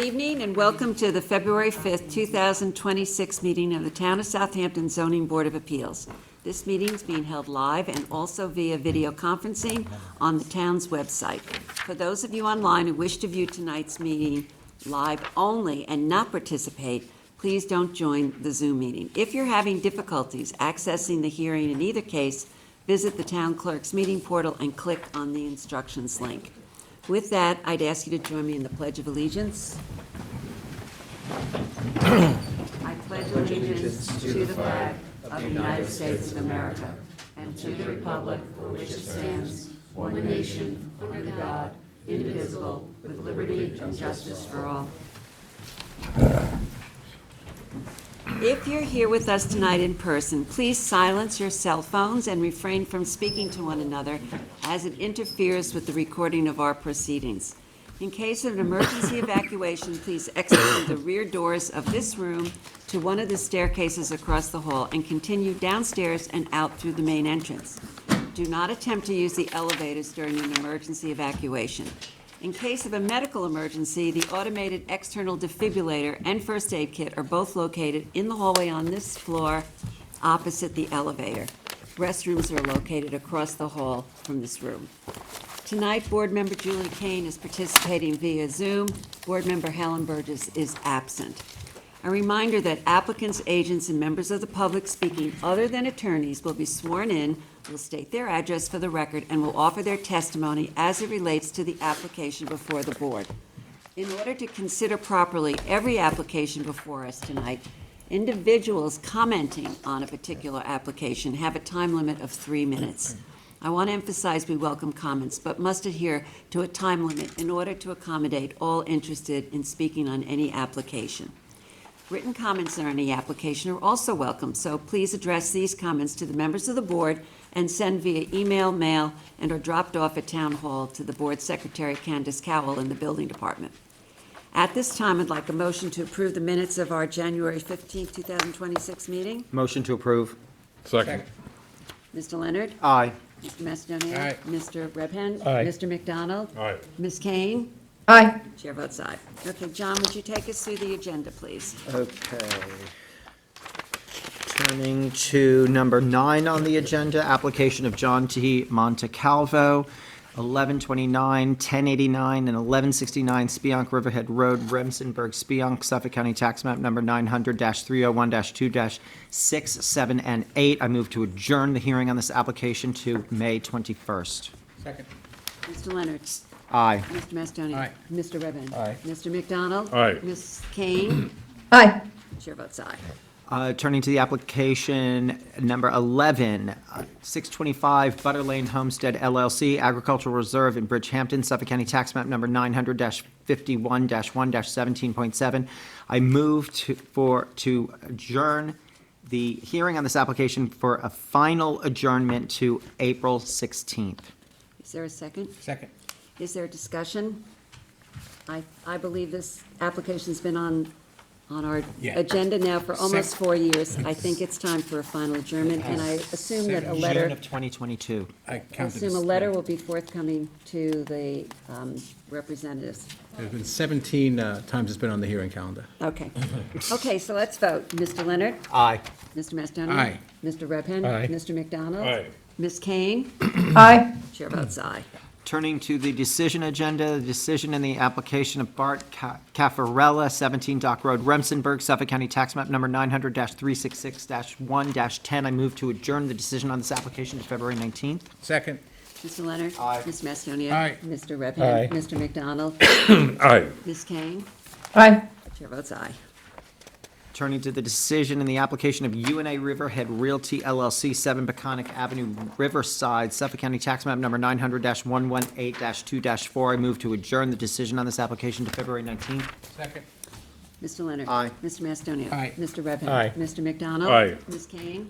evening and welcome to the February 5th, 2026 meeting of the Town of Southampton Zoning Board of Appeals. This meeting is being held live and also via video conferencing on the town's website. For those of you online who wish to view tonight's meeting live only and not participate, please don't join the Zoom meeting. If you're having difficulties accessing the hearing in either case, visit the town clerk's meeting portal and click on the instructions link. With that, I'd ask you to join me in the Pledge of Allegiance. I pledge allegiance to the flag of the United States of America and to the republic for which it stands, one nation, under God, indivisible, with liberty and justice for all. If you're here with us tonight in person, please silence your cell phones and refrain from speaking to one another as it interferes with the recording of our proceedings. In case of an emergency evacuation, please exit through the rear doors of this room to one of the staircases across the hall and continue downstairs and out through the main entrance. Do not attempt to use the elevators during an emergency evacuation. In case of a medical emergency, the automated external defibrillator and first aid kit are both located in the hallway on this floor opposite the elevator. Restrooms are located across the hall from this room. Tonight, Board Member Julie Kane is participating via Zoom. Board Member Helen Burgess is absent. A reminder that applicants, agents, and members of the public speaking other than attorneys will be sworn in, will state their address for the record, and will offer their testimony as it relates to the application before the board. In order to consider properly every application before us tonight, individuals commenting on a particular application have a time limit of 3 minutes. I want to emphasize we welcome comments, but must adhere to a time limit in order to accommodate all interested in speaking on any application. Written comments on any application are also welcome, so please address these comments to the members of the board and send via email, mail, and are dropped off at Town Hall to the Board Secretary Candace Cowell in the Building Department. At this time, I'd like a motion to approve the minutes of our January 15th, 2026 meeting. Motion to approve. Second. Mr. Leonard? Aye. Mr. Macedonia? Aye. Mr. Redpen? Aye. Mr. McDonald? Aye. Ms. Kane? Aye. Chair votes aye. Okay, John, would you take us through the agenda, please? Okay. Turning to number 9 on the agenda, application of John T. Montecalvo, 1129, 1089, and 1169 Spionk Riverhead Road, Remsenburg, Spionk, Suffolk County Tax Map Number 900-301-2-6, 7, and 8. I move to adjourn the hearing on this application to May 21st. Second. Mr. Leonard? Aye. Mr. Macedonia? Aye. Mr. Redpen? Aye. Mr. McDonald? Aye. Ms. Kane? Aye. Chair votes aye. Turning to the application number 11, 625 Butter Lane Homestead LLC, Agricultural Reserve in Bridgehampton, Suffolk County Tax Map Number 900-51-1-17.7. I move to adjourn the hearing on this application for a final adjournment to April 16th. Is there a second? Second. Is there a discussion? I believe this application's been on our Yeah. agenda now for almost 4 years. I think it's time for a final adjournment, and I assume that a June letter, of 2022. I will be forthcoming to the representatives. There's been 17 times it's been on the hearing calendar. Okay. Okay, so let's vote. Mr. Leonard? Aye. Mr. Macedonia? Aye. Mr. Redpen? Aye. Mr. McDonald? Aye. Ms. Kane? Aye. Chair votes aye. Turning to the decision agenda, the decision in the application of Bart Caffarella, 17 Dock Road, Remsenburg, Suffolk County Tax Map Number 900-366-1-10. I move to adjourn the decision on this application to February 19th. Second. Mr. Leonard? Aye. Ms. Macedonia? Aye. Mr. Redpen? Aye. Mr. McDonald? Aye. Ms. Kane? Aye. Chair votes aye. Turning to the decision in the application of UNA Riverhead Realty LLC, 7 Peconic Avenue, Riverside, Suffolk County Tax Map Number 900-118-2-4. I move to adjourn the decision on this application to February 19th. Second. Mr. Leonard? Aye. Mr. Macedonia? Aye. Mr. Redpen? Aye. Mr. McDonald? Aye. Ms. Kane?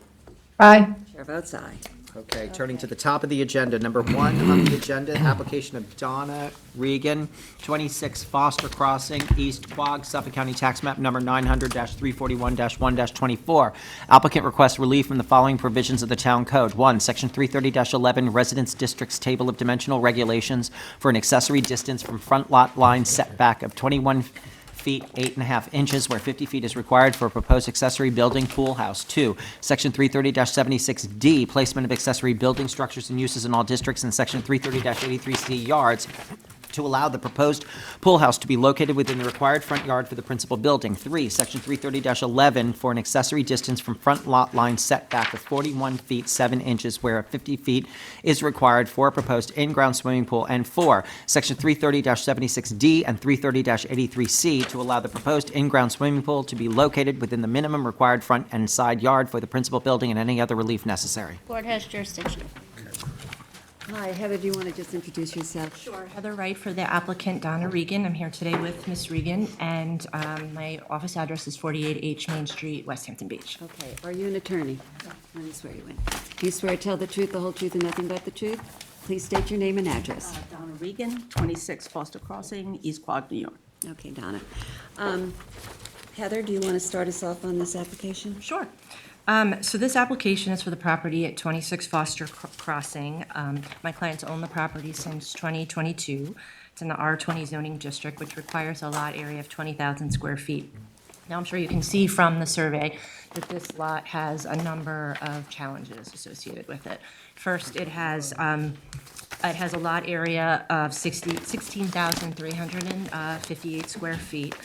Aye. Chair votes aye. Okay, turning to the top of the agenda, number 1 on the agenda, application of Donna Regan, 26 Foster Crossing, East Quogue, Suffolk County Tax Map Number 900-341-1-24. Applicant requests relief from the following provisions of the Town Code. 1, Section 330-11, Residence Districts Table of Dimensional Regulations for an accessory distance from front lot line setback of 21 feet 8.5 inches where 50 feet is required for a proposed accessory building pool house. 2, Section 330-76D, placement of accessory building structures and uses in all districts, and Section 330-83C yards, to allow the proposed pool house to be located within the required front yard for the principal building. 3, Section 330-11 for an accessory distance from front lot line setback of 41 feet 7 inches where 50 feet is required for a proposed in-ground swimming pool. And 4, Section 330-76D and 330-83C to allow the proposed in-ground swimming pool to be located within the minimum required front and side yard for the principal building and any other relief necessary. Board has jurisdiction. Hi, Heather, do you want to just introduce yourself? Sure. Heather Wright for the applicant, Donna Regan. I'm here today with Ms. Regan, and my office address is 48H Main Street, West Hampton Beach. Okay, are you an attorney? Let me swear you in. Do you swear to tell the truth, the whole truth, and nothing but the truth? Please state your name and address. Donna Regan, 26 Foster Crossing, East Quad, New York. Okay, Donna. Heather, do you want to start us off on this application? Sure. So this application is for the property at 26 Foster Crossing. My clients own the property since 2022. It's in the R20 zoning district, which requires a lot area of 20,000 square feet. Now, I'm sure you can see from the survey that this lot has a number of challenges associated with it. First, it has a lot area of 16,358 square feet.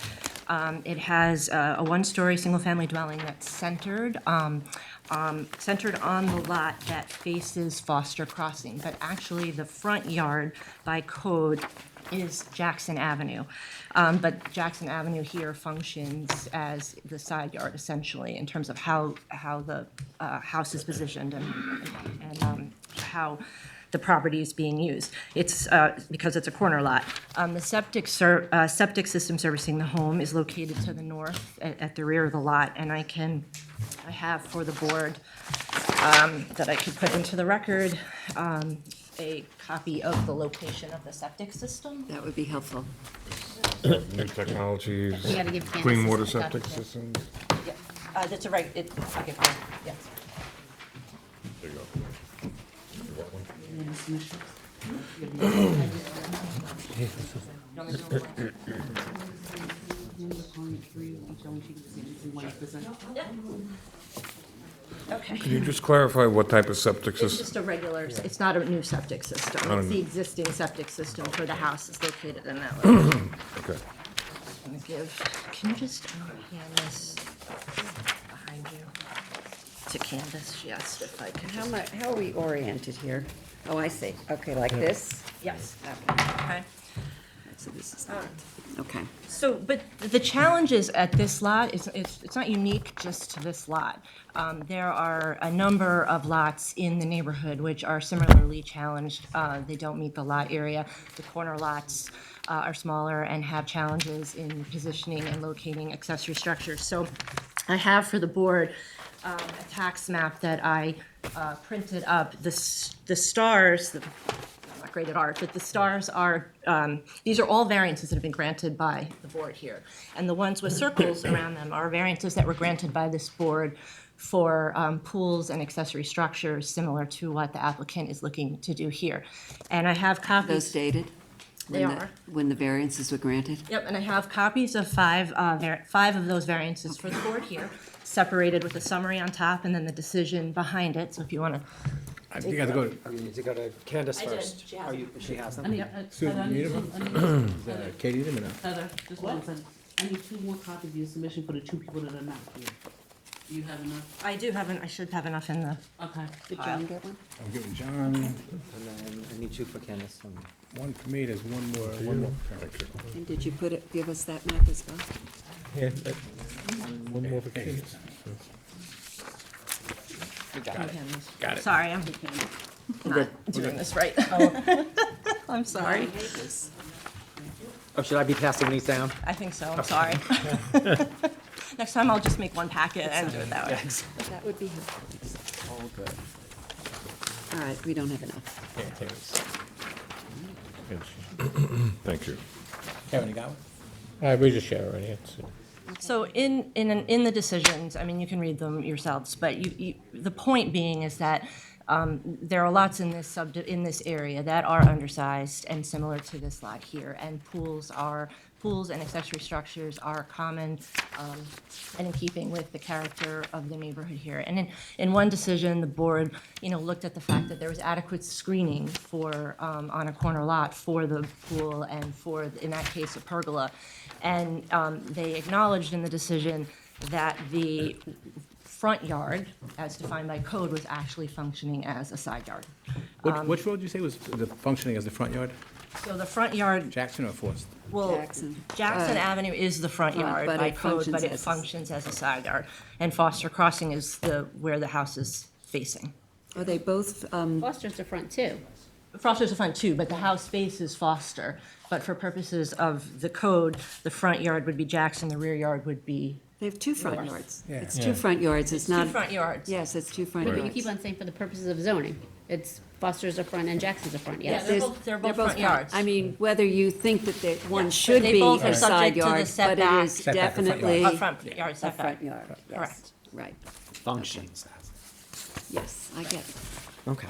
It has a one-story single-family dwelling that's centered on the lot that faces Foster Crossing, but actually the front yard by code is Jackson Avenue. But Jackson Avenue here functions as the side yard essentially in terms of how the house is positioned and how the property is being used. It's because it's a corner lot. The septic system servicing the home is located to the north at the rear of the lot, and I have for the board that I could put into the record a copy of the location of the septic system. That would be helpful. New technologies, We gotta give Candace clean water a copy. septic systems. Yeah, that's a right. I'll give her. Yes. There you go. Okay. Can you just clarify what type of septic It's system? just a regular, it's not a new septic system. Not a It's the new- existing septic system for the house is located in that location. Okay. I'm gonna can you just hand this behind you to Candace? She asked if I could. How are we oriented here? Oh, I see. Okay, like this? Yes. Okay, Okay. so this is not, okay. So, but the challenges at this lot is, it's not unique just to this lot. There are a number of lots in the neighborhood which are similarly challenged. They don't meet the lot area. The corner lots are smaller and have challenges in positioning and locating accessory structures. So I have for the board a tax map that I printed up. The stars, I'm not great at art, but the stars are, these are all variances that have been granted by the board here. And the ones with circles around them are variances that were granted by this board for pools and accessory structures similar to what the applicant is looking to do here. And I have Those copies. dated? They When the- are. When the variances were granted? Yep, and I have copies of five of those variances for the board here, separated with a summary on top and then the decision behind it. So if you want to. I think I have to go, You need to go to Candace I did. first. She has Oh, them. she has them? Susan, you need them? Katie, them or no? Heather, just one second. I need 2 more copies of your submission for the 2 people that are not here. Do you have enough? I should have enough in the. Okay. Did John get one? I'm giving John And then I need 2 for Candace. one for me, there's one more. Thank you. And did you give us that map as well? Yeah, one more for Katie. Got it. Sorry, I'm not doing this right. I'm sorry. Oh, should I be passing these down? I think so, I'm sorry. Next time I'll just make one packet and do it that way. That would be helpful. All good. All right, we don't have enough. Thank you. Kevin, you got one? We just share already. It's- So in the decisions, I mean, you can read them yourselves, but the point being is that there are lots in this area that are undersized and similar to this lot here, and pools are pools and accessory structures are common and in keeping with the character of the neighborhood here. And in one decision, the board, looked at the fact that there was adequate screening for, on a corner lot for the pool and for, in that case, a pergola. And they acknowledged in the decision that the front yard, as defined by code, was actually functioning as a side yard. Which road did you say was functioning as the front yard? So the front yard, Jackson or Forest? well, Jackson. Jackson Avenue is the front yard but by it code, but functions it as a- functions as a side yard. And Foster Crossing is where the house is facing. Are they both, Foster's the front too. Foster's the front too, but the house faces Foster. But for purposes of the code, the front yard would be Jackson, the rear yard would be. they have two front North. yards? Yeah. It's two front yards, it's not. Two front yards. Yes, it's two front But yards. you keep on saying for the purposes of zoning, it's Foster's the front and Jackson's the front, Yeah, yes. they're both front yards. I mean, whether you think that one Yeah, should they be both are a side subject to the yard, but it setback. is Setback, the front definitely yard. A front yard a setback. front yard, yes. Correct. Right, Functions. yes, I get it. Okay.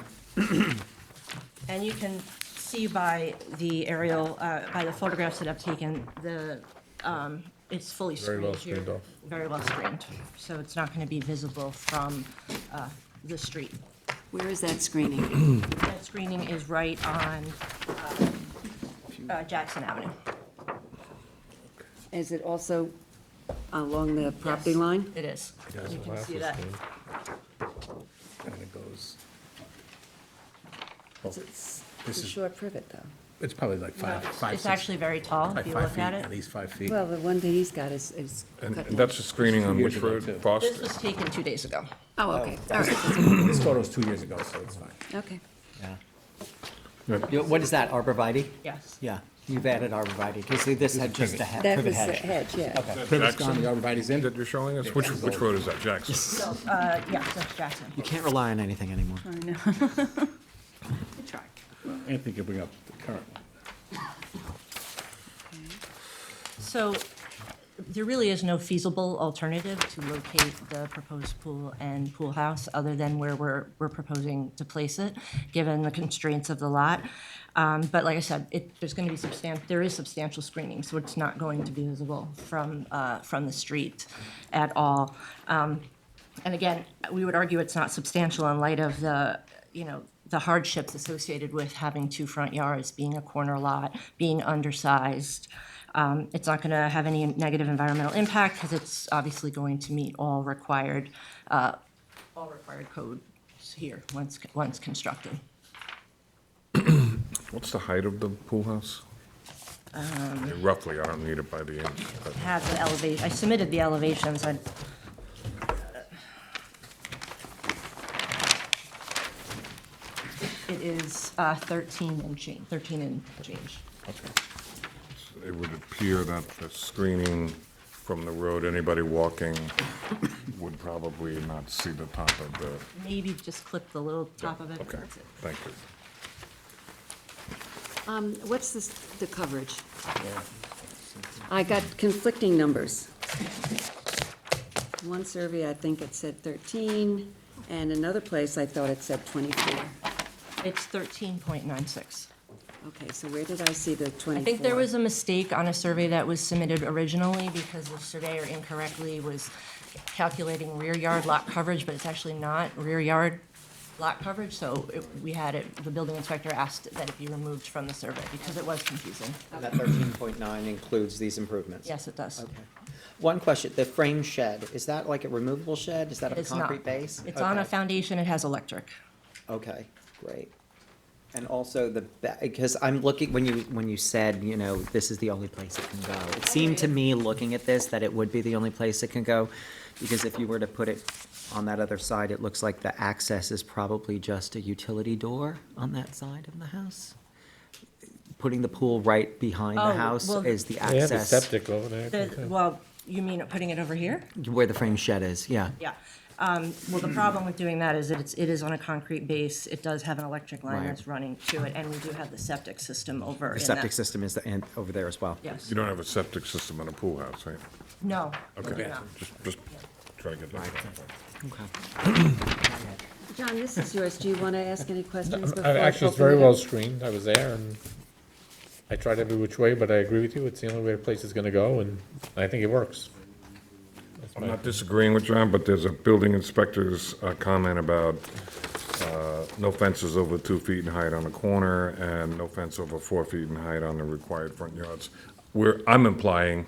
And you can see by the aerial, by the photographs that I've taken, it's fully Very well screened here. screened off. Very well screened, so it's not gonna be visible from the street. Where is that screening? That screening is right on Jackson Avenue. Is it also along the property Yes. line? It is. Yeah, You the can last see was that. clean. And it goes, It's This a is- short privet, though. it's probably like five, It's six- actually very tall, like if you 5 look feet, at at it. least 5 feet. Well, the one that he's got is And cut. that's the screening on which Years ago, road? too. This Foster? was taken 2 days ago. Oh, okay, all right, This photo was 2 years ago, so it's fine. okay. Yeah. What is that, arborvitae? Yes. Yeah, you've added arborvitae, because this had just a That privet was the hedge. hedge, yeah. Privet's gone, the arborvitae's in. That you're showing us? Which road is that, Jackson? So, yeah, that's Jackson. You can't rely on anything anymore. Anthony can bring up the current one. So there really is no feasible alternative to locate the proposed pool and pool house other than where we're proposing to place it, given the constraints of the lot. But like I said, there's going to be there is substantial screening, so it's not going to be visible from the street at all. And again, we would argue it's not substantial in light of the hardships associated with having two front yards, being a corner lot, being undersized. It's not going to have any negative environmental impact because it's obviously going to meet all required codes here once constructed. What's the height of the pool house? Roughly, I don't need it by the inch. but- Have the elevation. I submitted the elevations. It is 13 and change. 13 and change. It would appear that the screening from the road, anybody walking would probably not see the top of the, Maybe just clip the little top of it. okay, That's it. thank you. What's the coverage? I got conflicting numbers. One survey, I think it said 13, and another place I thought it said 24. It's 13.96. Okay, so where did I see the 24? I think there was a mistake on a survey that was submitted originally because the surveyor incorrectly was calculating rear yard lot coverage, but it's actually not rear yard lot coverage, so the building inspector asked that it be removed from the survey because it was confusing. That 13.9 includes these improvements? Yes, it does. Okay. One question, the frame shed, is that like a removable shed? Is that a It's not. concrete base? It's on a Okay. foundation, it has electric. Okay, great. And also because I'm looking, when you said, this is the only place it can go, it seemed to me, looking at this, that it would be the only place it can go, because if you were to put it on that other side, it looks like the access is probably just a utility door on that side of the house. Putting the pool right behind Oh, the house well, is the They have a access, septic over there. Well, you mean putting it over here? where the frame shed is, yeah. Yeah. Well, the problem with doing that is that it is on a concrete base. It does have an electric line Right. that's running to it, and we do have the septic system over The in septic that. system is over there as well. Yes. You don't have a septic system in a pool house, right? No. we do Okay, not. just try to get that. Okay. John, this is yours. Do you want to ask any questions before? Actually, it's open very it well up? screened. I was there and I tried every which way, but I agree with you, it's the only way the place is gonna go, and I think it works. That's I'm my not opinion. disagreeing with John, but there's a building inspector's comment about no fences over 2 feet in height on the corner and no fence over 4 feet in height on the required front yards. I'm implying,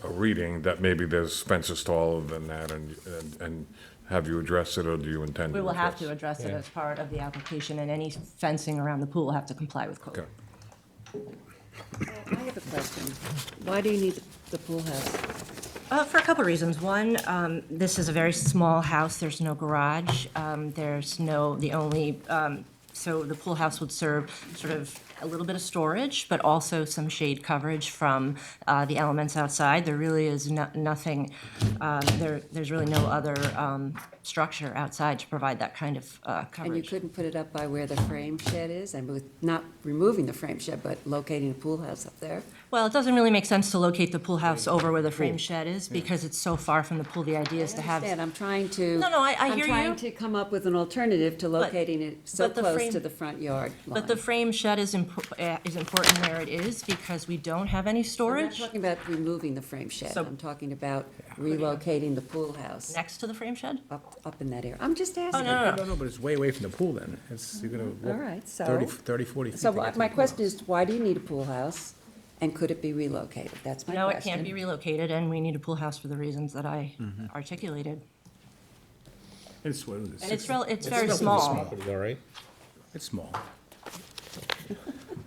reading, that maybe there's fences taller than that, and have you addressed it, or do you intend to? We will have address to it? address it Yeah. as part of the application, and any fencing around the pool will have to comply with code. Okay. I have a question. Why do you need the pool house? For a couple of reasons. One, this is a very small house. There's no garage. So the pool house would serve sort of a little bit of storage, but also some shade coverage from the elements outside. There really is nothing, there's really no other structure outside to provide that kind of And you coverage. couldn't put it up by where the frame shed is? And with not removing the frame shed, but locating a pool house up there? Well, it doesn't really make sense to locate the pool house over where the frame shed is because it's so far from the pool. The idea is to have. I'm trying to. No, I hear I'm you. trying to come up with an alternative to locating it so but the close frame- to the front yard line. But the frame shed is important where it is because we don't have any I'm not storage talking about removing the frame shed. So- I'm talking about relocating the pool house next to the frame shed. up in that area. I'm just asking. no. No, but it's way away from the pool then. You're gonna All walk right, so. 30, 40 feet. So to get to my the pool question house. is, why do you need a pool house? And could it be relocated? That's my No, question. it can't be relocated, and we need a pool house for the reasons that I articulated. It's what is it? And it's It's very relatively small. Property, all right? It's small.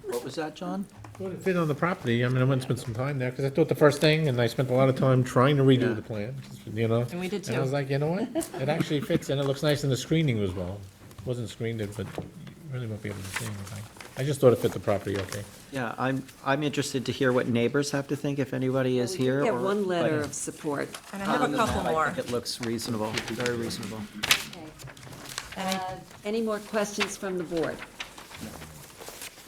What was that, John? Well, it fit on the property, I mean, I went and spent some time there, because I thought the first thing, and I spent a lot of time trying to redo the plan, you know? And we did And I was too. like, you know what? It actually fits, and it looks nice, and the screening was well. Wasn't screened, but you really won't be able to see anything. I just thought it fit the property okay. Yeah, I'm interested to hear what neighbors have to think, if anybody is here. Get or- one letter but of support. And I have a couple I more. think it looks reasonable, very reasonable. Any more questions from the board?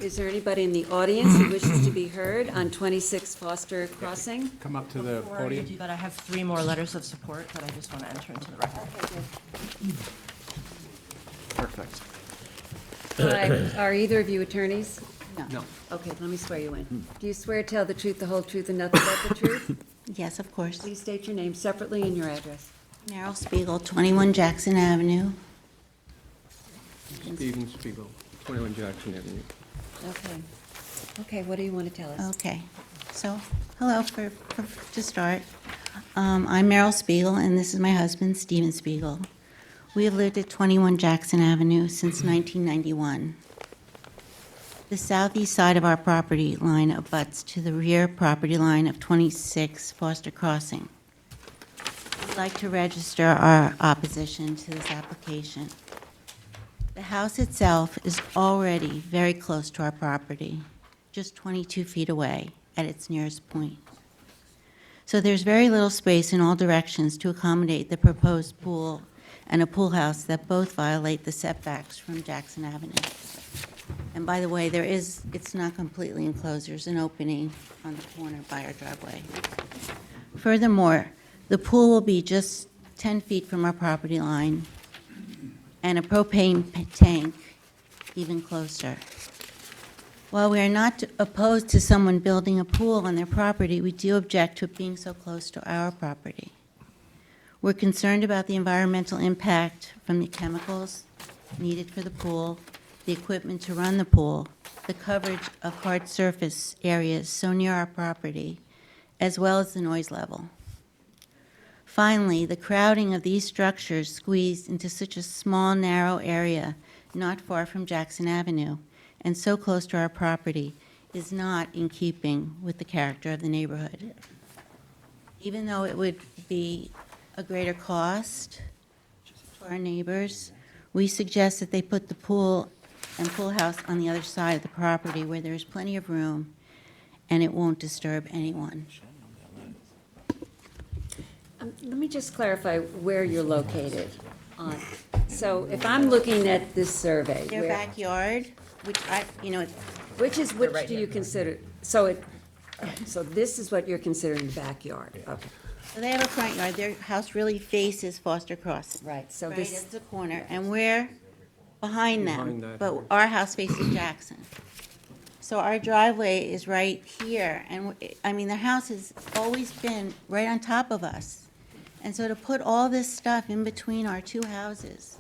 Is there anybody in the audience who wishes to be heard on 26 Foster Crossing? Come up to the Before you podium. do that, I have 3 more letters of support that I just want to enter into the record. Perfect. Are either of you attorneys? No. Okay, let me swear you in. Do you swear to tell the truth, the whole truth, and nothing but the truth? Yes, of course. Please state your name separately and your address. Meryl Spiegel, 21 Jackson Avenue. Steven Spiegel, 21 Jackson Avenue. Okay. Okay, what do you want to tell us? Okay, so, hello, to start. I'm Meryl Spiegel, and this is my husband, Steven Spiegel. We have lived at 21 Jackson Avenue since 1991. The southeast side of our property line abuts to the rear property line of 26 Foster Crossing. We'd like to register our opposition to this application. The house itself is already very close to our property, just 22 feet away at its nearest point. So there's very little space in all directions to accommodate the proposed pool and a pool house that both violate the setbacks from Jackson Avenue. And by the way, it's not completely enclosed, there's an opening on the corner by our driveway. Furthermore, the pool will be just 10 feet from our property line, and a propane tank even closer. While we are not opposed to someone building a pool on their property, we do object to it being so close to our property. We're concerned about the environmental impact from the chemicals needed for the pool, the equipment to run the pool, the coverage of hard surface areas so near our property, as well as the noise level. Finally, the crowding of these structures squeezed into such a small, narrow area not far from Jackson Avenue and so close to our property is not in keeping with the character of the neighborhood. Even though it would be a greater cost to our neighbors, we suggest that they put the pool and pool house on the other side of the property where there is plenty of room and it won't disturb anyone. Let me just clarify where you're located on. So if I'm looking at this survey, Their backyard, which which do you consider, so this is what you're considering the backyard? Okay, so they have a front yard. Their house really faces Foster Crossing. right, so Right, this, it's the corner, and we're behind Behind them, that. but our house faces Jackson. So our driveway is right here, and, I mean, the house has always been right on top of us. And so to put all this stuff in between our two houses,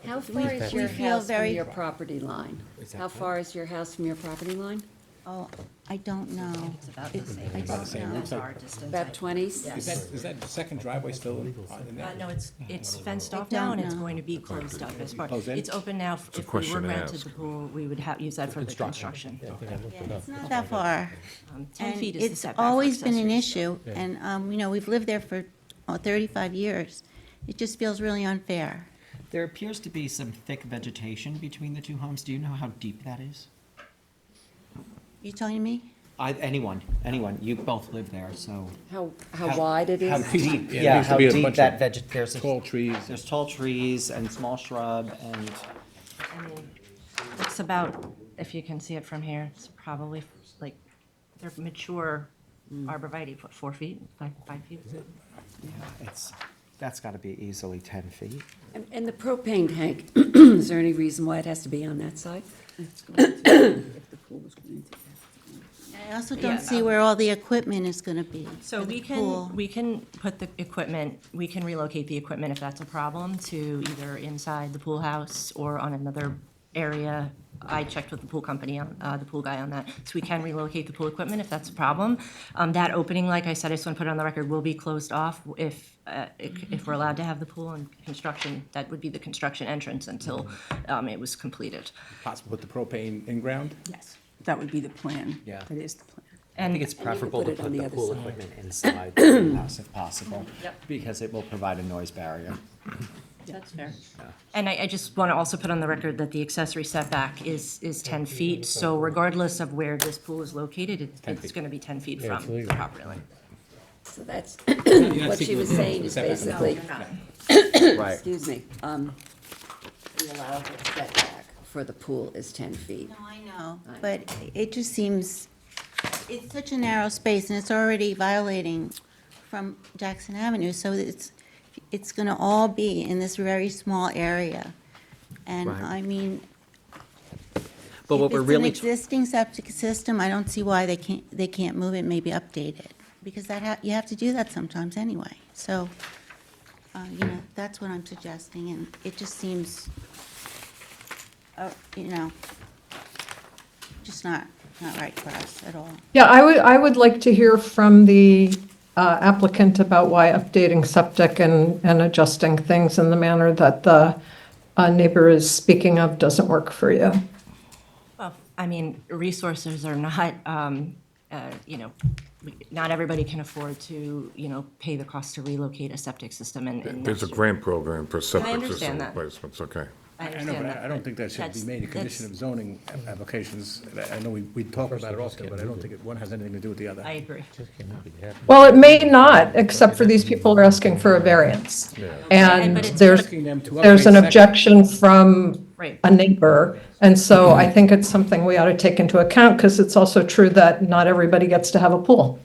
How far is we your feel house from very- your property line? How far is your house from your property line? oh, I don't know. It's about the same. I don't know. That's our distance. About 20? Is that second driveway still in there? No, it's fenced off don't now, and it's know. going to be closed up as part. Closed in? It's open now. If we were question to granted ask. the pool, we would use that for the construction. Yeah, I think I looked it Yeah, up. it's not that far. 10 And feet is the it's setback for always been an accessories. issue, and, you know, we've lived there for 35 years. It just feels really unfair. There appears to be some thick vegetation between the two homes. Do you know how deep that is? You telling me? Anyone, you both live there, so. How wide it How is? deep, Yeah, there yeah, used to how be a deep bunch that of there's Tall trees. There's tall trees and small shrub and, I mean, it's about, if you can see it from here, it's probably like, they're mature arborvitae, what, 4 feet, 5 feet? that's gotta be easily 10 feet. And the propane tank, is there any reason why it has to be on that side? I also don't see where all the equipment is gonna be. So for the we pool. can put the equipment, we can relocate the equipment if that's a problem to either inside the pool house or on another area. I checked with the pool company, the pool guy on that, so we can relocate the pool equipment if that's a problem. That opening, like I said, I just want to put it on the record, will be closed off if we're allowed to have the pool and construction. That would be the construction entrance until it was completed. Possible to put the propane in ground? Yes. That would be the plan. Yeah. That is the plan. I think And it's preferable put to it on put the the other pool side. equipment inside the house if possible. Yep. Because it will provide a noise barrier. that's fair. And I just want to also put on the record that the accessory setback is 10 feet. So regardless of where this pool is located, it's going to be 10 feet Yeah, from it's the legal. property line. So that's, what she was saying is basically, Right. excuse me, the allowable setback for the pool is 10 feet. No, I know, but it just seems, it's such a narrow space, and it's already violating from Jackson Avenue, so it's gonna all be in this very small area. And, Right. I mean, But what if we're it's an really, existing septic system, I don't see why they can't move it, maybe update it, because you have to do that sometimes anyway. So, you know, that's what I'm suggesting, and it just seems, you know, just not right for us at all. Yeah, I would like to hear from the applicant about why updating septic and adjusting things in the manner that the neighbor is speaking of doesn't work for you. Well, I mean, resources are not, not everybody can afford to, pay the cost to relocate a septic system and. There's a grant program for septic system understand that. replacements, okay. I I know, understand but that. I don't think that should be made a condition of zoning applications. I know we talk about it often, but I don't think one has anything to do with the other. I agree. Just cannot be happening. Well, it may not, except for these people are asking for a variance. And But it's there's Asking them to there's an upgrade second. objection from Right. a neighbor. And so I think it's something we ought to take into account, because it's also true that not everybody gets to have a pool.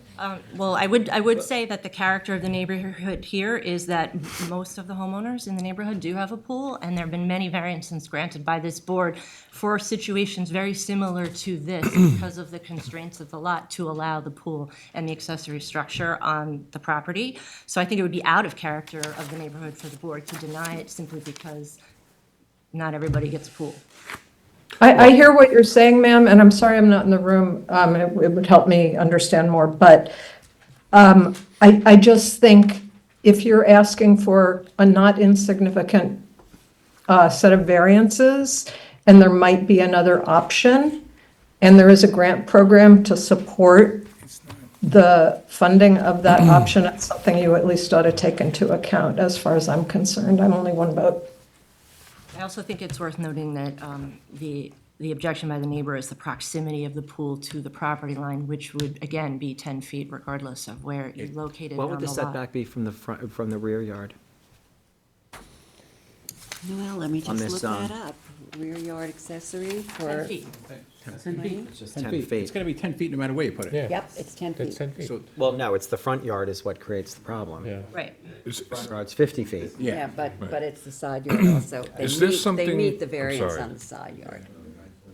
Well, I would say that the character of the neighborhood here is that most of the homeowners in the neighborhood do have a pool, and there have been many variances granted by this board for situations very similar to this because of the constraints of the lot to allow the pool and the accessory structure on the property. So I think it would be out of character of the neighborhood for the board to deny it simply because not everybody gets a pool. I hear what you're saying, ma'am, and I'm sorry I'm not in the room. It would help me understand more, but I just think if you're asking for a not insignificant set of variances, and there might be another option, and there is a grant program to support the funding of that option, it's something you at least ought to take into account, as far as I'm concerned. I'm only one vote. I also think it's worth noting that the objection by the neighbor is the proximity of the pool to the property line, which would, again, be 10 feet regardless of where you're located what on would the the lot. setback be from the front, from the rear yard? Well, let me On just this, look that up. Rear yard accessory 10 for, feet. 10 feet. It's just 10 10 feet. feet. It's gonna be 10 feet no matter where you put it. Yeah. yep, it's 10 That's feet. 10 feet. So, Well, no, it's the front yard is what creates the problem. Yeah. Right. Front yard's 50 feet. Yeah, yeah. but it's the side yard also. Is this something- They meet the I'm variance sorry. on the side yard.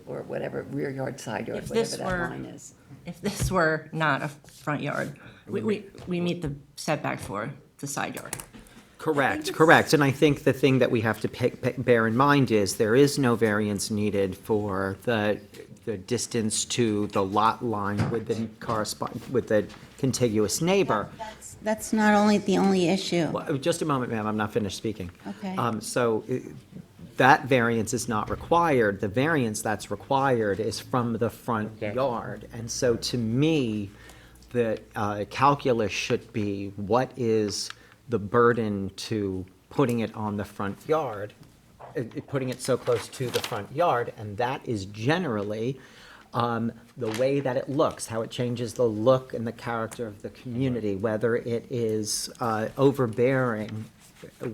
or whatever, rear yard, side yard, If whatever this that were- line is. If this were not a front yard, we meet the setback for the side yard. Correct. And I think the thing that we have to bear in mind is there is no variance needed for the distance to the lot line with the contiguous neighbor. That's not only the only issue. Well, just a moment, ma'am, I'm not finished speaking. Okay. That variance is not required. The variance that's required is from the front yard. And so to me, the calculus should be what is the burden to putting it on the front yard, putting it so close to the front yard, and that is generally the way that it looks, how it changes the look and the character of the community, whether it is overbearing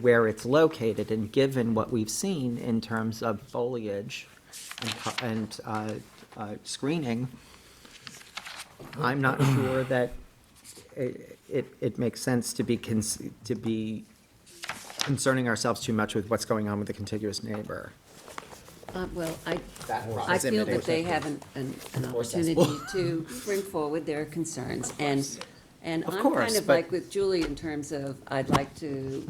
where it's located, and given what we've seen in terms of foliage and screening, I'm not sure that it makes sense to be concerning ourselves too much with what's going on with the contiguous neighbor. Well, I That feel that they proximity. have an More opportunity sensible. to bring forward their concerns. And Of I'm course, kind of but- like with Julie in terms of, I'd like you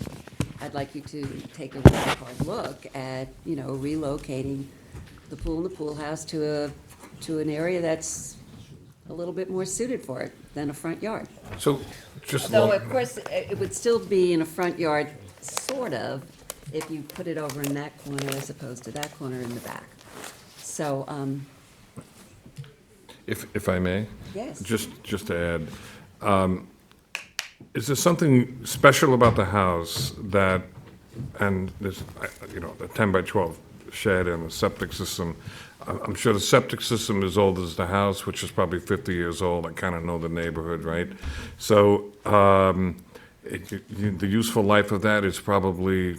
to take a really hard look at, relocating the pool and the pool house to an area that's a little bit more suited for it than a front yard. So, just. Though, of course, it would still be in a front yard, sort of, if you put it over in that corner as opposed to that corner in the back. So, If I may? Yes. Just to add, is there something special about the house that, and there's, the 10 by 12 shed and the septic system, I'm sure the septic system is old as the house, which is probably 50 years old. I kind of know the neighborhood, right? So the useful life of that is probably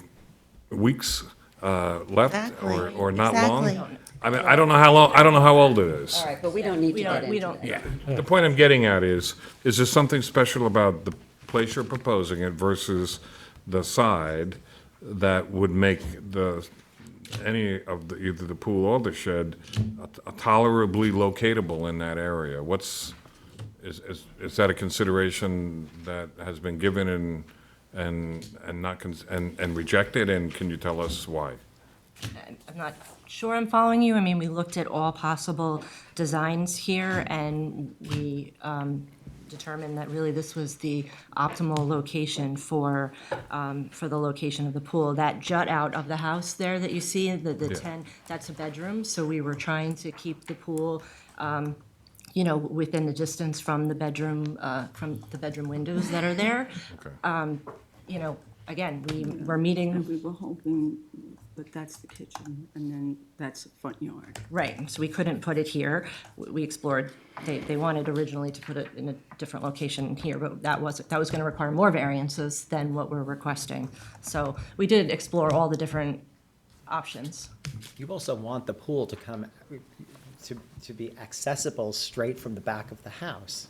weeks left Exactly. or not long? Exactly. I mean, I don't know how long, I don't know how old it is. all right, but we don't need to We get don't, we into don't, that. Yeah. The point I'm getting at is there something special about the place you're proposing it versus the side that would make any of either the pool or the shed tolerably locatable in that area? Is that a consideration that has been given and not, and rejected, and can you tell us why? I'm not sure I'm following you. I mean, we looked at all possible designs here, and we determined that really this was the optimal location for the location of the pool. That jut out of the house there that you see, the Yeah. 10, that's a bedroom, so we were trying to keep the pool, within the distance from the bedroom windows that are there. Okay. Again, we're meeting. And we were hoping, but that's the kitchen, and then that's the front yard. Right, so we couldn't put it here. We explored, they wanted originally to put it in a different location here, but that was gonna require more variances than what we're requesting. So we did explore all the different options. You also want the pool to come, to be accessible straight from the back of the house.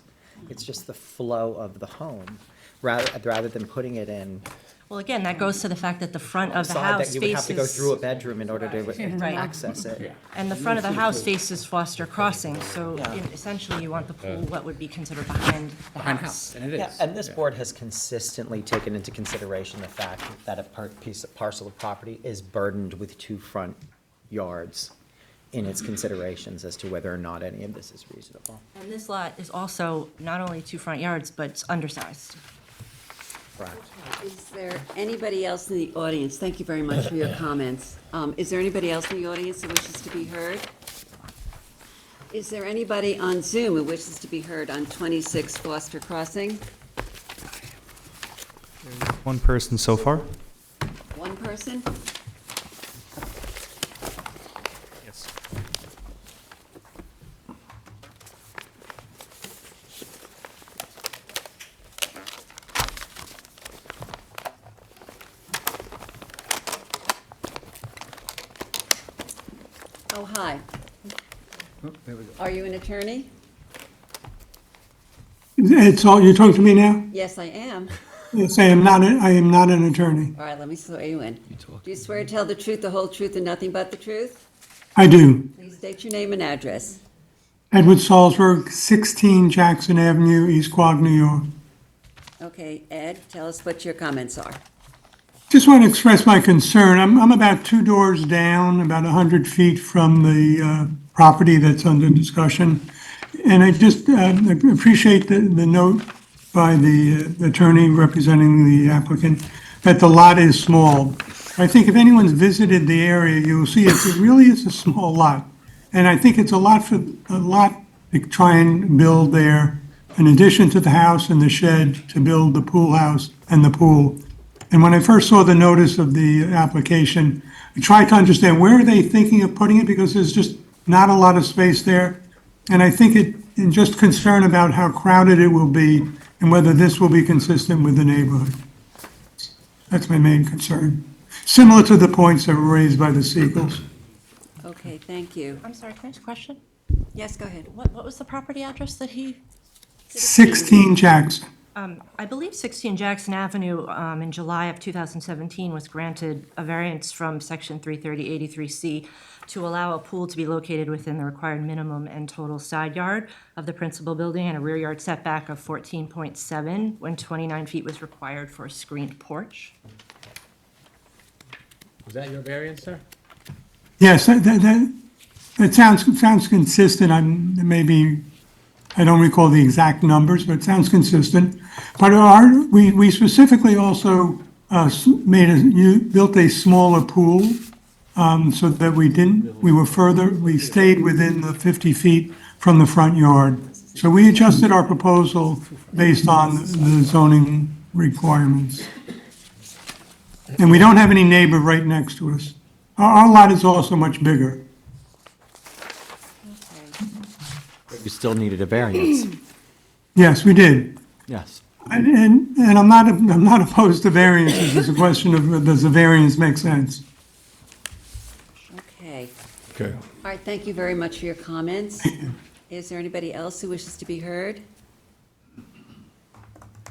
It's just the flow of the home, rather than putting it in Well, again, that goes to the fact that the front of the side house that you would have to go faces, through a bedroom in order to Right. access it. and the front of the house faces Foster Crossing, so essentially you want the pool, what would be considered behind the Behind house. house, and it Yeah, is. and this board has consistently taken into consideration the fact that a parcel of property is burdened with two front yards in its considerations as to whether or not any of this is reasonable. And this lot is also not only 2 front yards, but it's undersized. Correct. Is there anybody else in the audience? Thank you very much for your comments. Is there anybody else in the audience who wishes to be heard? Is there anybody on Zoom who wishes to be heard on 26 Foster Crossing? One person so far. One person? Yes. Oh, hi. Are you an attorney? It's all, you're talking to me now? Yes, I am. Yes, I am not an attorney. All right, let me swear you in. Do you swear to tell the truth, the whole truth, and nothing but the truth? I do. Please state your name and address. Edward Salzberg, 16 Jackson Avenue, East Quogue, New York. Okay, Ed, tell us what your comments are. Just want to express my concern. I'm about 2 doors down, about 100 feet from the property that's under discussion. And I just appreciate the note by the attorney representing the applicant that the lot is small. I think if anyone's visited the area, you'll see it really is a small lot. And I think it's a lot to try and build there, in addition to the house and the shed, to build the pool house and the pool. And when I first saw the notice of the application, I tried to understand where are they thinking of putting it, because there's just not a lot of space there. And I think and just concern about how crowded it will be and whether this will be consistent with the neighborhood. That's my main concern. Similar to the points that were raised by the Seagulls. Okay, thank you. I'm sorry, can I ask a question? Yes, go ahead. What was the property address that he? 16 Jackson. I believe 16 Jackson Avenue, in July of 2017, was granted a variance from Section 330-83C to allow a pool to be located within the required minimum and total side yard of the principal building and a rear yard setback of 14.7, when 29 feet was required for a screened porch. Was that your variance, sir? Yes, that sounds consistent. I don't recall the exact numbers, but it sounds consistent. But we specifically also built a smaller pool so that we stayed within the 50 feet from the front yard. So we adjusted our proposal based on the zoning requirements. And we don't have any neighbor right next to us. Our lot is also much bigger. You still needed a variance. Yes, we did. Yes. And I'm not opposed to variances. It's a question of, does the variance make sense? Okay. Okay. All right, thank you very much for your comments. Is there anybody else who wishes to be heard?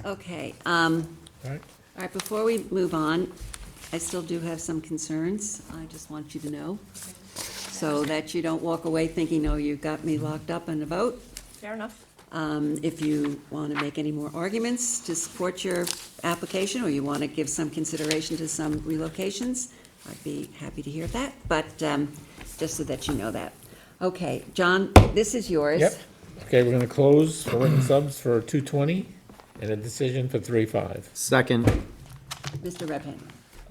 Okay. All right, before we move on, I still do have some concerns. I just want you to know, so that you don't walk away thinking, oh, you got me locked up on the vote. Fair enough. If you want to make any more arguments to support your application, or you want to give some consideration to some relocations, I'd be happy to hear that, but just so that you know that. Okay, John, this is yours. Yep. Okay, we're gonna close for written subs for 220 and a decision for 3-5. Second. Mr. Redpath.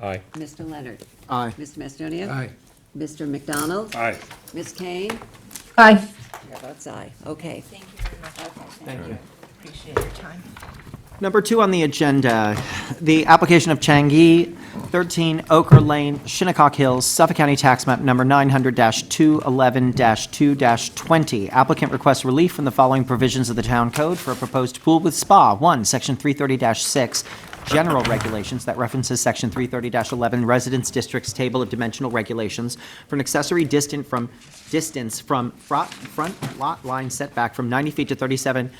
Aye. Mr. Leonard. Aye. Mr. Macedonia. Aye. Mr. McDonald. Aye. Ms. Kane. Aye. Chair votes aye. Okay. Thank you very much. Thank you. Appreciate your time. Number 2 on the agenda, the application of Changi, 13 Ochre Lane, Shinnecock Hills, Suffolk County Tax Map Number 900-211-2-20. Applicant requests relief from the following provisions of the Town Code for a proposed pool with spa. 1, Section 330-6, General Regulations, that references Section 330-11, Residence Districts Table of Dimensional Regulations, for an accessory distance from front lot line setback from 90 feet to 37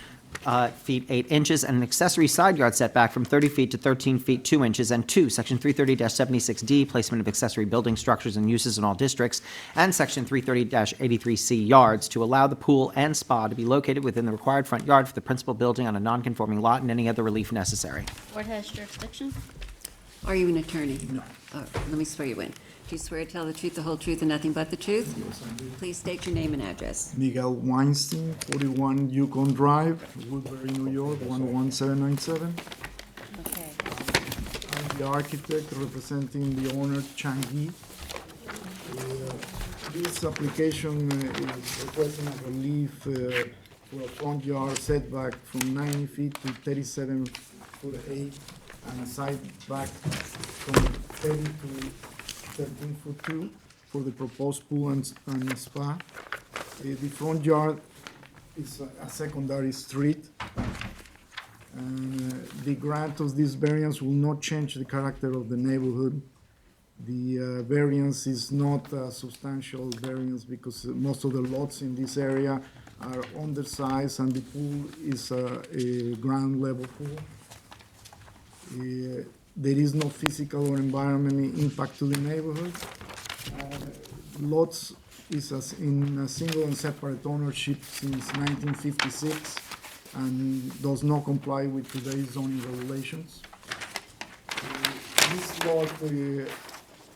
feet 8 inches, and an accessory side yard setback from 30 feet to 13 feet 2 inches. And 2, Section 330-76D, placement of accessory building structures and uses in all districts, and Section 330-83C yards, to allow the pool and spa to be located within the required front yard for the principal building on a non-conforming lot, and any other relief necessary. Board has jurisdiction? Are you an attorney? No. Let me swear you in. Do you swear to tell the truth, the whole truth, and nothing but the truth? Please state your name and address. Miguel Weinstein, 41 Yukon Drive, Woodbury, New York, 11797. Okay. I'm the architect representing the owner, Changi. This application is requesting a relief for a front yard setback from 90 feet to 37 foot 8, and a side back from 30 to 13 foot 2 for the proposed pool and spa. The front yard is a secondary street. And the grant of this variance will not change the character of the neighborhood. The variance is not a substantial variance because most of the lots in this area are undersized and the pool is a ground level pool. There is no physical or environmental impact to the neighborhood. Lots is in a single and separate ownership since 1956 and does not comply with today's zoning regulations. This lot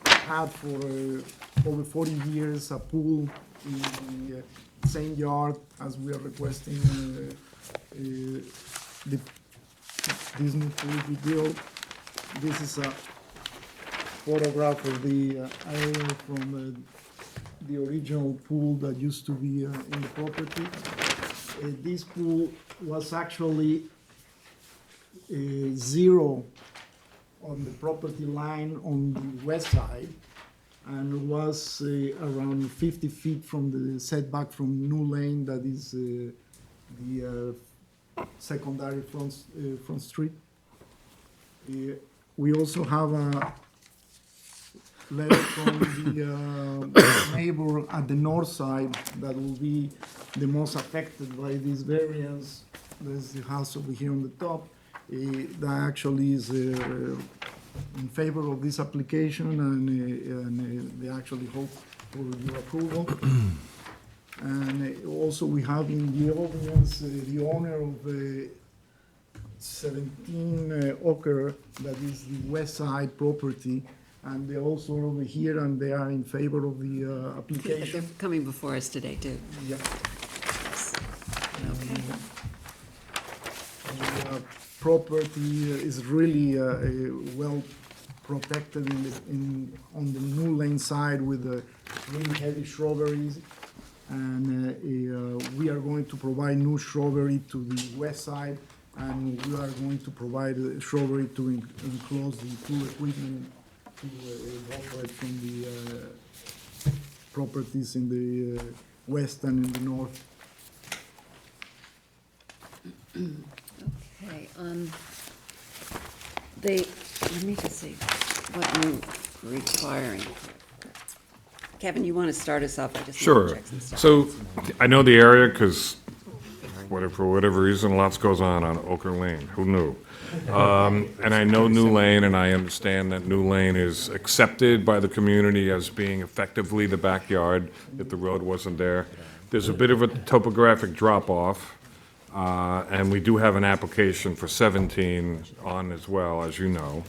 had for over 40 years a pool in the same yard as we are requesting this new pool be built. This is a photograph of the area from the original pool that used to be in the property. This pool was actually zero on the property line on the west side and was around 50 feet from the setback from New Lane, that is the secondary front street. We also have a letter from the neighbor at the north side that will be the most affected by this variance. There's the house over here on the top. That actually is in favor of this application, and they actually hope for your approval. And also we have in the audience the owner of 17 Ocker, that is the west side property, and they're also over here, and they are in favor of the They're application. coming before us today, too. Yeah. Okay. The property is really well protected on the New Lane side with really heavy shrubberies. And we are going to provide new shrubbery to the west side, and we are going to provide shrubbery to enclose the pool equipment to evacuate from the properties in the west and in the north. Okay, let me just see what you're requiring. Kevin, you want to start us off? I just want to Sure. check some stuff. So I know the area because for whatever reason, lots goes on Ochre Lane. Who knew? And I know New Lane, and I understand that New Lane is accepted by the community as being effectively the backyard if the road wasn't there. There's a bit of a topographic drop-off, and we do have an application for 17 on as well, as you know.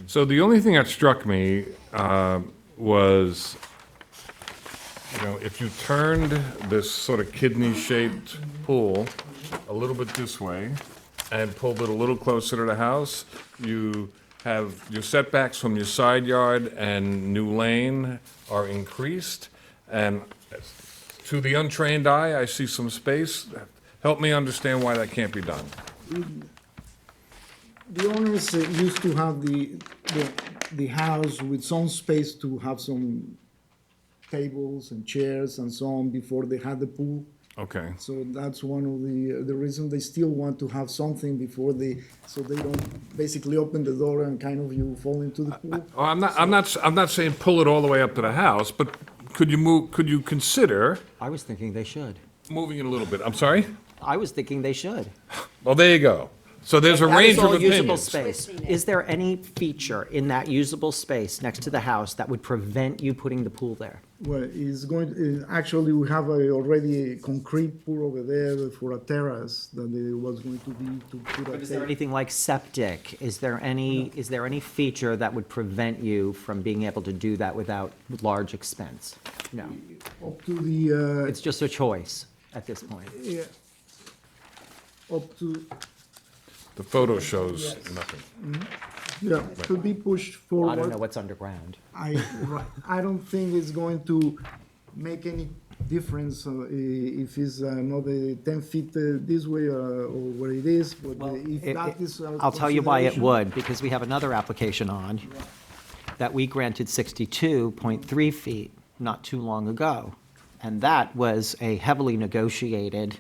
So the only thing that struck me was, if you turned this sort of kidney-shaped pool a little bit this way and pulled it a little closer to the house, you have your setbacks from your side yard and New Lane are increased. And to the untrained eye, I see some space. Help me understand why that can't be done. The owners used to have the house with some space to have some tables and chairs and so on before they had the pool. Okay. So that's one of the reasons they still want to have something before so they don't basically open the door and kind of you fall into the pool. Oh, I'm not saying pull it all the way up to the house, but could you consider I was thinking they should. moving it a little bit? I'm sorry? I was thinking they should. Well, there you go. So there's a That range is of all usable opinions. space. Is there any feature in that usable space next to the house that would prevent you putting the pool there? Well, actually we have already a concrete pool over there for a terrace that it was going to be to put a But is there table. anything like septic? Is there any feature that would prevent you from being able to do that without large expense? No. Up to the, It's just a choice at this point. yeah, up to, The photo shows nothing. yeah, could be pushed I forward. don't know what's underground. I don't think it's going to make any difference if it's another 10 feet this way or where it is, but if that is. I'll tell you why it consideration- would, because we have another application on that we granted 62.3 feet not too long ago. And that was a heavily negotiated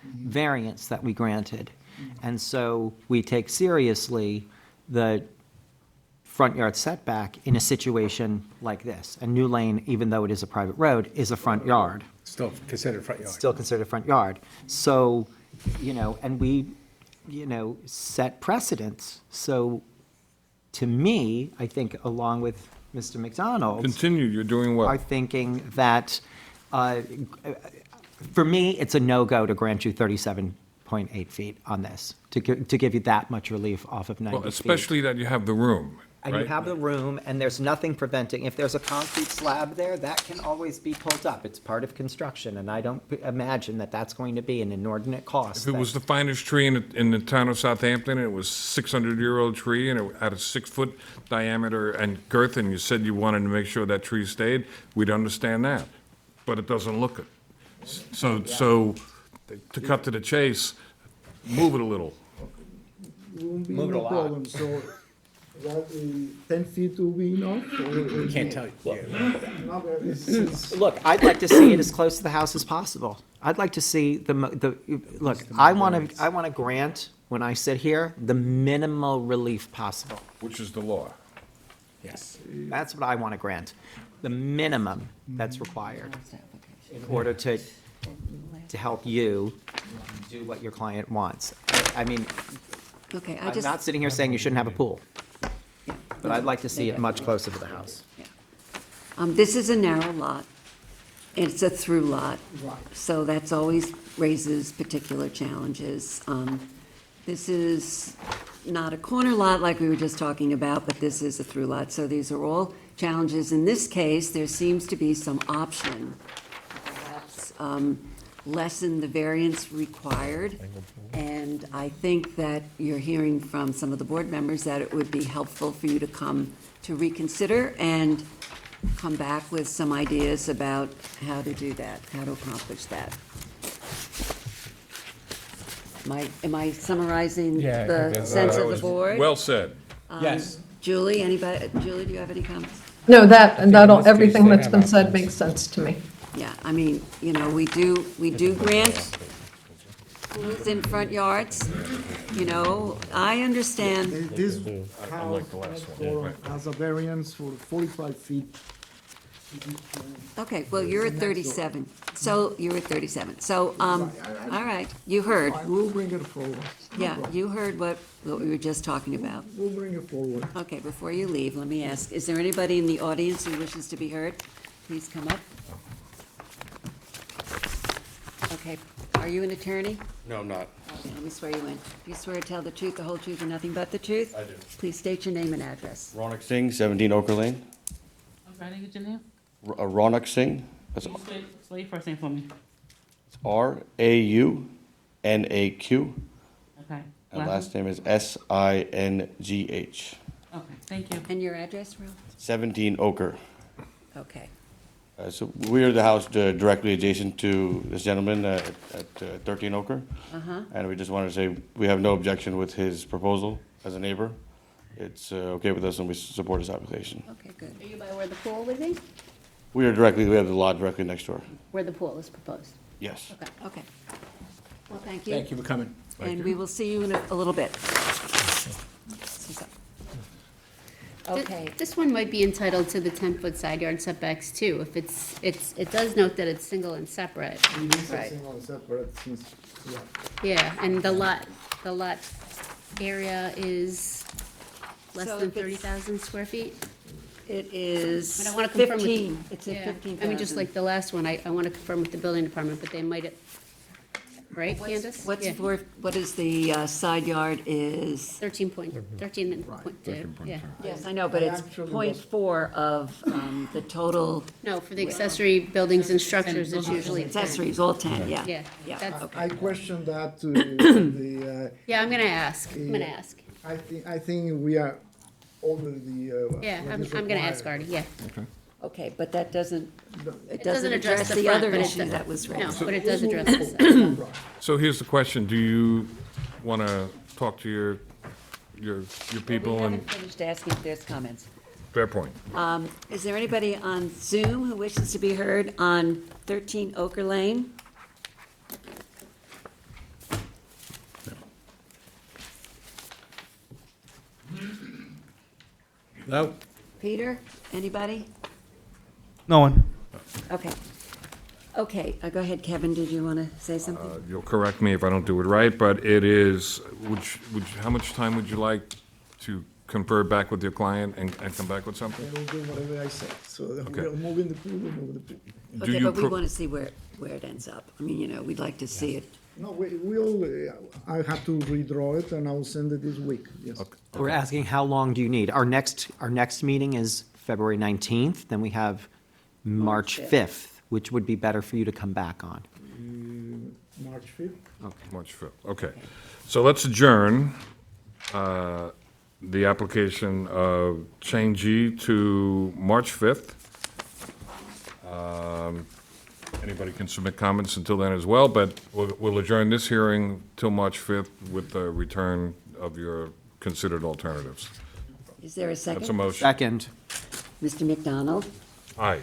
variance that we granted. And so we take seriously the front yard setback in a situation like this. And New Lane, even though it is a private road, is a front yard. Still considered front yard. Still considered front yard. So, and we, set precedents. So to me, I think along with Mr. McDonald, Continue, you're doing well. are thinking that For me, it's a no-go to grant you 37.8 feet on this, to give you that much relief off of 90 Well, feet. especially that you have the room, And you right? have the room, and there's nothing preventing, if there's a concrete slab there, that can always be pulled up. It's part of construction, and I don't imagine that that's going to be an inordinate cost. If it was the finest tree in the town of Southampton, and it was 600-year-old tree, and it had a 6-foot diameter and girth, and you said you wanted to make sure that tree stayed, we'd understand that. But it doesn't look it. So, to cut to the chase, move it a little. Won't be Move it a no lot. problem, so that 10 feet will be enough? or Can't tell you. Yeah. No, but it's- Look, I'd like to see it as close to the house as possible. I'd like to see look, I want to grant, when I sit here, the minimal relief possible. Which is the law. Yes. That's what I want to grant, the minimum that's required in order to help you do what your client wants. I mean, Okay, I I'm just, not sitting here saying you shouldn't have a pool, but I'd like to see it much closer to the house. this is a narrow lot. It's a through lot. Right. So that's always raises particular challenges. This is not a corner lot like we were just talking about, but this is a through lot. So these are all challenges. In this case, there seems to be some option, perhaps lessen the variance required. And I think that you're hearing from some of the board members that it would be helpful for you to come to reconsider and come back with some ideas about how to do that, how to accomplish that. Am I summarizing Yeah, I think the that's- sense That of the was board? Well said. Yes. Julie, Julie, do you have any comments? No, in this everything case, they that's have been said options. makes sense to me. Yeah, I mean, we do grant pools in front yards, I understand. This house Unlike the last one. has a variance for 45 feet. Okay, well, you're at 37, so you're at 37, so, all right, you heard, We'll bring it forward. No yeah, problem. you heard what we were just talking about. We'll bring it forward. Okay, before you leave, let me ask, is there anybody in the audience who wishes to be heard? Please come up. Okay, are you an attorney? No, I'm not. Okay, let me swear you in. Do you swear to tell the truth, the whole truth, and nothing but the truth? I do. Please state your name and address. Ronak Singh, 17 Oker Lane. I'm trying to get your name. Ronak Singh, that's Spell your first name for me. Raunaq, Okay. and last name is Singh. Okay, thank you. And your address, Ralph? 17 Oker. Okay. So we are the house directly adjacent to this gentleman at 13 Oker. Uh-huh. And we just wanted to say, we have no objection with his proposal as a neighbor. It's okay with us and we support his application. Okay, good. Are you by where the pool would be? We have the lot directly next door. Where the pool is proposed? Yes. Okay. Okay. Well, thank you. Thank you for coming. And we will see you in a little bit. Okay, This one might be entitled to the 10-foot side yard setbacks too, if it does note that it's single and separate. It is a Right. single separate since, yeah. Yeah, and the lot area is less So than if it's- 30,000 square feet? it is But I want to confirm with. 15. It's at Yeah. 15,000. I mean, just like the last one, I want to confirm with the building department, but they might have, right, Candace? Yeah. What is the side yard is? 13 and point two, yeah. Yes, I know, but it's Actually, 0.4 of the total No, for the accessory buildings and structures, it's usually 10. accessories, all 10, yeah. Yeah, Yeah, that's, okay. I questioned that to the, yeah, I'm gonna ask, I think we are over the. Yeah, what I'm is gonna ask required. Artie, yeah. Okay, but that doesn't, It doesn't address the the front, other but it issue does- that was No, raised. but it does address the side. So here's the question, do you want to talk to your We people and, haven't finished asking if there's comments. fair point. Is there anybody on Zoom who wishes to be heard on 13 Oker Lane? No? Peter, anybody? No one. Okay. Okay, go ahead, Kevin, did you want to say something? You'll correct me if I don't do it right, but it is, how much time would you like to confer back with your client and come back with something? They will do whatever I say. So Okay. we'll move in the pool, we'll move the pool. Do Okay, you but we pro- want to see where it ends up. I mean, we'd like to see it. No, I have to redraw it and I will send it this week, yes. We're asking, how long do you need? Our next meeting is February 19th, then we have March 5th, which would be better for you to come back on. March 5th? March 5th, okay. So let's adjourn the application of Chang Ji to March 5th. Anybody can submit comments until then as well, but we'll adjourn this hearing till March 5th with the return of your considered alternatives. Is there a second? That's a motion. Second. Mr. McDonald? Aye.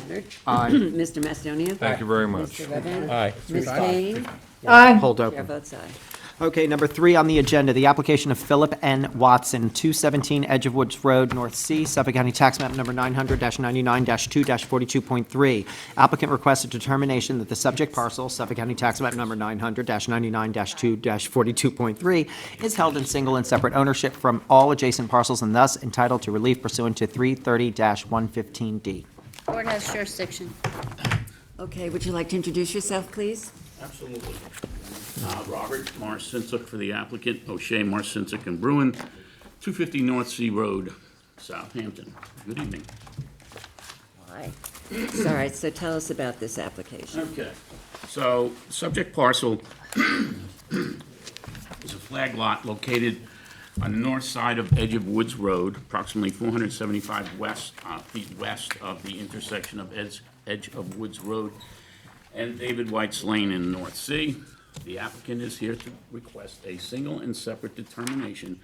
Leonard? Aye. Mr. Macedonia? Thank you very much. Mr. Redmond? Aye. Ms. Kane? Aye. Hold Chair open. votes aye. Okay, number 3 on the agenda, the application of Philip N. Watson, 217 Edge of Woods Road, North Sea, Suffolk County Tax Map Number 900-99-2-42.3. Applicant requests a determination that the subject parcel, Suffolk County Tax Map Number 900-99-2-42.3, is held in single and separate ownership from all adjacent parcels and thus entitled to relief pursuant to 330-115D. Board has jurisdiction. Okay, would you like to introduce yourself, please? Absolutely. Robert Marcinsick for the applicant, O'Shea, Marcinsick and Bruin, 250 North Sea Road, Southampton. Good evening. Aye. All right, so tell us about this application. Okay, so subject parcel is a flag lot located on the north side of Edge of Woods Road, approximately 475 feet west of the intersection of Edge of Woods Road and David White's Lane in the North Sea. The applicant is here to request a single and separate determination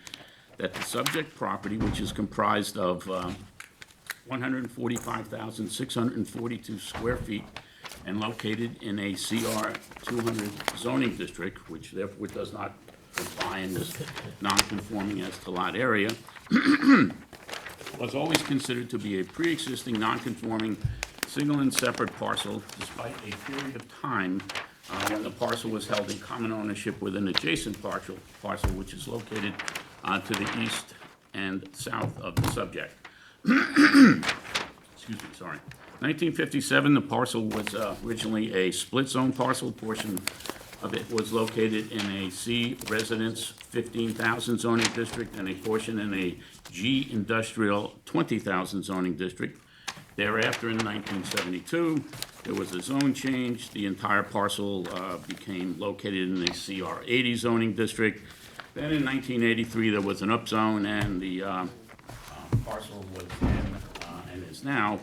that the subject property, which is comprised of 145,642 square feet and located in a CR 200 zoning district, which therefore does not comply in this non-conforming as to lot area, was always considered to be a pre-existing non-conforming single and separate parcel despite a period of time when the parcel was held in common ownership with an adjacent parcel which is located to the east and south of the subject. Excuse me, sorry. 1957, the parcel was originally a split zone parcel. Portion of it was located in a C Residence 15,000 zoning district and a portion in a G Industrial 20,000 zoning district. Thereafter, in 1972, there was a zone change. The entire parcel became located in a CR 80 zoning district. Then in 1983, there was an upzone, and the parcel was then, and is now,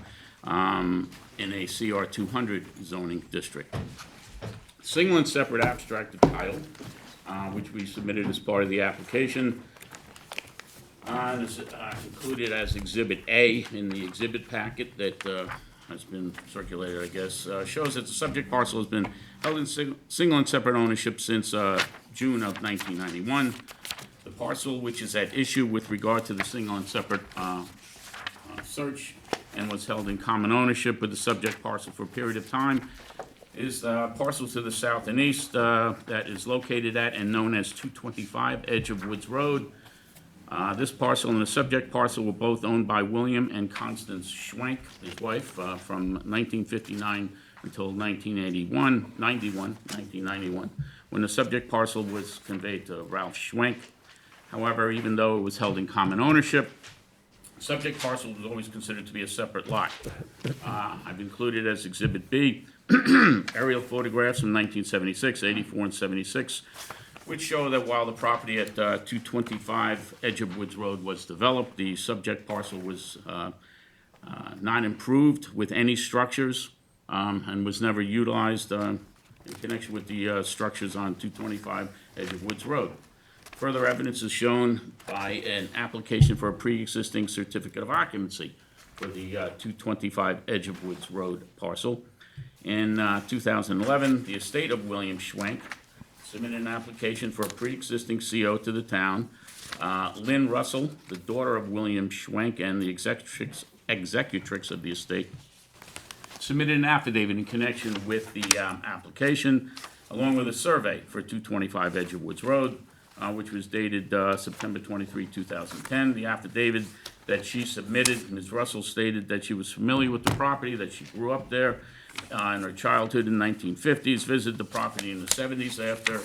in a CR 200 zoning district. Single and separate abstracted title, which we submitted as part of the application, and is included as Exhibit A in the exhibit packet that has been circulated, I guess, shows that the subject parcel has been held in single and separate ownership since June of 1991. The parcel, which is at issue with regard to the single and separate search and was held in common ownership with the subject parcel for a period of time, is parcel to the south and east that is located at and known as 225 Edge of Woods Road. This parcel and the subject parcel were both owned by William and Constance Schwenk, his wife, from 1959 until 1991, when the subject parcel was conveyed to Ralph Schwenk. However, even though it was held in common ownership, the subject parcel was always considered to be a separate lot. I've included as Exhibit B aerial photographs from 1976, 84, and 76, which show that while the property at 225 Edge of Woods Road was developed, the subject parcel was not improved with any structures and was never utilized in connection with the structures on 225 Edge of Woods Road. Further evidence is shown by an application for a pre-existing certificate of occupancy for the 225 Edge of Woods Road parcel. In 2011, the estate of William Schwenk submitted an application for a pre-existing CO to the town. Lynn Russell, the daughter of William Schwenk and the executrix of the estate, submitted an affidavit in connection with the application, along with a survey for 225 Edge of Woods Road. which was dated September 23, 2010. The affidavit that she submitted, Ms. Russell stated that she was familiar with the property, that she grew up there in her childhood in the 1950s, visited the property in the 70s after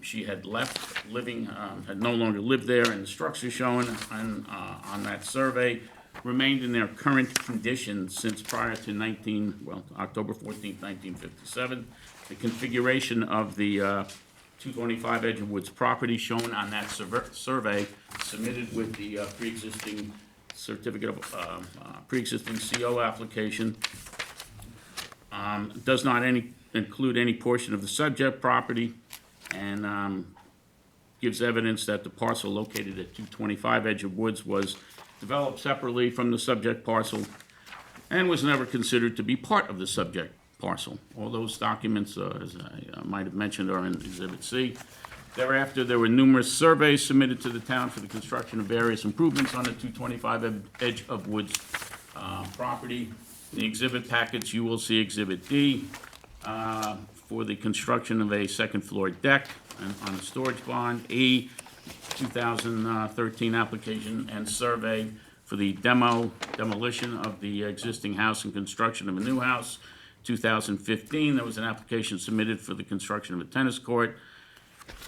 she had left living, had no longer lived there, and the structure shown on that survey remained in their current condition since prior to October 14th, 1957. The configuration of the 225 Edge of Woods property shown on that survey submitted with the pre-existing certificate of pre-existing CO application does not include any portion of the subject property, and gives evidence that the parcel located at 225 Edge of Woods was developed separately from the subject parcel and was never considered to be part of the subject parcel. All those documents, as I might have mentioned, are in Exhibit C. Thereafter, there were numerous surveys submitted to the town for the construction of various improvements on the 225 Edge of Woods property. In the exhibit packets, you will see Exhibit D for the construction of a second-floor deck on a storage bond. E, 2013 application and survey for the demolition of the existing house and construction of a new house. 2015, there was an application submitted for the construction of a tennis court.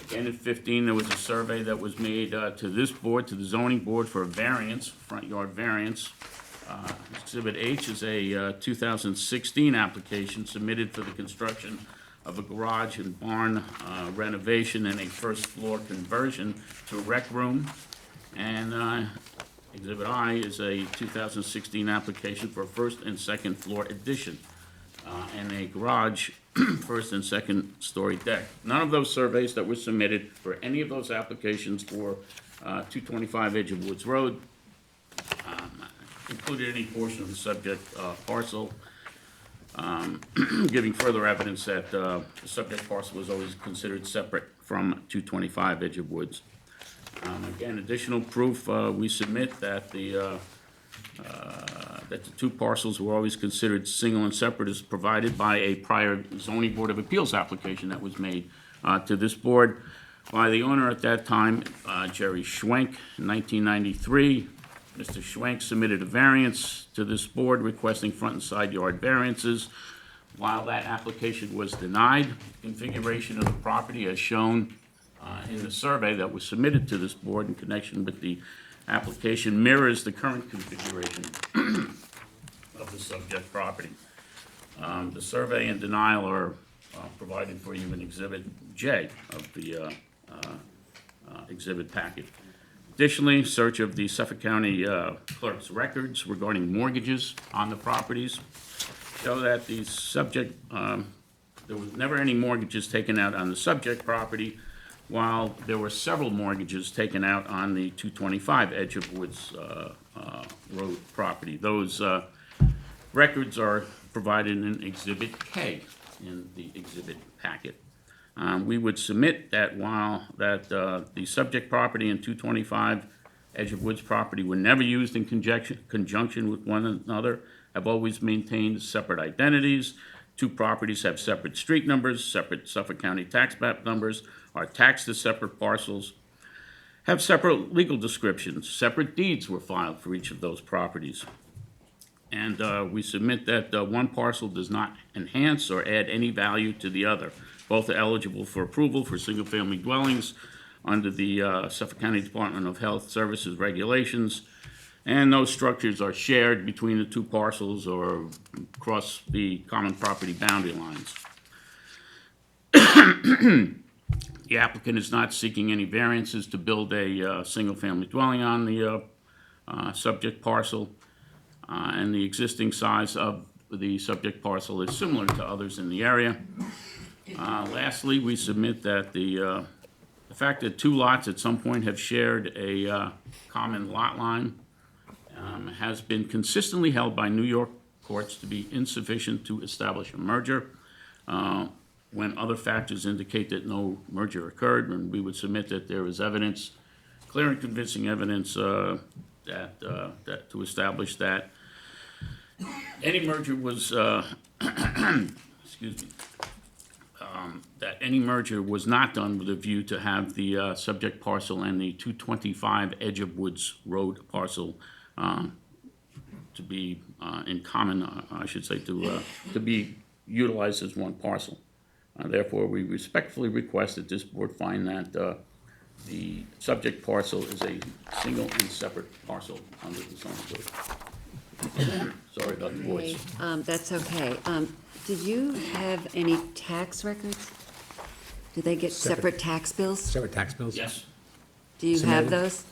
Again, in 15, there was a survey that was made to this board, to the zoning board, for a variance, front yard variance. Exhibit H is a 2016 application submitted for the construction of a garage and barn renovation and a first floor conversion to a rec room. And Exhibit I is a 2016 application for a first and second floor addition and a garage first and second story deck. None of those surveys that were submitted for any of those applications for 225 Edge of Woods Road included any portion of the subject parcel, giving further evidence that the subject parcel was always considered separate from 225 Edge of Woods. Again, additional proof, we submit that the two parcels were always considered single and separate as provided by a prior zoning board of appeals application that was made to this board by the owner at that time, Jerry Schwenk, in 1993. Mr. Schwenk submitted a variance to this board requesting front and side yard variances. While that application was denied, configuration of the property as shown in the survey that was submitted to this board in connection with the application mirrors the current configuration of the subject property. The survey and denial are provided for you in Exhibit J of the exhibit packet. Additionally, search of the Suffolk County clerk's records regarding mortgages on the properties show that the subject, there was never any mortgages taken out on the subject property, while there were several mortgages taken out on the 225 Edge of Woods Road property. Those records are provided in Exhibit K in the exhibit packet. We would submit that while the subject property and 225 Edge of Woods property were never used in conjunction with one another, have always maintained separate identities. Two properties have separate street numbers, separate Suffolk County tax map numbers, are taxed as separate parcels, have separate legal descriptions, separate deeds were filed for each of those properties. And we submit that one parcel does not enhance or add any value to the other. Both are eligible for approval for single-family dwellings under the Suffolk County Department of Health Services regulations, and those structures are shared between the two parcels or across the common property boundary lines. The applicant is not seeking any variances to build a single-family dwelling on the subject parcel, and the existing size of the subject parcel is similar to others in the area. Lastly, we submit that the fact that two lots at some point have shared a common lot line has been consistently held by New York courts to be insufficient to establish a merger when other factors indicate that no merger occurred, and we would submit that there is evidence, clear and convincing evidence that to establish that any merger was excuse me, that any merger was not done with a view to have the subject parcel and the 225 Edge of Woods Road parcel to be in common, I should say, to be utilized as one parcel. Therefore, we respectfully request that this board find that the subject parcel is a single and separate parcel under the zoning code. Sorry about the voice. That's okay. Did you have any tax records? Did they get separate tax bills? Separate tax bills? Yes, Do you have those?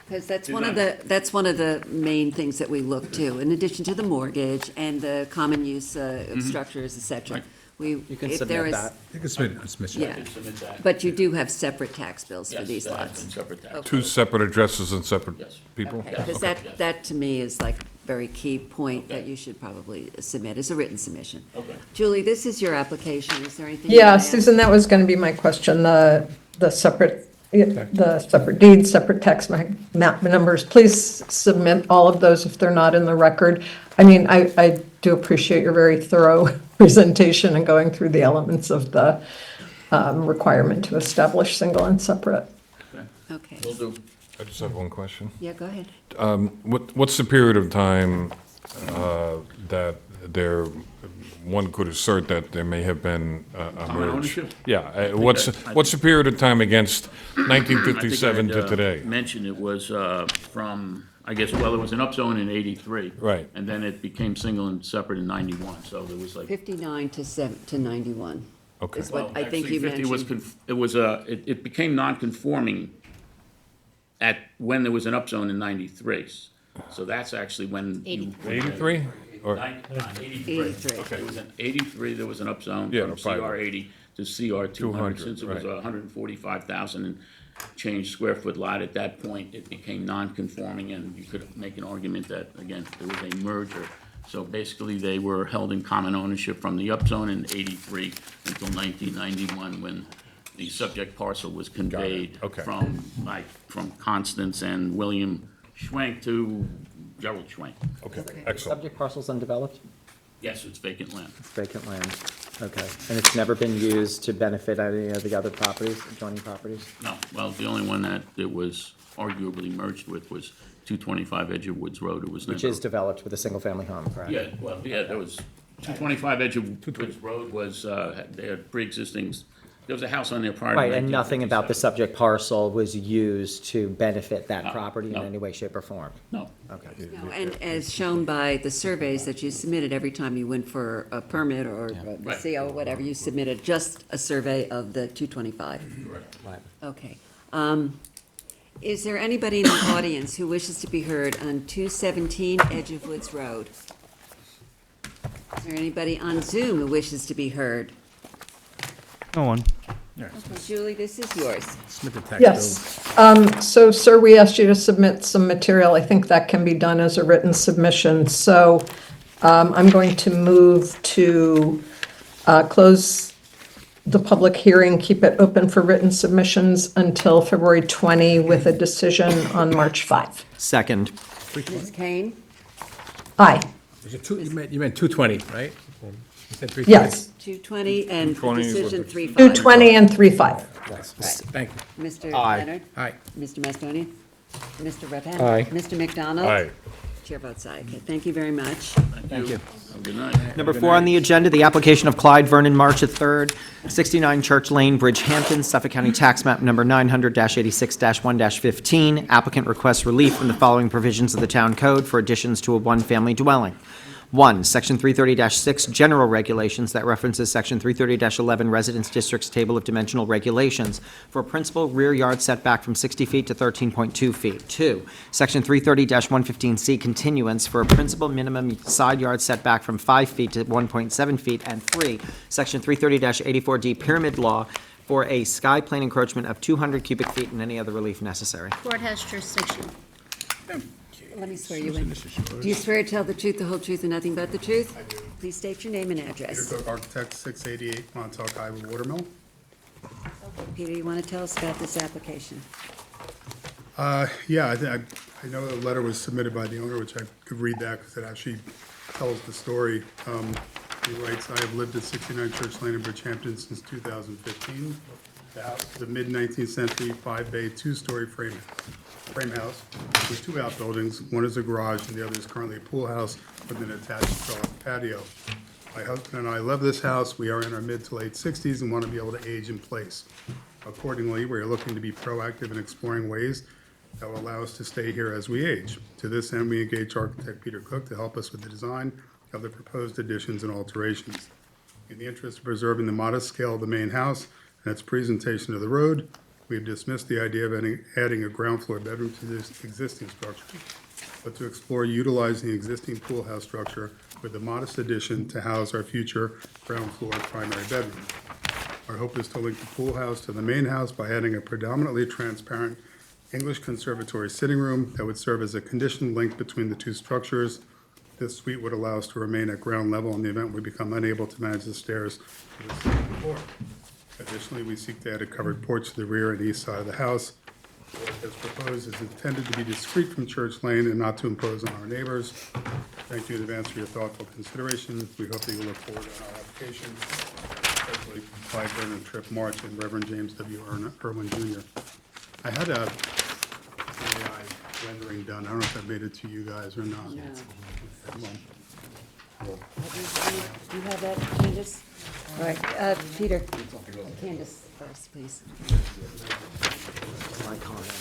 Because that's one of the main things that we look to, in addition to the mortgage and the common use of structures, et cetera. Right. You can If there submit is- that. You can submit Yeah, can submit that. but you do have separate tax bills for Yes, these that has lots. been separate tax. Two separate addresses and separate Yes. people? Because that to me is like very key point that you should probably submit as a written submission. Okay. Julie, this is your application. Is there anything? you Yeah, wanna add? Susan, that was going to be my question, the separate deeds, separate tax map numbers. Please submit all of those if they're not in the record. I mean, I do appreciate your very thorough presentation and going through the elements of the requirement to establish single and separate. Okay, Will do. I just have one question. yeah, go ahead. What's the period of time that one could assert that there may have been a Common merge? ownership? Yeah, what's the period of time against I 1957 think I'd, to today? mentioned it was from, I guess, well, it was an upzone in 83. Right. And then it became single and separate in 91, so there was like. 59 to 91. Okay. Is what Well, I think actually, you 50 was mentioned. it became non-conforming when there was an upzone in 93. So that's actually when you. 83? Or, 83. 83. Okay, it was in 83, there was an upzone Yeah, from no, fine. CR 80 to CR 200, 200, since it was right. 145,000 and change square foot lot. At that point, it became non-conforming, and you could make an argument that, again, there was a merger. So basically, they were held in common ownership from the upzone in 83 until 1991, when the subject parcel was conveyed Okay. from Constance and William Schwenk to Gerald Schwenk. okay, excellent. Subject parcel's undeveloped? Yes, it's vacant land. It's vacant land, okay. And it's never been used to benefit any of the other properties, adjoining properties? No, well, the only one that it was arguably merged with was 225 Edge of Woods Road. It was never. Which is developed with a single-family home, correct? Yeah, well, yeah, there was, 225 Edge of Woods Road was, they had pre-existing, there was a house on there prior to Right, and nothing about the 1957. subject parcel was used to benefit that No, property in no. any way, shape, or form? No, Okay. No, and as shown by the surveys that you submitted every time you went for a permit or a Right. CO or whatever, you submitted just a survey of the 225. Right. Okay. Is there anybody in the audience who wishes to be heard on 217 Edge of Woods Road? Is there anybody on Zoom who wishes to be heard? No one. Julie, this is yours. Submit the tax Yes. So, sir, we asked you to submit some material. I think that can be done as a written submission. So I'm going to move to close the public hearing, keep it open for written submissions until February 20 with a decision on March 5. Second. Ms. Kane? Aye. You meant 220, right? You said 320? Yes. 220 and the 220 is what decision the- 3-5. 220 and 3-5. Thank you. Mr. Aye. Leonard? Aye. Mr. Mastonia? Mr. Repan? Aye. Mr. McDonald? Aye. Chair votes aye. Okay, thank you very much. thank you. Have a good night. Number 4 on the agenda, the application of Clyde Vernon March III, 69 Church Lane, Bridgehampton, Suffolk County Tax Map Number 900-86-1-15. Applicant requests relief from the following provisions of the Town Code for additions to a one-family dwelling. 1, Section 330-6, General Regulations that references Section 330-11, Residence Districts Table of Dimensional Regulations for a principal rear yard setback from 60 feet to 13.2 feet. 2, Section 330-115C, Continuance for a principal minimum side yard setback from 5 feet to 1.7 feet. And 3, Section 330-84D, Pyramid Law for a sky plane encroachment of 200 cubic feet and any other relief necessary. Court has jurisdiction. Let me swear you in. Do you swear to tell the truth, the whole truth, and nothing but the truth? I do. Please state your name and Peter address. Cook, Architect, 688 Montauk Highway, Watermill. Peter, you want to tell us about this application? Yeah, I know the letter was submitted by the owner, which I could read that because it actually tells the story. He writes, "I have lived at 69 Church Lane in Bridgehampton since 2015. The house is a mid-19th century, 5-bay, 2-story frame house with 2 outbuildings. One is a garage and the other is currently a pool house with an attached patio. My husband and I love this house. We are in our mid to late 60s and want to be able to age in place. Accordingly, we are looking to be proactive in exploring ways that will allow us to stay here as we age. To this end, we engaged architect Peter Cook to help us with the design of the proposed additions and alterations. In the interest of preserving the modest scale of the main house and its presentation to the road, we have dismissed the idea of adding a ground floor bedroom to this existing structure, but to explore utilizing the existing pool house structure with a modest addition to house our future ground floor primary bedroom. Our hope is to link the pool house to the main house by adding a predominantly transparent English conservatory sitting room that would serve as a conditioned link between the 2 structures. This suite would allow us to remain at ground level in the event we become unable to manage the stairs to the second floor. Additionally, we seek to add a covered porch to the rear and east side of the house. Work as proposed is intended to be discreet from Church Lane and not to impose on our neighbors. Thank you in advance for your thoughtful consideration. We hope that you look forward to our application, especially Clyde Vernon, Tripp March, and Reverend James W. Irwin Jr. I had a AI rendering done. I don't know if that made it to you guys or not. No. Come on. Do you have that, Candace? All right, Peter. Candace first, please. My comment.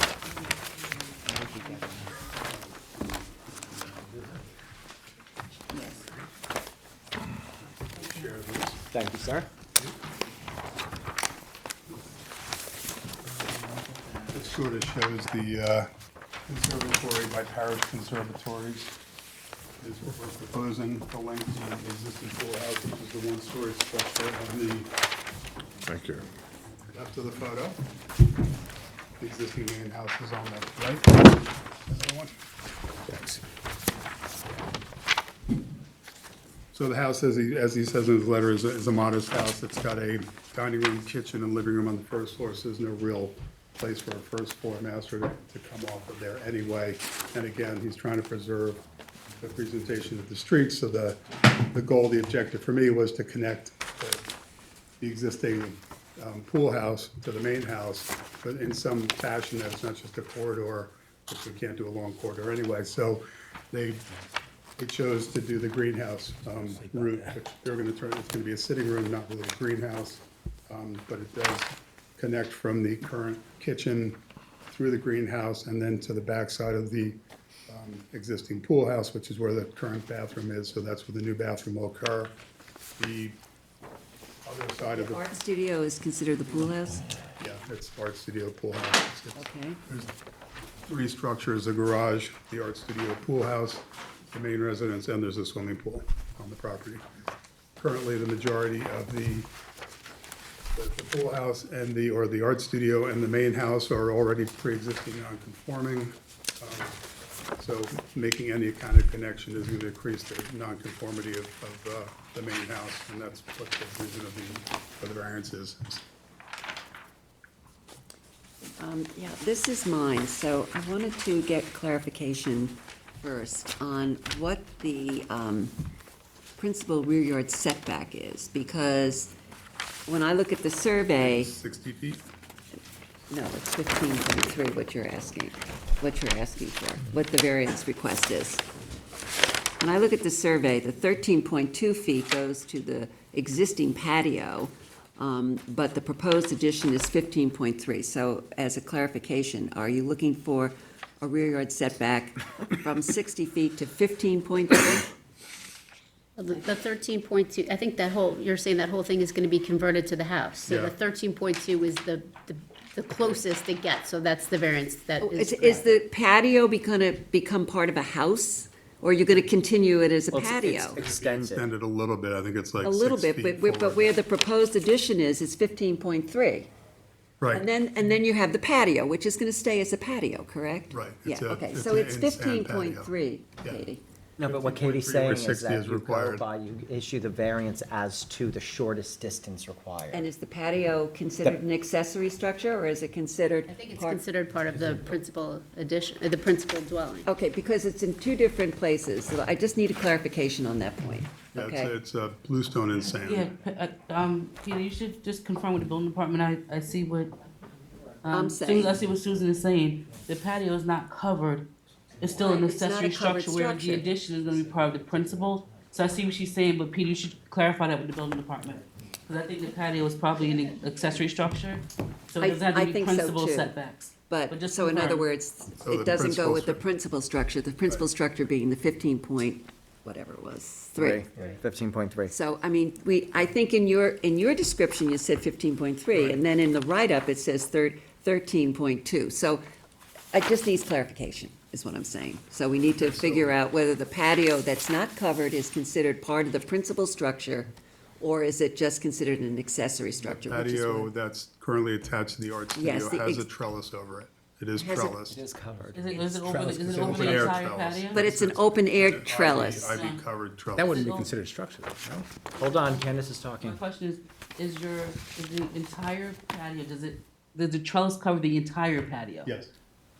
Yes. Thank you, sir. It sort of shows the conservatory by parish conservatories. Is what we're proposing, the length of the existing pool house, which is the 1-story structure on the Thank you. left of the photo. The existing main house is on the right. Another one. Thanks. So the house, as he says in his letter, is a modest house. It's got a dining room, kitchen, and living room on the first floor, so there's no real place for a first floor master to come off of there anyway. And again, he's trying to preserve the presentation of the street, so the goal, the objective for me was to connect the existing pool house to the main house, but in some fashion that's not just a corridor, which we can't do a long corridor anyway. So they chose to do the greenhouse route, which they're going to turn, it's going to be a sitting room, not really a greenhouse, but it does connect from the current kitchen through the greenhouse and then to the back side of the existing pool house, which is where the current bathroom is. So that's where the new bathroom will occur. The other side of the Art studio is considered the pool house? yeah, it's art studio pool house. Okay. There's 3 structures: a garage, the art studio pool house, the main residence, and there's a swimming pool on the property. Currently, the majority of the pool house and the art studio and the main house are already pre-existing non-conforming. So making any kind of connection is going to increase the non-conformity of the main house, and that's what the reason of the variance is. Yeah, this is mine, so I wanted to get clarification first on what the principal rear yard setback is, because when I look at the survey, 60 feet? no, it's 15.3, what you're asking for, what the variance request is. When I look at the survey, the 13.2 feet goes to the existing patio, but the proposed addition is 15.3. So as a clarification, are you looking for a rear yard setback from 60 feet to 15.3? The 13.2, I think that whole, you're saying that whole thing is gonna be converted to the house. So the Yeah. 13.2 is the closest it gets, so that's the variance that is. Is the patio gonna become part of a house, or are you gonna continue it as a Well, it's patio? extended. Extended a little bit, I think it's like A little 6 bit, feet but forward. where the proposed addition is 15.3, Right, and then you have the patio, which is gonna stay as a patio, correct? Right. Yeah, It's a- okay, it's so an it's in-sand 15.3, patio. Yeah. Katie. No, but what Katie's 15.3 saying where is 60 that is you go required. by, you issue the variance as to the shortest distance required. And is the patio considered an accessory structure, or is it considered? I think it's part- considered part of the principal addition, the principal dwelling. Okay, because it's in two different places, so I just need a clarification on that point, Yeah, okay? It's bluestone and sand. Yeah, Peter, you should just confirm with the building department, I see what, I'm Susan, saying- I see what Susan is saying, the patio is not covered, it's still an It's not a accessory covered structure where the structure. addition is gonna be part of the principal, so I see what she's saying, but Peter, you should clarify that with the building department. Cause I think the patio is probably an accessory structure, so it doesn't have I to be think so, principal too. setbacks. But, just so in other confirm. words, So it the doesn't go principal with the structure. principal structure, the principal structure being the 15 point, whatever it was, 3. 15.3. So, I mean, I think in your description, you said 15.3, and then in the write-up, it says 13.2. So it just needs clarification, is what I'm saying. So we need to figure out whether the patio that's not covered is considered part of the principal structure, or is it just considered an accessory structure, which is Patio what. that's currently attached to the art Yes, studio the has a ex- trellis over it. It is Has a- trellised. It is covered. Is it over, Trellis is it considered over open the air entire trellis. patio? But it's an open-air trellis. Ivy covered trellis. That wouldn't be considered structure, though, no? Hold on, Candace is My talking. question is the entire patio, does the trellis cover the entire patio? Yes.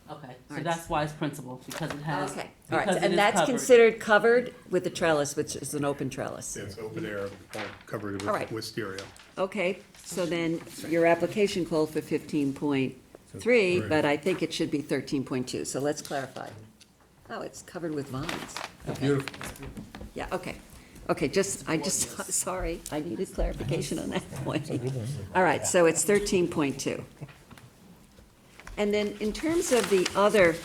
Okay, so Alright. that's why it's principal, because it has, Okay, all right, because it and is that's covered. considered covered with the trellis, which is an open trellis. It's open air, all covered All right. with wisteria. Okay, so then your application called for 15.3, but I think it should be 13.2, so let's clarify. Oh, it's covered with vines. Okay. Beautiful. Yeah, okay. Okay, sorry, I needed clarification on that point. All right, so it's 13.2. And then in terms of the other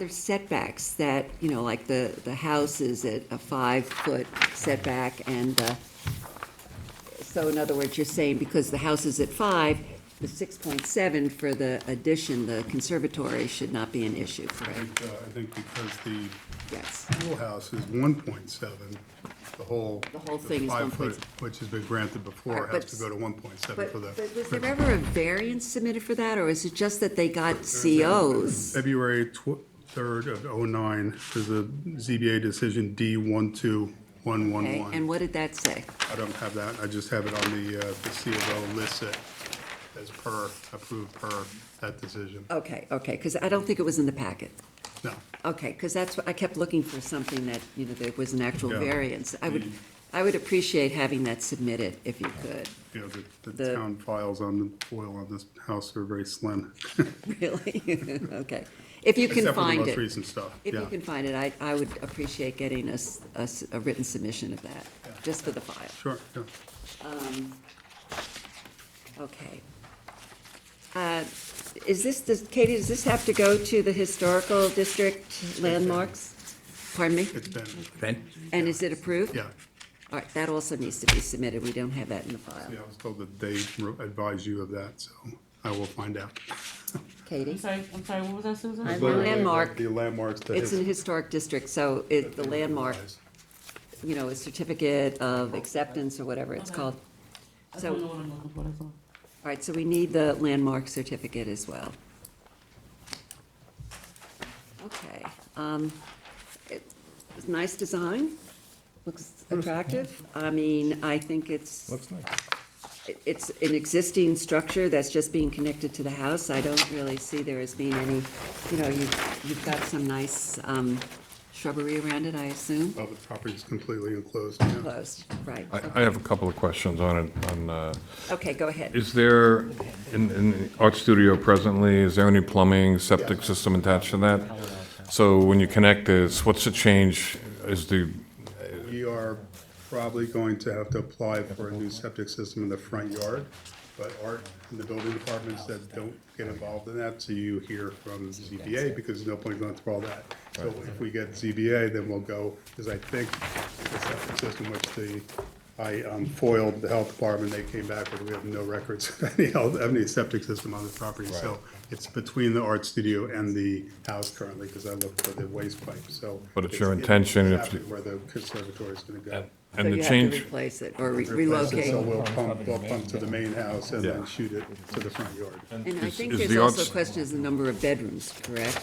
setbacks that, like the house is at a 5-foot setback, and so in other words, you're saying because the house is at 5, the 6.7 for the addition, the conservatory, should not be an issue, I correct? think because the Yes. pool house is 1.7, the whole thing is 5 foot, 1.7. which has been granted before, Alright, has but- to go to 1.7 But for the. was there ever a variance submitted for that, or is it just that they got COs? February 3rd of '09, there's a ZBA decision Okay, D12111. and what did that say? I don't have that, I just have it on the C of O list it as approved per that decision. Okay, because I don't think it was in the packet. No, Okay, because that's, what I kept looking for something that, there was an actual Yeah. variance. I would appreciate having that submitted, if you could. you know, the The- town files on the foil on this house are very slim. Really? Okay. If you can Except for the find most it. recent stuff, If you yeah. can find it, I would appreciate getting us a written submission of that, just for the file. Sure, yeah. Okay. Katie, does this have to go to the historical district landmarks? Pardon me? It's been, Ben? And is it approved? yeah. All right, that also needs to be submitted. We don't have that in the file. Yeah, I was told that they advised you of that, so I will find out. Katie? I'm sorry, what was that, Susan? The landmark, The landmarks. that it's his- an historic district, so the landmark, a certificate of acceptance or whatever it's Okay. called. I So, don't know all what I'm looking for, that's all. right, so we need the landmark certificate as well. Okay. It's nice design, looks attractive. I mean, I think it's. Looks nice. It's an existing structure that's just being connected to the house. I don't really see there as being any, you've got some nice shrubbery around it, I assume? Well, the property is completely enclosed, yeah. Closed, right. I have a couple of questions on it, Okay, go ahead. is there, in the art studio presently, is there any plumbing, septic system attached to that? So when you connect this, what's the change? We are probably going to have to apply for a new septic system in the front yard, but Art and the building department said don't get involved in that, so you hear from ZBA, because there's no point going through all that. So if we get ZBA, then we'll go, because I think the septic system, which I foiled the health department, they came back with, we have no records of any septic system on the property. So it's between the art studio and the house currently, because I looked for the waste pipe, so. But it's your intention if exactly where the conservatory is gonna go. And So the you have to change, replace it or Replace it, relocate. So we'll pump to the main house and then Yeah. shoot it to the front yard. And I think is there's the also a arts- question of the number of bedrooms, correct?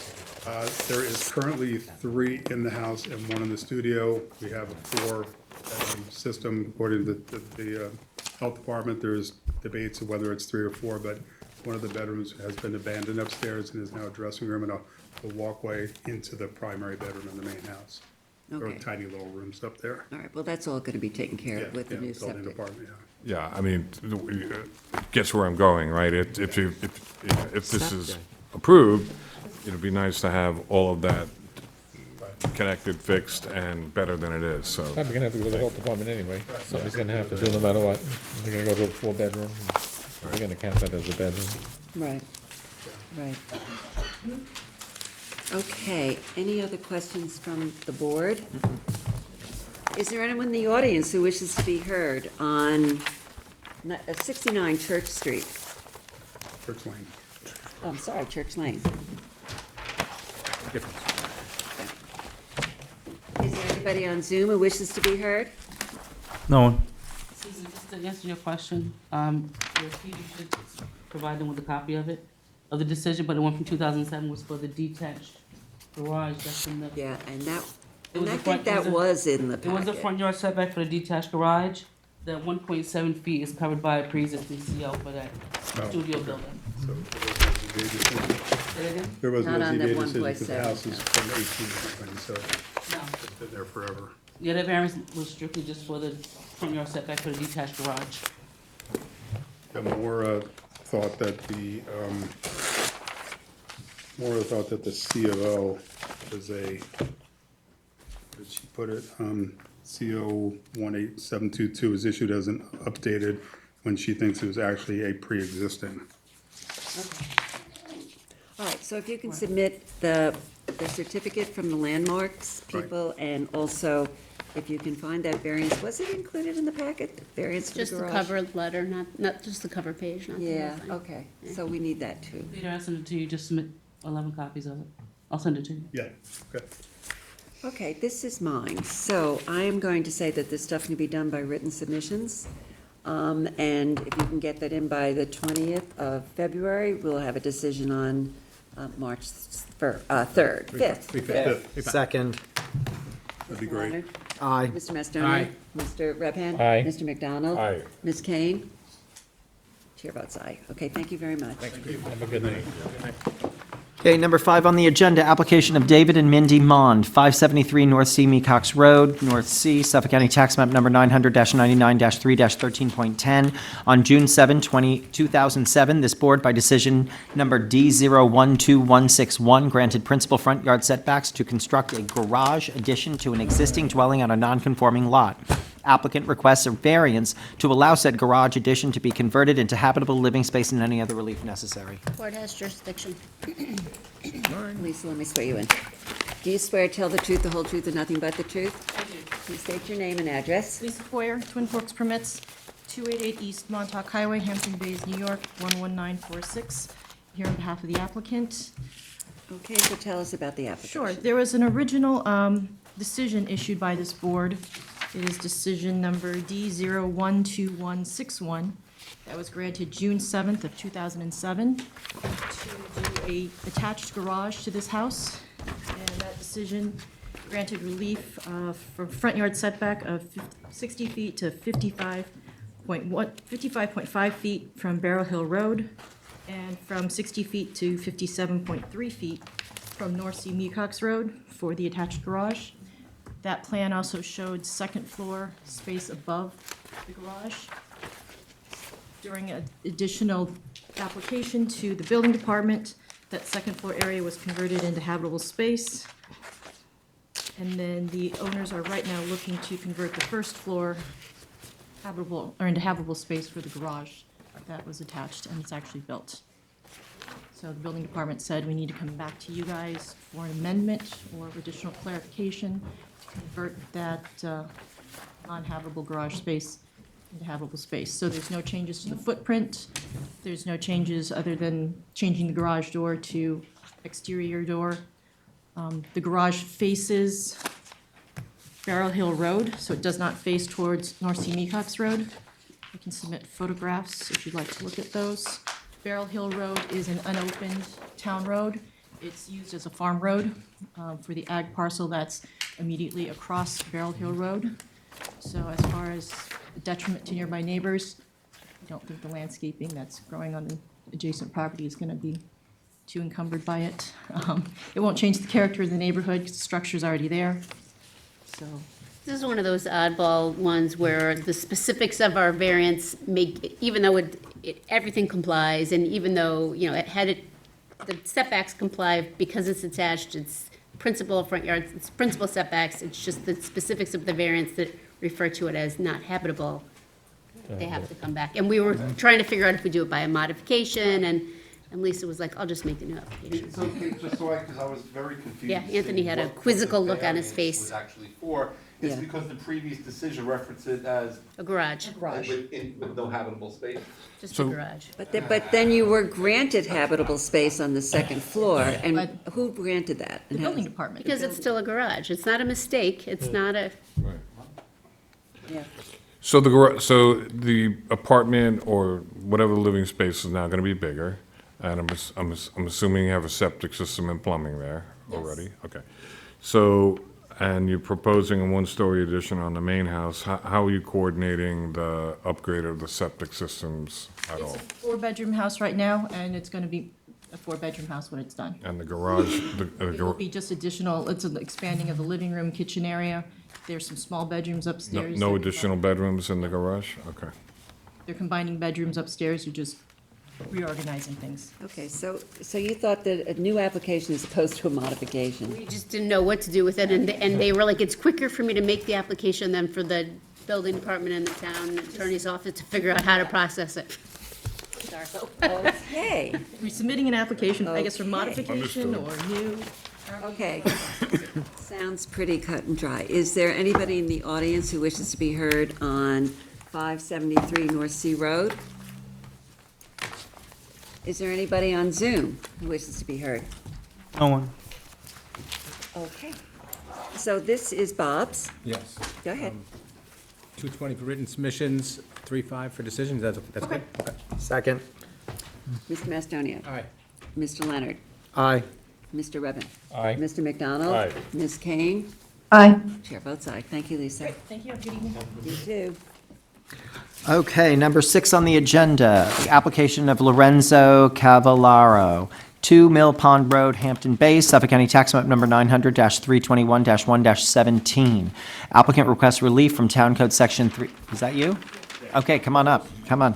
There is currently 3 in the house and 1 in the studio. We have a 4-bedroom system according to the health department. There's debates of whether it's 3 or 4, but one of the bedrooms has been abandoned upstairs and is now a dressing room and a walkway into the primary bedroom in the main house. There are Okay. tiny little rooms up there. All right, well, that's all going to be taken care of with the new It's all in the septic. apartment, yeah. Yeah, I mean, guess where I'm going, right? If this is approved, it'd be nice to have all of that connected, fixed, and better than it is, so. Probably gonna have to go to the health department anyway. Somebody's gonna have to do no matter what. They're gonna go to a 4-bedroom. They're gonna count that as a bedroom. Right, right. Okay, any other questions from the board? Is there anyone in the audience who wishes to be heard on 69 Church Street? Church Lane. Oh, I'm sorry, Church Lane. Difference. Is there anybody on Zoom who wishes to be heard? No one. Susan, just to answer your question, you should provide them with a copy of it, of the decision, but the one from 2007 was for the detached garage, that's in the. Yeah, and that, It and was I a think front- that was in the It was a packet. front yard setback for the detached garage. The 1.7 feet is covered by a pre-existing CO for that studio building. So there was no ZBA decision. Say that again? There was no Not on the ZBA decision because the 1.7, house is from 1820, so No. it's been there forever. Yeah, that variance was strictly just for the front yard setback for the detached garage. And Maura thought that the, C of O was a, did she put it, CO 18722 was issued as an updated when she thinks it was actually a pre-existing. All right, so if you can submit the certificate from the landmarks people, and also if you can find that variance, was it included in the packet, the variance for the Just the garage? cover letter, not just the cover page, not the whole Yeah, thing. okay, so we need that too. Peter, I'll send it to you, just submit 11 copies of it. I'll send it to you. Yeah, okay. Okay, this is mine. So I am going to say that this stuff can be done by written submissions. And if you can get that in by the 20th of February, we'll have a decision on March 3rd, 5th. Second. That'd be great. Aye. Mr. Mastoni? Aye. Mr. Rephan? Aye. Mr. McDonald? Aye. Ms. Kane? Chair votes aye. Okay, thank you very much. Have a good night. Okay, number 5 on the agenda, application of David and Mindy Mond, 573 North C. Mecox Road, North C, Suffolk County Tax Map Number 900-99-3-13.10. On June 7, 2007, this board, by decision number D012161, granted principal front yard setbacks to construct a garage addition to an existing dwelling on a non-conforming lot. Applicant requests a variance to allow said garage addition to be converted into habitable living space and any other relief necessary. Court has jurisdiction. Lisa, let me swear you in. Do you swear to tell the truth, the whole truth, and nothing but the truth? I do. Please state your name and address. Lisa Foyer, Twin Forks Permits, 288 East Montauk Highway, Hampton Bays, New York, 11946. Here on behalf of the applicant. Okay, so tell us about the application. Sure, there was an original decision issued by this board. It is decision number D012161 that was granted June 7th of 2007 to do a attached garage to this house. And that decision granted relief for front yard setback of 60 feet to 55.5 feet from Barrel Hill Road, and from 60 feet to 57.3 feet from North Sea Mecox Road for the attached garage. That plan also showed second floor space above the garage. During an additional application to the building department, that second floor area was converted into habitable space. And then the owners are right now looking to convert the first floor into habitable space for the garage that was attached, and it's actually built. So the building department said we need to come back to you guys for an amendment or additional clarification to convert that non-habitable garage space into habitable space. So there's no changes to the footprint. There's no changes other than changing the garage door to exterior door. The garage faces Barrel Hill Road, so it does not face towards North Sea Mecox Road. I can submit photographs if you'd like to look at those. Barrel Hill Road is an unopened town road, It's used as a farm road for the ag parcel that's immediately across Barrel Hill Road. So as far as detriment to nearby neighbors, I don't think the landscaping that's growing on the adjacent property is going to be too encumbered by it. It won't change the character of the neighborhood because the structure's already there. So This is one of those oddball ones where the specifics of our variance make, even though everything complies, and even though, you know, the setbacks comply because it's attached, it's principal front yard, it's principal setbacks, it's just the specifics of the variance that refer to it as not habitable, they have to come back. And we were trying to figure out if we do it by a modification, and Lisa was like, I'll just make the new application. So, just so because I was very confused. Yeah, Anthony had a what the quizzical look on his variance face. Was actually for, it's Yeah. because the previous decision referenced it as. A garage. With no habitable space. Just a garage. But then you were granted habitable space on the second floor, and But- who granted that? the building department. Because it's still a garage. It's not a mistake. It's not a, Yeah. So so the apartment or whatever living space is now gonna be bigger, and I'm assuming you have a septic system and plumbing there already? Okay. So, and you're proposing a one-story addition on the main house. How are you coordinating the upgrade of the septic systems at all? It's a four-bedroom house right now, and it's going to be a four-bedroom house when it's done. And the garage, It will be just additional, it's an expanding of the living room, kitchen area. There's some small bedrooms upstairs. no additional bedrooms in the garage? Okay. They're combining bedrooms upstairs, you're just reorganizing things. Okay, so you thought that a new application is opposed to a modification? we just didn't know what to do with it, and they were like, it's quicker for me to make the application than for the building department and the town attorney's office to figure out how to process it. Sorry. Okay, We're submitting an application, I guess, for Okay. modification or new. okay. Sounds pretty cut and dry. Is there anybody in the audience who wishes to be heard on 573 North Sea Road? Is there anybody on Zoom who wishes to be heard? No one. Okay. So this is Bob's. Yes. Go ahead. 220 for written submissions, 3-5 for decisions, that's good? Okay. Second. Mr. Mastonia. Aye. Mr. Leonard. Aye. Mr. Redmond. Aye. Mr. McDonald. Aye. Ms. Kane. Aye. Chair votes aye. Thank you, Lisa. Thank you, good evening. You too. Okay, number 6 on the agenda, the application of Lorenzo Cavallaro, 2 Mill Pond Road, Hampton Bays, Suffolk County Tax Map number 900-321-1-17. Applicant requests relief from Town Code Section 3, is that you? Okay, come on up, come on.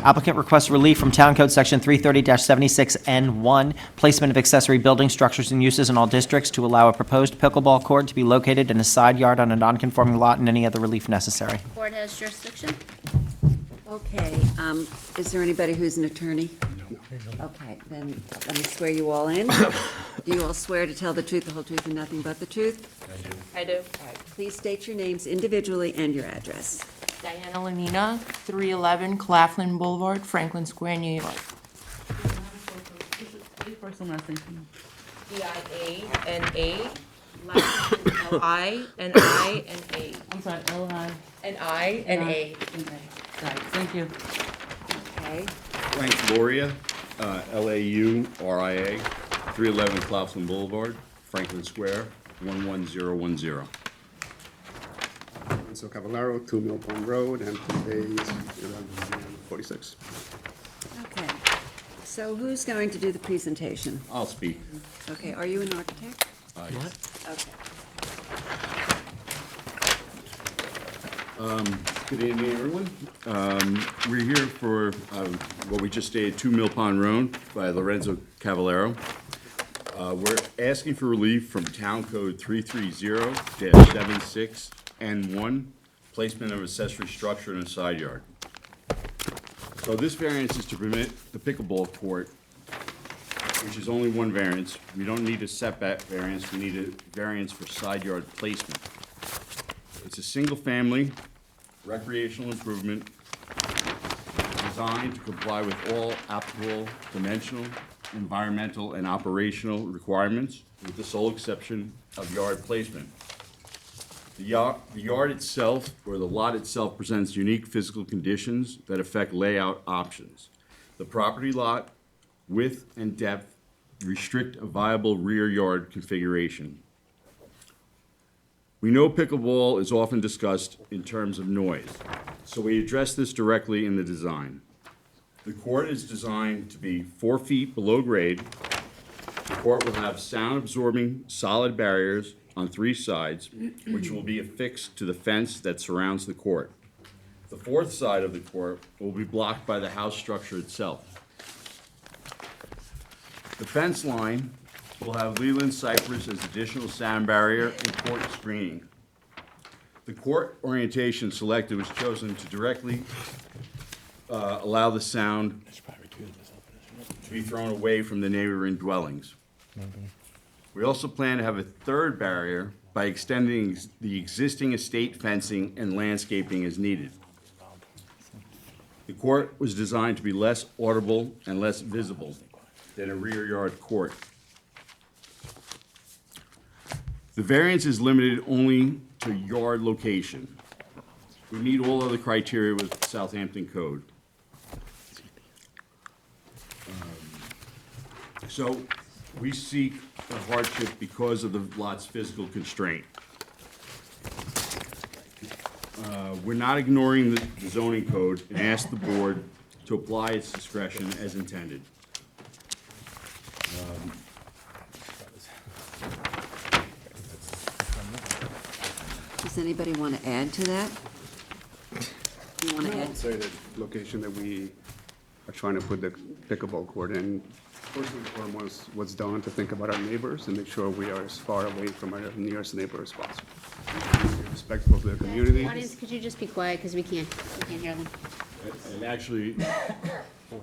Applicant requests relief from Town Code Section 330-76N1, placement of accessory building structures and uses in all districts to allow a proposed pickleball court to be located in a side yard on a non-conforming lot and any other relief necessary. Board has jurisdiction? Okay, is there anybody who's an attorney? No. Okay, then let me swear you all in. Do you all swear to tell the truth, the whole truth, and nothing but the truth? I do. All right, please state your names individually and your address. Diana Lenina, 311 Claflin Boulevard, Franklin Square, New York. First and last name. D-I-A-N-A, last name L-I-N-I-N-A. I'm sorry, L-I. N-I-N-A. Got it, thank you. Okay, Frank Lauria, Lauria, 311 Claflin Boulevard, Franklin Square, 11010. So Cavallaro, 2 Mill Pond Road, Hampton Bays, 1146. okay. So who's going to do the presentation? I'll speak. Okay, are you an architect? Yes. Okay. Good evening, everyone. We're here for what we just stated, 2 Mill Pond Road by Lorenzo Cavallaro. We're asking for relief from Town Code 330-76N1, placement of accessory structure in a side yard. So this variance is to permit the pickleball court, which is only one variance. We don't need a setback variance, we need a variance for side yard placement. It's a single-family recreational improvement designed to comply with all applicable dimensional, environmental, and operational requirements, with the sole exception of yard placement. The yard itself, or the lot itself, presents unique physical conditions that affect layout options. The property lot, width and depth restrict a viable rear yard configuration. We know pickleball is often discussed in terms of noise, so we address this directly in the design. The court is designed to be 4 feet below grade. The court will have sound-absorbing solid barriers on 3 sides, which will be affixed to the fence that surrounds the court. The 4th side of the court will be blocked by the house structure itself. The fence line will have Leland cypress as additional sound barrier and court screening. The court orientation selected was chosen to directly allow the sound to be thrown away from the neighboring dwellings. We also plan to have a 3rd barrier by extending the existing estate fencing and landscaping as needed. The court was designed to be less audible and less visible than a rear yard court. The variance is limited only to yard location. We meet all other criteria with Southampton code. So we seek a hardship because of the lot's physical constraint. We're not ignoring the zoning code and ask the board to apply its discretion as intended. Does anybody want to add to that? You want to I add? would say that location that we are trying to put the pickleball court in, first and foremost, what's done to think about our neighbors and make sure we are as far away from our nearest neighbor as possible. Respectful of the community. Audience, could you just be quiet, because we can't hear them. And actually,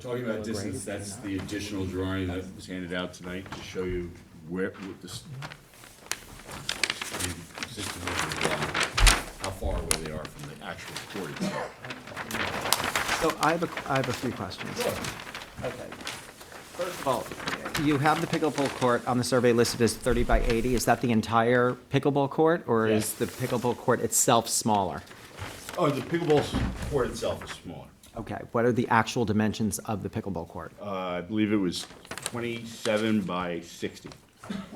talking about distance, that's the additional drawing that was handed out tonight to show you where, what this, the existing how far away they are from the actual court itself. So I have a few questions. Okay. First of all, you have the pickleball court on the survey listed as 30 by 80. Is that the entire pickleball court, or is the pickleball court itself smaller? Oh, the pickleball court itself is smaller. Okay, what are the actual dimensions of the pickleball court? I believe it was 27 by 60.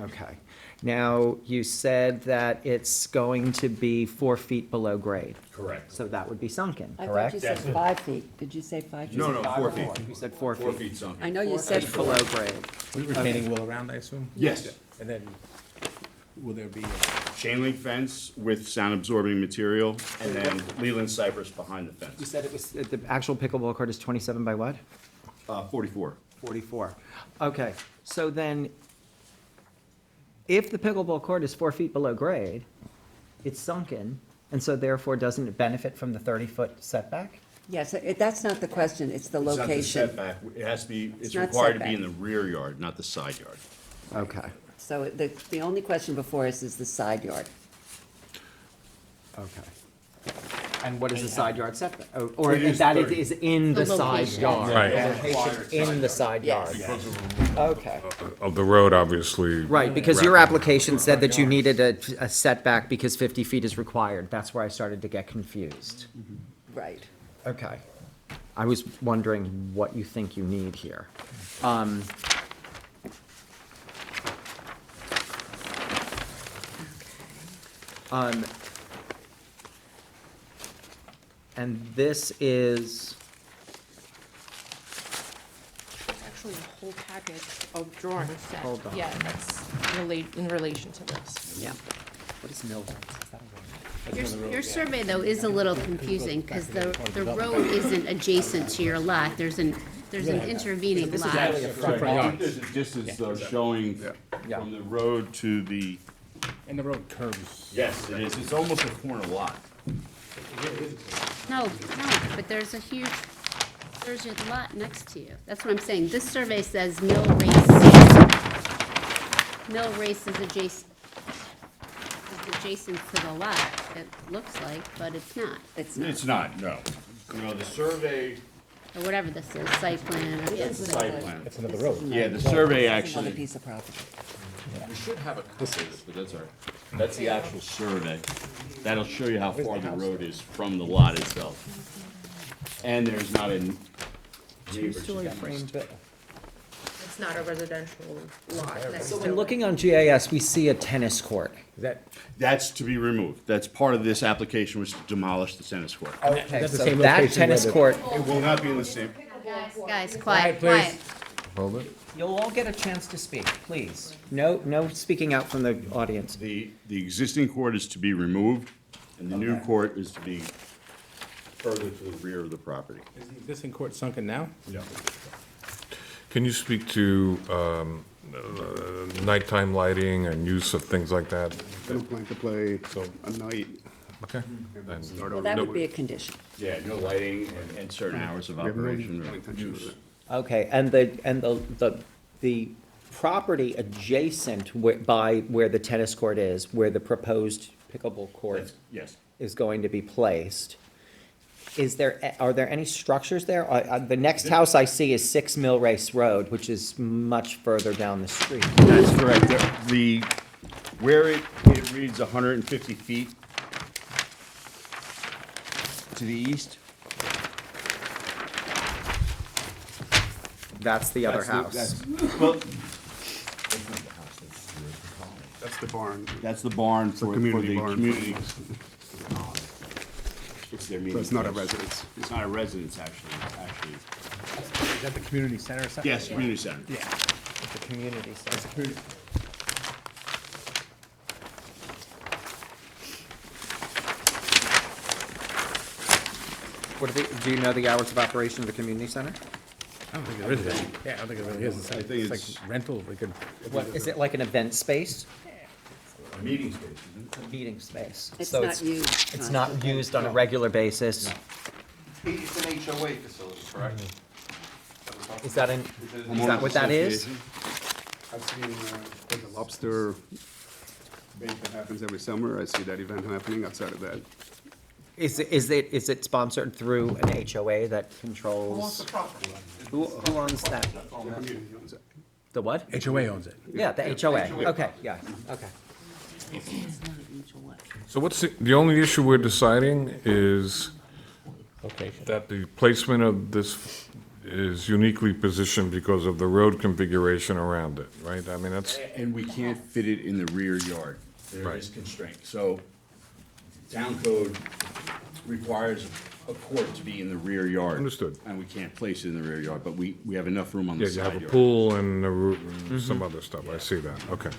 Okay. Now, you said that it's going to be 4 feet below grade. Correct. So that would be sunken, I correct? thought you said 5 feet. Did you say 5 feet? No, 4 feet. You said 4 feet. 4 feet sunken. I know you said It's below grade. With retaining wall around, I assume? Yes. And then, will there be, Chain link fence with sound absorbing material, and then Leland cypress behind the You fence. said it was, the actual pickleball court is 27 by what? 44. 44. Okay, so then, if the pickleball court is 4 feet below grade, it's sunken, and so therefore doesn't it benefit from the 30-foot setback? Yes, that's not the question, it's the It's not the location. setback. It has to be, it's not required to be in setback. the rear yard, not the side yard. Okay, So the only question before us is the side yard. okay. And what is the side yard setback? Or It is that 30. is in the The side location. yard? Right. The location in the side yard? Yes. Okay. Of the road, obviously. Right, because your application said that you needed a setback because 50 feet is required. That's where I started to get confused. Right. Okay. I was wondering what you think you need here. And this is, Actually, a whole package of drawings set. Hold on. Yeah, that's in relation to this. Yeah. what is mill Your survey, though, is a little confusing, because the road isn't adjacent to your lot. There's an intervening lot. I think there's a distance though showing from the road to the, and the road curves. yes, it is. It's almost a corner lot. No, but there's a lot next to you. That's what I'm saying. This survey says Mill Race is adjacent to the lot, it looks like, but it's not. It's not, no. No, the survey, Or whatever this is, site plan. or- that's the site plan. It's another road. Yeah, the survey Another actually, piece of property. we should have a copy of it, but that's all right. That's the actual survey. That'll show you how far the road is from the lot itself. And there's not a neighbor. two-story frame, It's not a residential lot next So to when it. looking on GIS, we see a tennis court. That's to be removed. That's part of this application, was to demolish the tennis court. Okay, so that tennis court, It will not be in the same. Guys, quiet, quiet. Hold it. you'll all get a chance to speak, please. No speaking out from the audience. The existing court is to be removed, and the new court is to be further to the rear of the property. Is the existing court sunken now? Yeah. Can you speak to nighttime lighting and use of things like that? I don't plan to play at night. Okay. Well, that would be a condition. Yeah, no lighting and certain hours of We have no operation intention or of use. it. Okay, and the property adjacent by where the tennis court is, where the proposed pickleball court Yes. is going to be placed, are there any structures there? The next house I see is 6 Mill Race Road, which is much further down the street. That's correct. Where it reads 150 feet to the east. That's the other house. That's the barn. That's the barn It's a for the community barn. community. It's their So meeting it's not a place. residence. It's not a residence, actually. Is that the community center side? Yes, community center. Yeah. It's a community center. It's a community. Do you know the hours of operation of the community center? I don't think there is any. Yeah, I don't think it really is. I think It's it's- like rental, we could. What, is it like an event space? Meeting space, isn't it? Meeting space. It's So not used. It's not used on a regular basis. It's an HOA facility, correct? Is that what that is? I've seen the lobster bake that happens every summer. I see that event happening outside of that. Is it sponsored through an HOA that controls? Who owns that? The community owns it. The what? HOA owns it. Yeah, the HOA. Okay, yeah, okay. So what's the only issue we're deciding is that the placement of this is uniquely positioned because of the road configuration around it, right? I mean, that's, And we can't fit it in the rear yard. There Right. is constraint. So town code requires a court to be in the rear yard. Understood. And we can't place it in the rear yard, but we have enough room on the yeah, you side have yard. a pool and a roof and some other stuff. I see that, okay.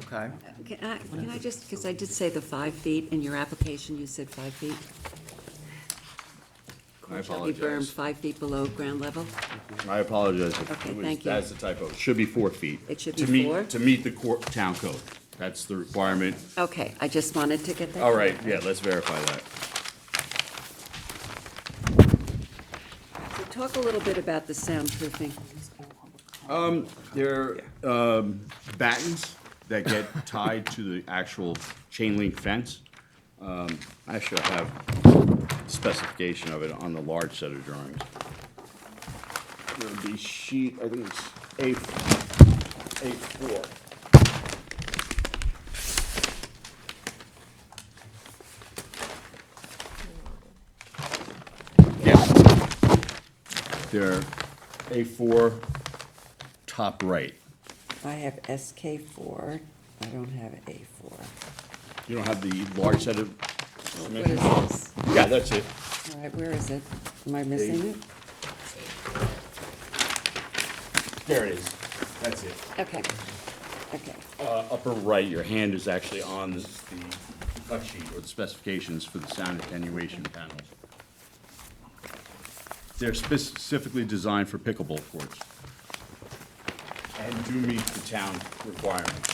Okay. Can I just, because I did say the 5 feet, in your application, you said 5 feet. I Shall be bermed apologize. 5 feet below ground level? I apologize. Okay, thank you. That's the typo. It should be 4 feet. It should To be meet- 4? To meet the town code. That's the requirement. Okay, I just wanted to get that. All right, yeah, let's verify that. So talk a little bit about the soundproofing. There are battens that get tied to the actual chain link fence. Actually, I have specification of it on the large set of drawings. The sheet, I think it's A4. Yeah. They're A4, top right. I have SK4, I don't have A4. You don't have the large set of What is this? Yeah, that's it. All right, where is it? Am I missing it? There it is. That's it. Okay, okay. Upper right, your hand is actually on the cut sheet or the specifications for the sound attenuation panels. They're specifically designed for pickleball courts and do meet the town requirements.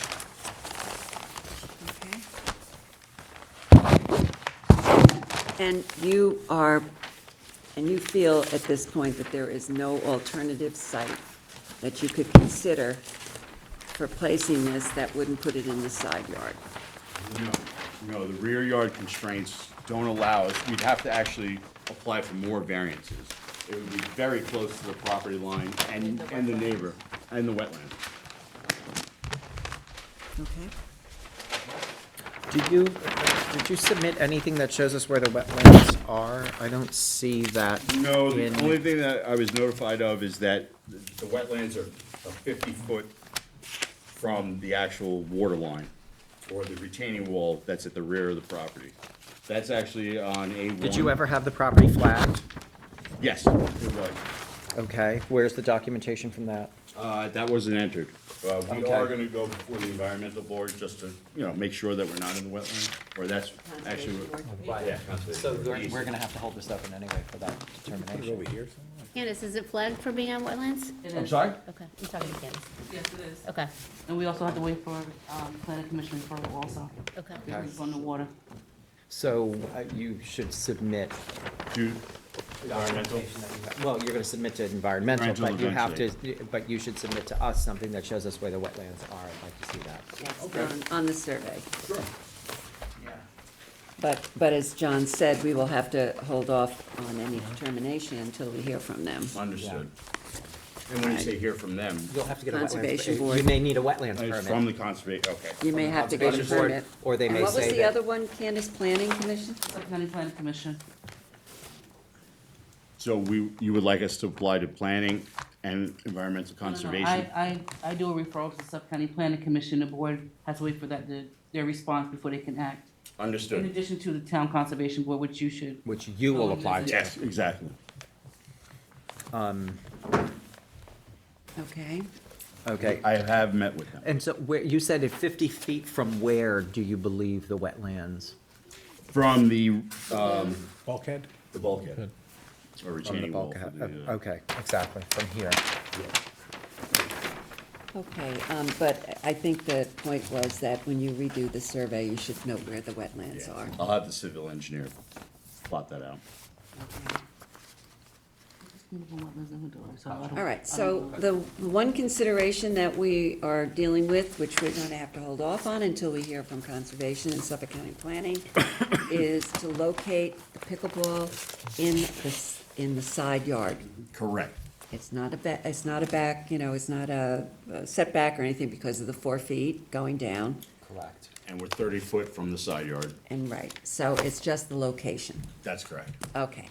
And you feel at this point that there is no alternative site that you could consider for placing this that wouldn't put it in the side yard? No, the rear yard constraints don't allow us, we'd have to actually apply for more variances. It would be very close to the property line and the neighbor, and the wetland. Okay. Did you submit anything that shows us where the wetlands are? I don't see that. No, the in- only thing that I was notified of is that the wetlands are of 50 foot from the actual water line or the retaining wall that's at the rear of the property. That's actually on A1. Did you ever have the property flagged? Yes, it was. Okay, where's the documentation from that? That wasn't entered. We Okay. are gonna go before the environmental board just to, make sure that we're not in the wetland, or that's actually, yeah. So we're gonna have to hold this open anyway for that determination. Over here Candace, is it flagged for being on wetlands? It I'm is. sorry? Okay, I'm talking to Candace. Yes, it is. Okay, And we also have to wait for, planning commission referral also. okay. Because it's on the water. So you should submit. To environmental? Well, you're gonna submit to environmental, Environmental but you have to, but you should submit to us something that shows us where the wetlands are. I'd like to see that. Yes, on the survey. But as John said, we will have to hold off on any determination until we hear from them. Understood. And when you say hear from them, You'll have to get a Conservation wetlands, Board. you may need a wetlands it's from permit. the conservation, okay. You may have to get a Conservation Board, permit. or they And may what was say the that- other one, Candace, Planning Commission? Suffolk County Planning Commission. So you would like us to apply to planning and environmental No, no, no. conservation? I do a referral to the Suffolk County Planning Commission. The board has to wait for their response before they can act. In Understood. addition to the Town Conservation Board, which you should. Which you will apply to. Yes, exactly. Okay. Okay, I have met with them. and so where, you said at 50 feet from where do you believe the wetlands? From the Bulkhead? bulkhead. Or From the retaining wall. for bulkhead? the, Okay, exactly, from here. Okay, but I think the point was that when you redo the survey, you should note where the wetlands are. I'll have the civil engineer plot that out. All right, so the one consideration that we are dealing with, which we're gonna have to hold off on until we hear from Conservation and Suffolk County Planning, is to locate the pickleball in the side yard. Correct. It's not a back, it's not a setback or anything because of the 4 feet going down, Correct. And we're 30 foot from the side yard. and right, so it's just the location. That's correct. Okay.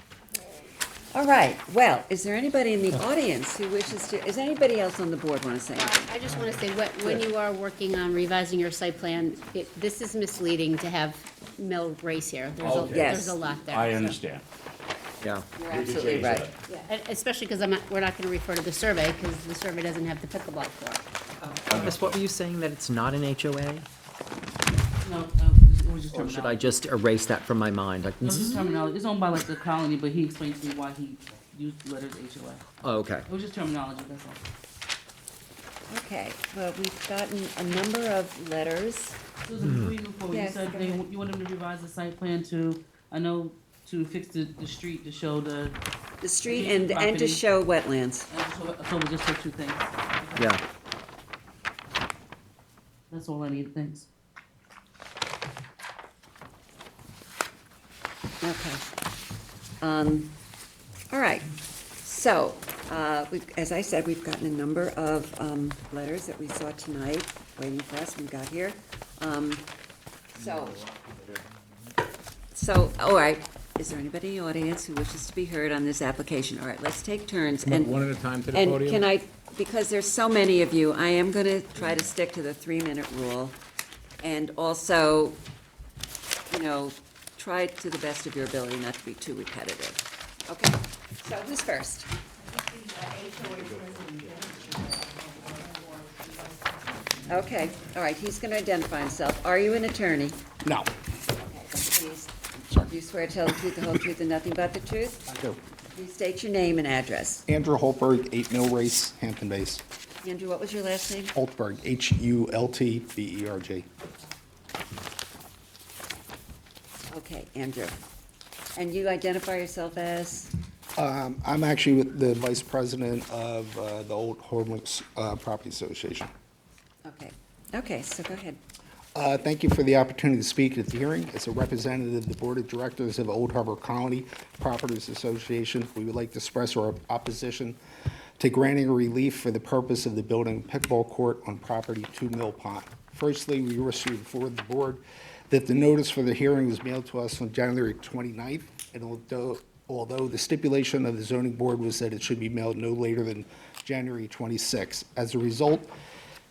All right, well, is there anybody in the audience who wishes to, is anybody else on the board want to say anything? I just want to say, when you are working on revising your site plan, this is misleading to have Mill Race here. Okay. Yes. There's a lot there. I understand. Yeah. You're absolutely right. Yeah, and especially because we're not going to refer to the survey, because the survey doesn't have the pickleball court. Miss, what were you saying, that it's not an HOA? No, it was just Or should I terminology. just erase that from my mind? Like, It was just terminology. It's owned by like the colony, but he explained to me why he used the letters HOA. oh, okay. It was just terminology, that's all. Okay, well, we've gotten a number of letters. Susan, before you move forward, you Yes, said go they, ahead. you want them to revise the site plan to, I know, to fix the street to show the. The street adjacent and to property. show wetlands. So we just took two things. Yeah. That's all I need, thanks. Okay. All right, so, as I said, we've gotten a number of letters that we saw tonight, waiting for us when we got here. So, all right, is there anybody in the audience who wishes to be heard on this application? All right, let's take turns. And One at a time to the And podium? can I, because there's so many of you, I am gonna try to stick to the 3-minute rule. And also, try to the best of your ability not to be too repetitive. Okay, so who's first? Okay, all right, he's gonna identify himself. Are you an attorney? No. Okay, please. Do you swear to tell the truth, the whole truth, and nothing but the truth? I do. Please state your name and address. Andrew Holtberg, 8 Mill Race, Hampton Bays. Andrew, what was your last name? Holtberg, Hultberg. Okay, Andrew. And you identify yourself as? I'm actually the vice president of the Old Horlicks Property Association. Okay, so go ahead. Thank you for the opportunity to speak at the hearing. As a representative of the Board of Directors of Old Harbor Colony Properties Association, we would like to express our opposition to granting relief for the purpose of the building pickleball court on property 2 Mill Pond. Firstly, we wish to inform the board that the notice for the hearing was mailed to us on January 29th, and although the stipulation of the zoning board was that it should be mailed no later than January 26. As a result,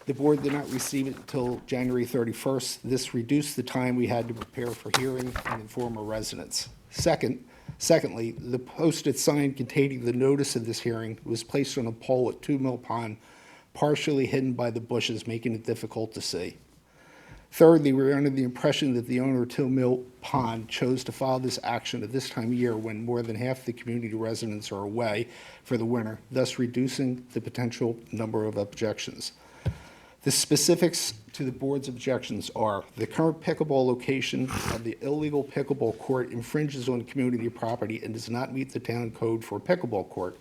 the board did not receive it until January 31st. This reduced the time we had to prepare for hearing and inform our residents. Secondly, the posted sign containing the notice of this hearing was placed on a pole at 2 Mill Pond, partially hidden by the bushes, making it difficult to see. Thirdly, we were under the impression that the owner of 2 Mill Pond chose to file this action at this time of year when more than half the community residents are away for the winter, thus reducing the potential number of objections. The specifics to the board's objections are: the current pickleball location of the illegal pickleball court infringes on community property and does not meet the town code for a pickleball court.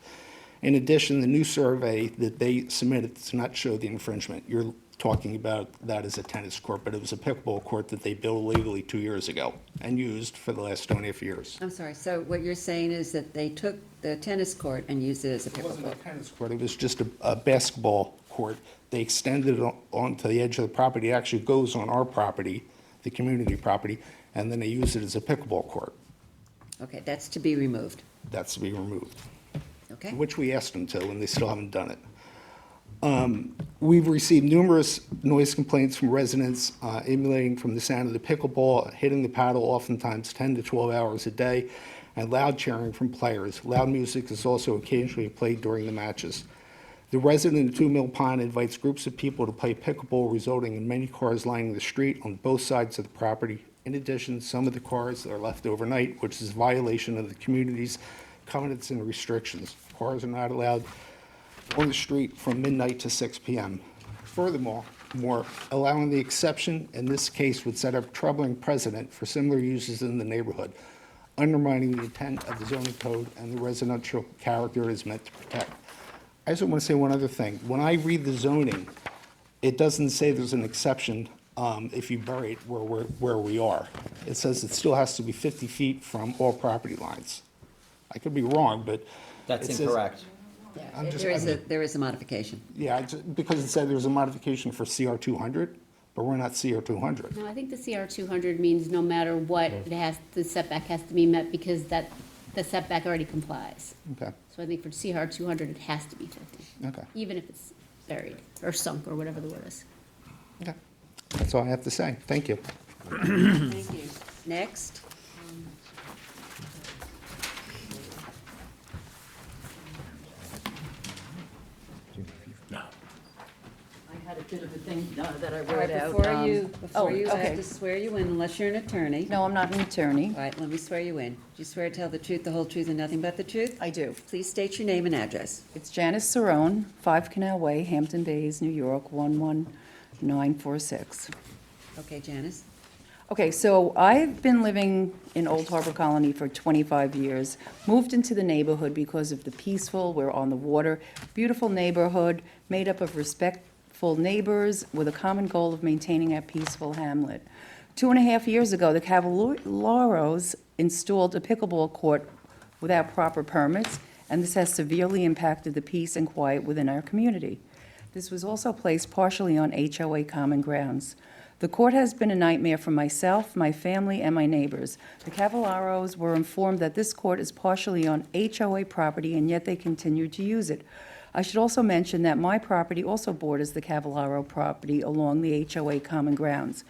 In addition, the new survey that they submitted does not show the infringement. You're talking about that as a tennis court, but it was a pickleball court that they built illegally 2 years ago and used for the last 2.5 years. I'm sorry, so what you're saying is that they took the tennis court and used it as a It wasn't a pickleball? tennis court, it was just a basketball court. They extended it onto the edge of the property. It actually goes on our property, the community property, and then they use it as a pickleball court. Okay, that's to be removed, That's to be removed, okay? which we asked them to, and they still haven't done it. We've received numerous noise complaints from residents emanating from the sound of the pickleball, hitting the paddle oftentimes 10 to 12 hours a day, and loud cheering from players. Loud music is also occasionally played during the matches. The resident of 2 Mill Pond invites groups of people to play pickleball, resulting in many cars lining the street on both sides of the property. In addition, some of the cars are left overnight, which is a violation of the community's covenants and restrictions. Cars are not allowed on the street from midnight to 6 p.m. Furthermore, allowing the exception in this case would set up a troubling precedent for similar uses in the neighborhood, undermining the intent of the zoning code and the residential character it is meant to protect. I just want to say one other thing. When I read the zoning, it doesn't say there's an exception if you bury it where we are. It says it still has to be 50 feet from all property lines. I could be wrong, but That's it says- incorrect. I'm just- There is a modification. Yeah, because it said there's a modification for CR 200, but we're not CR 200. No, I think the CR 200 means no matter what, the setback has to be met because the setback already complies. Okay, So I think for CR 200, it has to be 50, okay, even if it's buried or sunk or whatever the word is. okay. That's all I have to say. Thank you. Thank you. Next. I had a bit of a thing that I All right, wrote out. before you, I okay. have to swear you in unless you're an attorney. No, I'm not an attorney. All right, let me swear you in. Do you swear to tell the truth, the whole truth, and nothing but the truth? I do. Please state your name and address. It's Janice Cerrone, 5 Canal Way, Hampton Bays, New York, 11946. Okay, Janice? Okay, so I've been living in Old Harbor Colony for 25 years. Moved into the neighborhood because of the peaceful, we're on the water, beautiful neighborhood made up of respectful neighbors with a common goal of maintaining a peaceful hamlet. 2.5 years ago, the Cavalleros installed a pickleball court without proper permits, and this has severely impacted the peace and quiet within our community. This was also placed partially on HOA common grounds. The court has been a nightmare for myself, my family, and my neighbors. The Cavalleros were informed that this court is partially on HOA property, and yet they continue to use it. I should also mention that my property also borders the Cavallaro property along the HOA common grounds.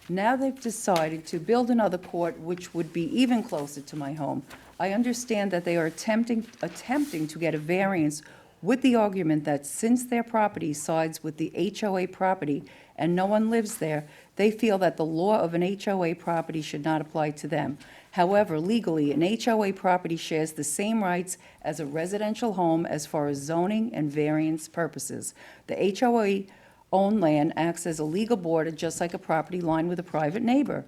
Now they've decided to build another court, which would be even closer to my home. I understand that they are attempting to get a variance with the argument that since their property sides with the HOA property and no one lives there, they feel that the law of an HOA property should not apply to them. However, legally, an HOA property shares the same rights as a residential home as far as zoning and variance purposes. The HOA-owned land acts as a legal border, just like a property line with a private neighbor.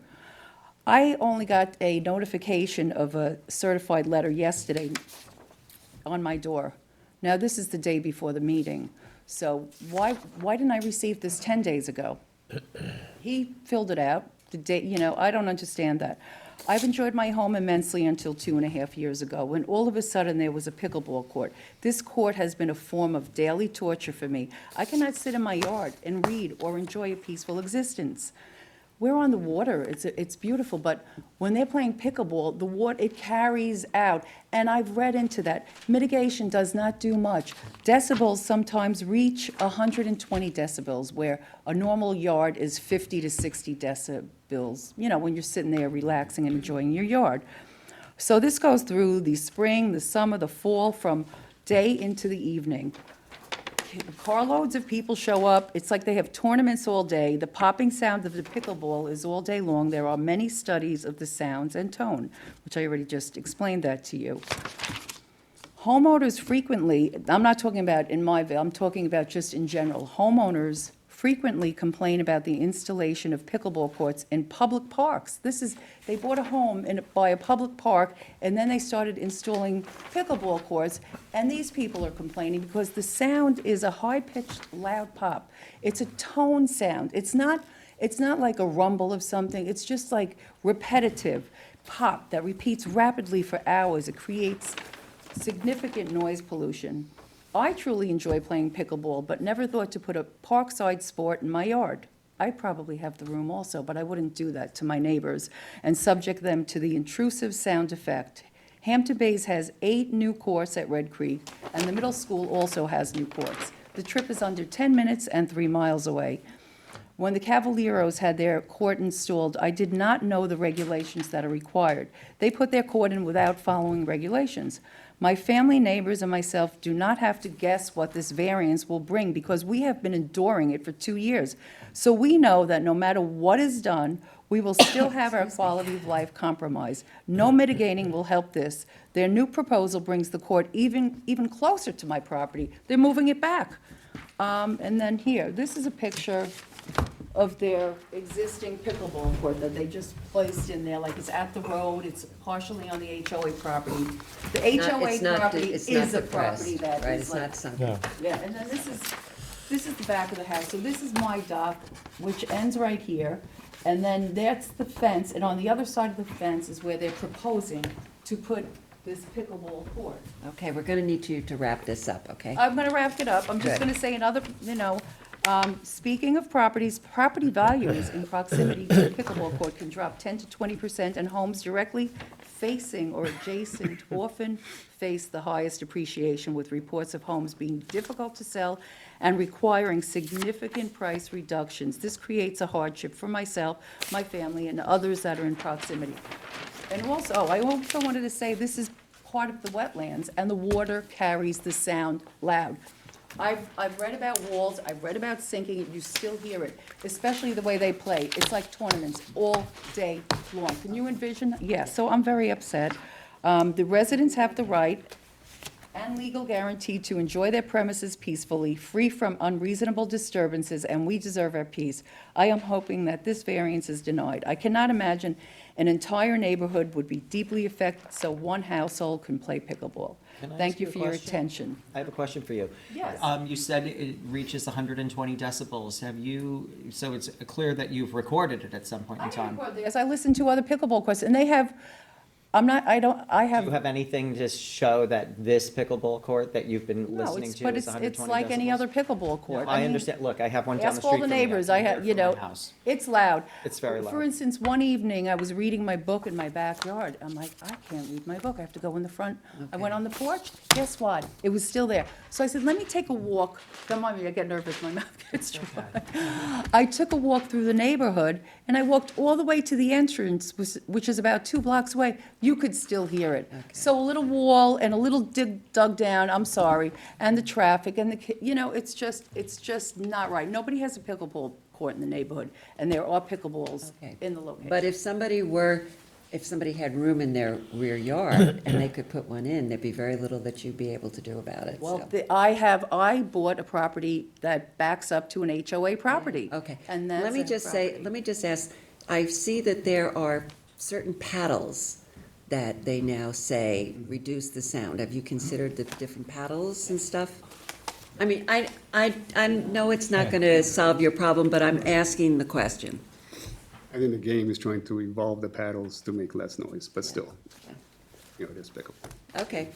I only got a notification of a certified letter yesterday on my door. Now, this is the day before the meeting, so why didn't I receive this 10 days ago? He filled it out, the day, I don't understand that. I've enjoyed my home immensely until 2.5 years ago, when all of a sudden there was a pickleball court. This court has been a form of daily torture for me. I cannot sit in my yard and read or enjoy a peaceful existence. we're on the water, it's beautiful, but when they're playing pickleball, the water, it carries out. And I've read into that. Mitigation does not do much. Decibels sometimes reach 120 decibels, where a normal yard is 50 to 60 decibels, you know, when you're sitting there relaxing and enjoying your yard. So this goes through the spring, the summer, the fall, from day into the evening. Carloads of people show up. It's like they have tournaments all day. The popping sound of the pickleball is all day long. There are many studies of the sounds and tone, which I already just explained that to you. Homeowners frequently, I'm not talking about in Myville, I'm talking about just in general. Homeowners frequently complain about the installation of pickleball courts in public parks. They bought a home by a public park, and then they started installing pickleball courts, and these people are complaining because the sound is a high-pitched, loud pop. It's a tone sound. It's not like a rumble of something. It's just like repetitive pop that repeats rapidly for hours. It creates significant noise pollution. I truly enjoy playing pickleball, but never thought to put a parkside sport in my yard. I probably have the room also, but I wouldn't do that to my neighbors and subject them to the intrusive sound effect. Hampton Bays has 8 new courts at Red Creek, and the middle school also has new courts. The trip is under 10 minutes and 3 miles away. When the Cavalieros had their court installed, I did not know the regulations that are required. They put their court in without following regulations. My family, neighbors, and myself do not have to guess what this variance will bring because we have been enduring it for 2 years. So we know that no matter what is done, we will still have our quality of life compromised. No mitigating will help this. Their new proposal brings the court even closer to my property. They're moving it back. And then here, this is a picture of their existing pickleball court that they just placed in there, like it's at the road, it's partially on the HOA property. The HOA property is a property that Right, is it's like. not something. Yeah, and then this is the back of the house, so this is my dock, which ends right here, and then that's the fence, and on the other side of the fence is where they're proposing to put this pickleball court. Okay, we're gonna need you to wrap this up, okay? I'm gonna wrap it up, I'm just Good. gonna say another, speaking of properties, property values in proximity to a pickleball court can drop 10 to 20%, and homes directly facing or adjacent often face the highest appreciation, with reports of homes being difficult to sell and requiring significant price reductions. This creates a hardship for myself, my family, and others that are in proximity. And also, I also wanted to say, this is part of the wetlands, and the water carries the sound loud. I've read about walls, I've read about sinking, and you still hear it, especially the way they play. It's like tournaments all day long. Can you envision? Yeah, so I'm very upset. The residents have the right and legal guarantee to enjoy their premises peacefully, free from unreasonable disturbances, and we deserve our peace. I am hoping that this variance is denied. I cannot imagine an entire neighborhood would be deeply affected so one household can play pickleball. Can I Thank ask you you a for your question? attention. I have a question for you. Yes. You said it reaches 120 decibels. So it's clear that you've recorded it at some point in time. As I listen to other pickleball courts, and they have, I Do have, you have anything to show that this pickleball court that you've been no, listening it's, to but is 120 it's like any decibels? other pickleball court. I mean, understand. Look, I have one down the ask street all the from me. neighbors, I I can have, hear you it from know, my house. it's loud. It's very loud. For instance, one evening, I was reading my book in my backyard. I'm like, I can't read my book, I have to go in the front. I went on the porch, guess what? It was still there. So I said, let me take a walk. Don't mind me, I get nervous, my mouth gets dry. I took a walk through the neighborhood, and I walked all the way to the entrance, which is about 2 blocks away. You could still hear it. So a little wall and a little dug down, I'm sorry, and the traffic and it's just not right. Nobody has a pickleball court in the neighborhood, and there are pickleballs in the location. But if somebody had room in their rear yard and they could put one in, there'd be very little that you'd be able to do about it, Well, so. I bought a property that backs up to an HOA property. Okay. And that's Let me a just property. let me just ask, I see that there are certain paddles that they now say reduce the sound. Have you considered the different paddles and stuff? I mean, I know it's not gonna solve your problem, but I'm asking the question. I think the game is trying to evolve the paddles to make less noise, but still, it is pickleball. Okay.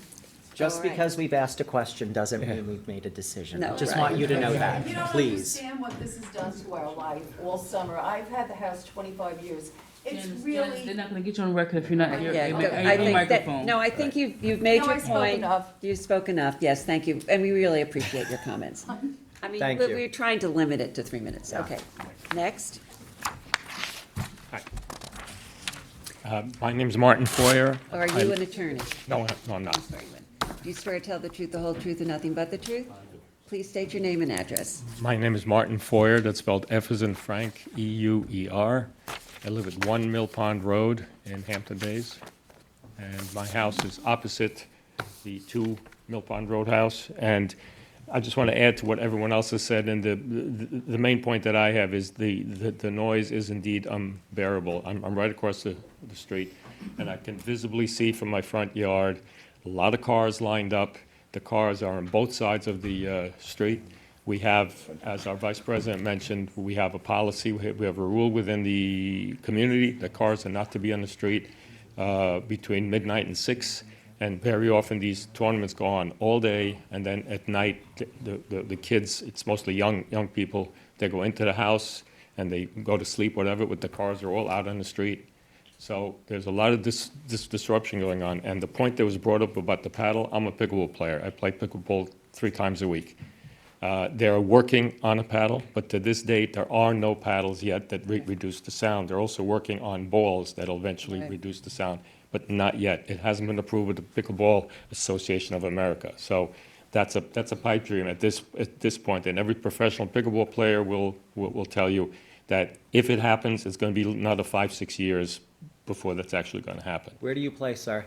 Just All right. because we've asked a question doesn't mean we've made a decision. No, I just right. want you to know that, You don't please. understand what this has done to our life all summer. I've had the house 25 years. It's Janice, really. they're not gonna get you on record if you're not here. Yeah, Are go- you I on think that, microphone? no, I think you've made No, your I spoke point. enough. You spoke enough, yes, thank you, and we really appreciate your comments. I mean, Thank you. we're trying to limit it to 3 minutes, okay. Next, My name's Martin Foyer. are you an attorney? No, I'm not. Very good. Do you swear to tell the truth, the whole truth, and nothing but the truth? Please state your name and address. My name is Martin Foyer, that's spelled F as in Frank, E-U-E-R. I live at 1 Mill Pond Road in Hampton Bays, and my house is opposite the 2 Mill Pond Road house. And I just want to add to what everyone else has said, and the main point that I have is the noise is indeed unbearable. I'm right across the street, and I can visibly see from my front yard a lot of cars lined up. The cars are on both sides of the street. We have, as our vice president mentioned, we have a policy, we have a rule within the community that cars are not to be on the street between midnight and 6. And very often these tournaments go on all day, and then at night, the kids, it's mostly young people, they go into the house and they go to sleep, whatever, but the cars are all out on the street. So there's a lot of this disruption going on. And the point that was brought up about the paddle, I'm a pickleball player. I play pickleball 3 times a week. They're working on a paddle, but to this date, there are no paddles yet that reduce the sound. They're also working on balls that'll eventually reduce the sound, but not yet. It hasn't been approved with the Pickleball Association of America. So that's a pipe dream at this point. And every professional pickleball player will tell you that if it happens, it's going to be another 5-6 years before that's actually going to happen. Where do you play, sir?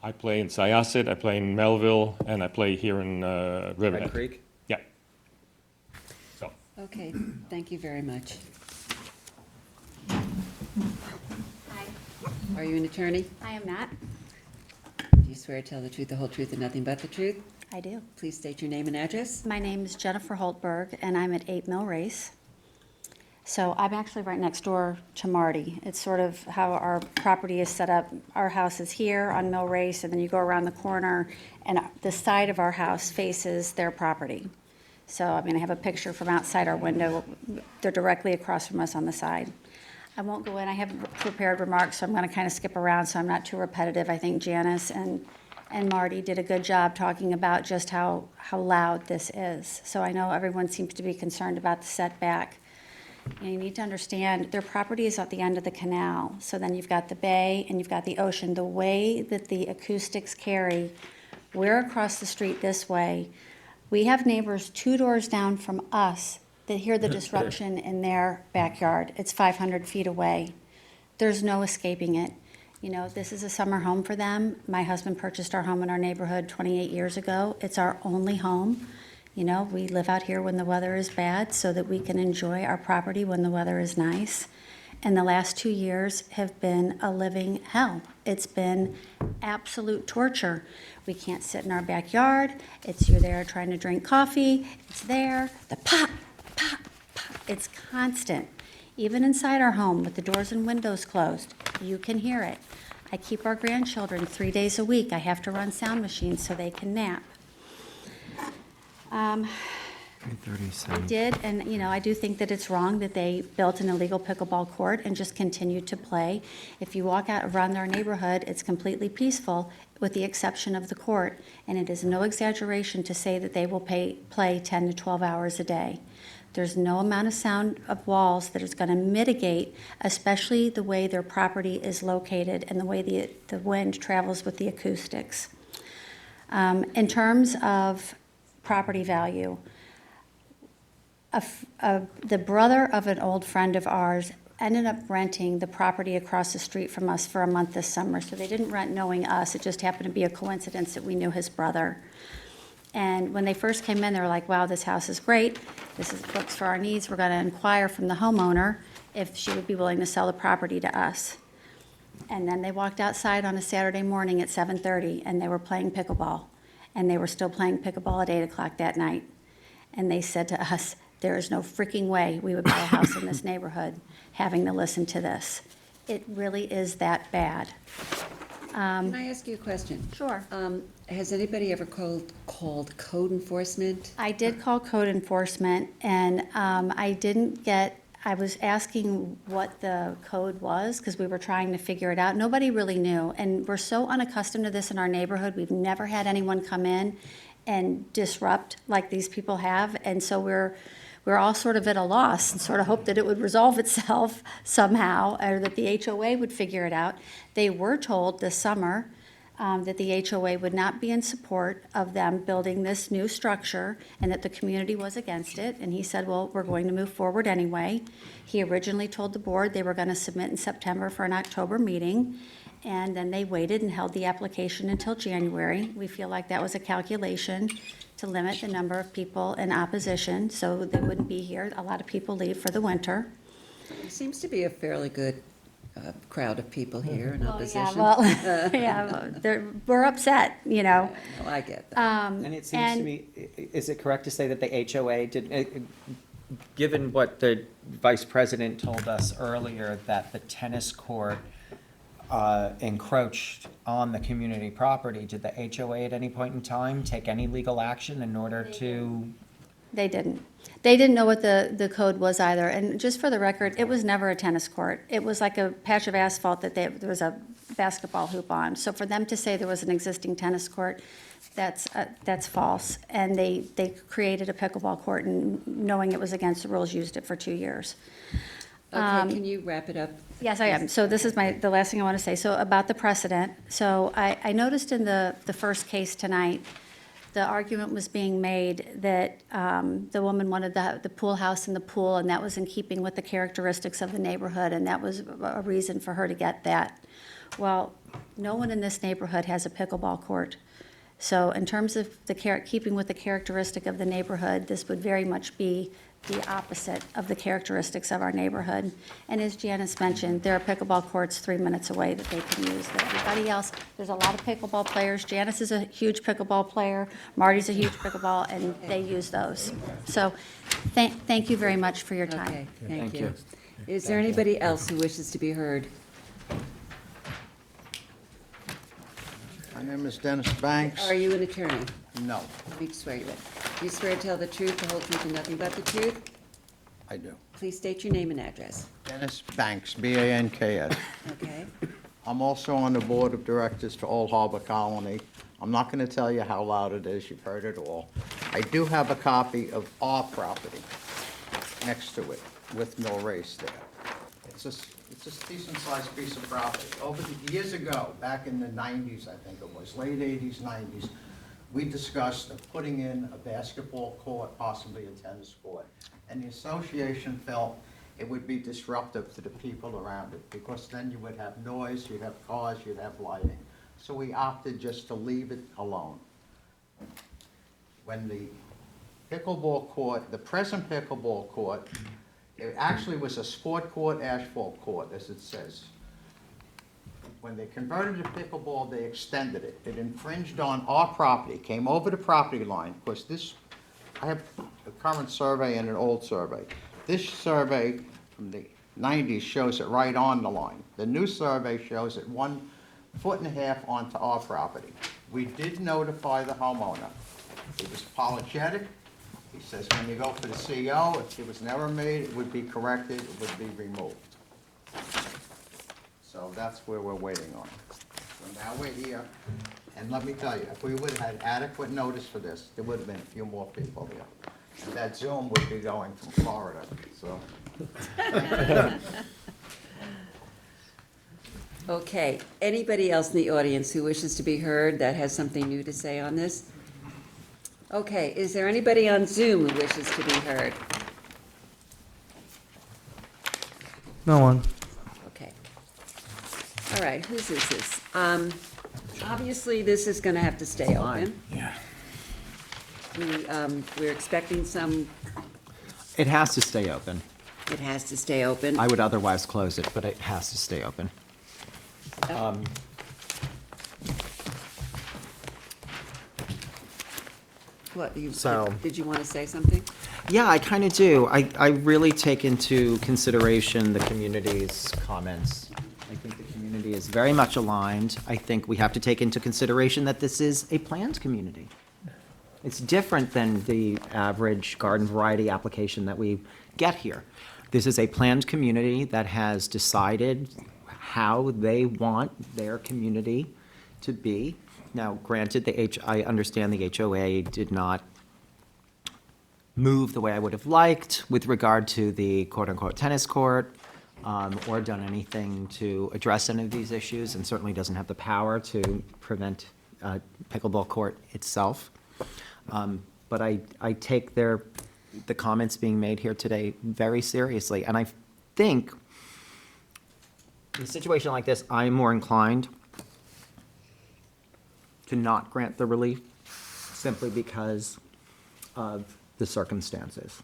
I play in Syosset, I play in Melville, and I play here in Riverhead. Red Creek? Yeah. So. Okay, thank you very much. Hi, Are you an attorney? I am not. Do you swear to tell the truth, the whole truth, and nothing but the truth? I do. Please state your name and address. My name is Jennifer Holtberg, and I'm at 8 Mill Race. So I'm actually right next door to Marty. It's sort of how our property is set up. Our house is here on Mill Race, and then you go around the corner, and the side of our house faces their property. So, I mean, I have a picture from outside our window. They're directly across from us on the side. I won't go in. I have prepared remarks, so I'm going to kind of skip around so I'm not too repetitive. I think Janice and Marty did a good job talking about just how loud this is. So I know everyone seems to be concerned about the setback. And you need to understand, their property is at the end of the canal. So then you've got the bay and you've got the ocean. The way that the acoustics carry, we're across the street this way. We have neighbors 2 doors down from us that hear the disruption in their backyard. It's 500 feet away. There's no escaping it. You know, this is a summer home for them. My husband purchased our home in our neighborhood 28 years ago. It's our only home. You know, we live out here when the weather is bad so that we can enjoy our property when the weather is nice. And the last 2 years have been a living hell. It's been absolute torture. We can't sit in our backyard. You're there trying to drink coffee. It's there. The pop, pop, pop. It's constant. Even inside our home with the doors and windows closed, you can hear it. I keep our grandchildren 3 days a week. I have to run sound machines so they can nap. I did, and you know, I do think that it's wrong that they built an illegal pickleball court and just continued to play. If you walk out around their neighborhood, it's completely peaceful, with the exception of the court. And it is no exaggeration to say that they will play 10 to 12 hours a day. There's no amount of sound of walls that is going to mitigate, especially the way their property is located and the way the wind travels with the acoustics. In terms of property value, the brother of an old friend of ours ended up renting the property across the street from us for a month this summer. So they didn't rent knowing us. It just happened to be a coincidence that we knew his brother. And when they first came in, they were like, wow, this house is great. This works for our needs. We're going to inquire from the homeowner if she would be willing to sell the property to us. And then they walked outside on a Saturday morning at 7:30, and they were playing pickleball. And they were still playing pickleball at 8 o'clock that night. And they said to us, there is no freaking way we would buy a house in this neighborhood having to listen to this. It really is that bad. Can I ask you a question? Sure. Has anybody ever called code enforcement? I did call code enforcement, and I was asking what the code was, because we were trying to figure it out. Nobody really knew, and we're so unaccustomed to this in our neighborhood. We've never had anyone come in and disrupt like these people have, and so we're all sort of at a loss and sort of hope that it would resolve itself somehow, or that the HOA would figure it out. They were told this summer that the HOA would not be in support of them building this new structure, and that the community was against it. And he said, well, we're going to move forward anyway. He originally told the board they were going to submit in September for an October meeting, and then they waited and held the application until January. We feel like that was a calculation to limit the number of people in opposition, so they wouldn't be here. A lot of people leave for the winter. There seems to be a fairly good crowd of people here in opposition. We're upset, you know. Well, I get that. And it seems to me, is it correct to say that the HOA did, given what the vice president told us earlier, that the tennis court encroached on the community property, did the HOA at any point in time take any legal action in order to? They didn't. They didn't know what the code was either. And just for the record, it was never a tennis court. It was like a patch of asphalt that there was a basketball hoop on. So for them to say there was an existing tennis court, that's false. And they created a pickleball court, and knowing it was against the rules, used it for 2 years. Okay, can you wrap it up? Yes, I am. So this is the last thing I want to say. So about the precedent. So I noticed in the first case tonight, the argument was being made that the woman wanted the pool house in the pool, and that was in keeping with the characteristics of the neighborhood, and that was a reason for her to get that. Well, no one in this neighborhood has a pickleball court. So in terms of keeping with the characteristic of the neighborhood, this would very much be the opposite of the characteristics of our neighborhood. And as Janice mentioned, there are pickleball courts 3 minutes away that they can use. That everybody else, there's a lot of pickleball players. Janice is a huge pickleball player. Marty's a huge pickleball, and they use those. So thank you very much for your time. Okay, thank you. Is there anybody else who wishes to be heard? My name is Dennis Banks. Are you an attorney? No, Let me swear you in. Do you swear to tell the truth, the whole truth, and nothing but the truth? I do. Please state your name and address. Dennis Banks, B-A-N-K-S. Okay? I'm also on the board of directors for Old Harbor Colony. I'm not going to tell you how loud it is, you've heard it all. I do have a copy of our property next to it with no race there. It's a decent-sized piece of property. Over the years ago, back in the 90s, I think it was, late 80s, 90s, we discussed of putting in a basketball court, possibly a tennis court. And the association felt it would be disruptive to the people around it, because then you would have noise, you'd have cars, you'd have lighting. So we opted just to leave it alone. When the pickleball court, the present pickleball court, it actually was a sport court, asphalt court, as it says. When they converted to pickleball, they extended it. It infringed on our property, came over the property line. Of course, I have a current survey and an old survey. This survey from the 90s shows it right on the line. The new survey shows it 1.5 feet onto our property. We did notify the homeowner. He was apologetic. He says when you go for the CO, if it was never made, it would be corrected, it would be removed. So that's where we're waiting on. So now we're here, and let me tell you, if we would have had adequate notice for this, there would have been a few more people here. And that Zoom would be going from Florida, so. Okay, anybody else in the audience who wishes to be heard that has something new to say on this? Okay, is there anybody on Zoom who wishes to be heard? No one. Okay. All right, whose is this? Obviously, this is gonna have to stay open. Yeah. We're expecting some, It has to stay open. it has to stay open. I would otherwise close it, but it has to stay open. What, So- did you want to say something? Yeah, I kind of do. I really take into consideration the community's comments. I think the community community is very much aligned. I think we have to take into consideration that this is a planned community. It's different than the average garden variety application that we get here. This is a planned community that has decided how they want their community to be. Now, granted, I understand the HOA did not move the way I would have liked with regard to the quote-unquote tennis court, or done anything to address any of these issues, and certainly doesn't have the power to prevent pickleball court itself. But I take the comments being made here today very seriously, and I think in a situation like this, I'm more inclined to not grant the relief simply because of the circumstances.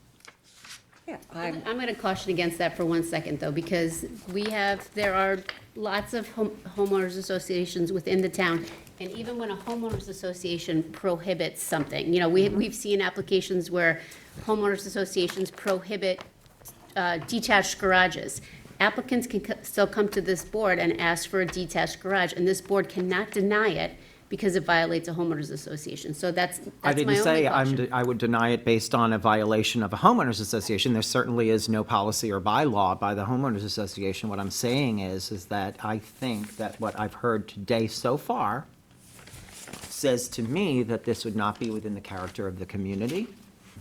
Yeah, I'm going to caution against that for 1 second, though, because there are lots of homeowners associations within the town, and even when a homeowners association prohibits something, we've seen applications where homeowners associations prohibit detached garages. Applicants can still come to this board and ask for a detached garage, and this board cannot deny it because it violates a homeowners association. So that's I my didn't only say caution. I would deny it based on a violation of a homeowners association. There certainly is no policy or bylaw by the homeowners association. What I'm saying is that I think that what I've heard today so far says to me that this would not be within the character of the community.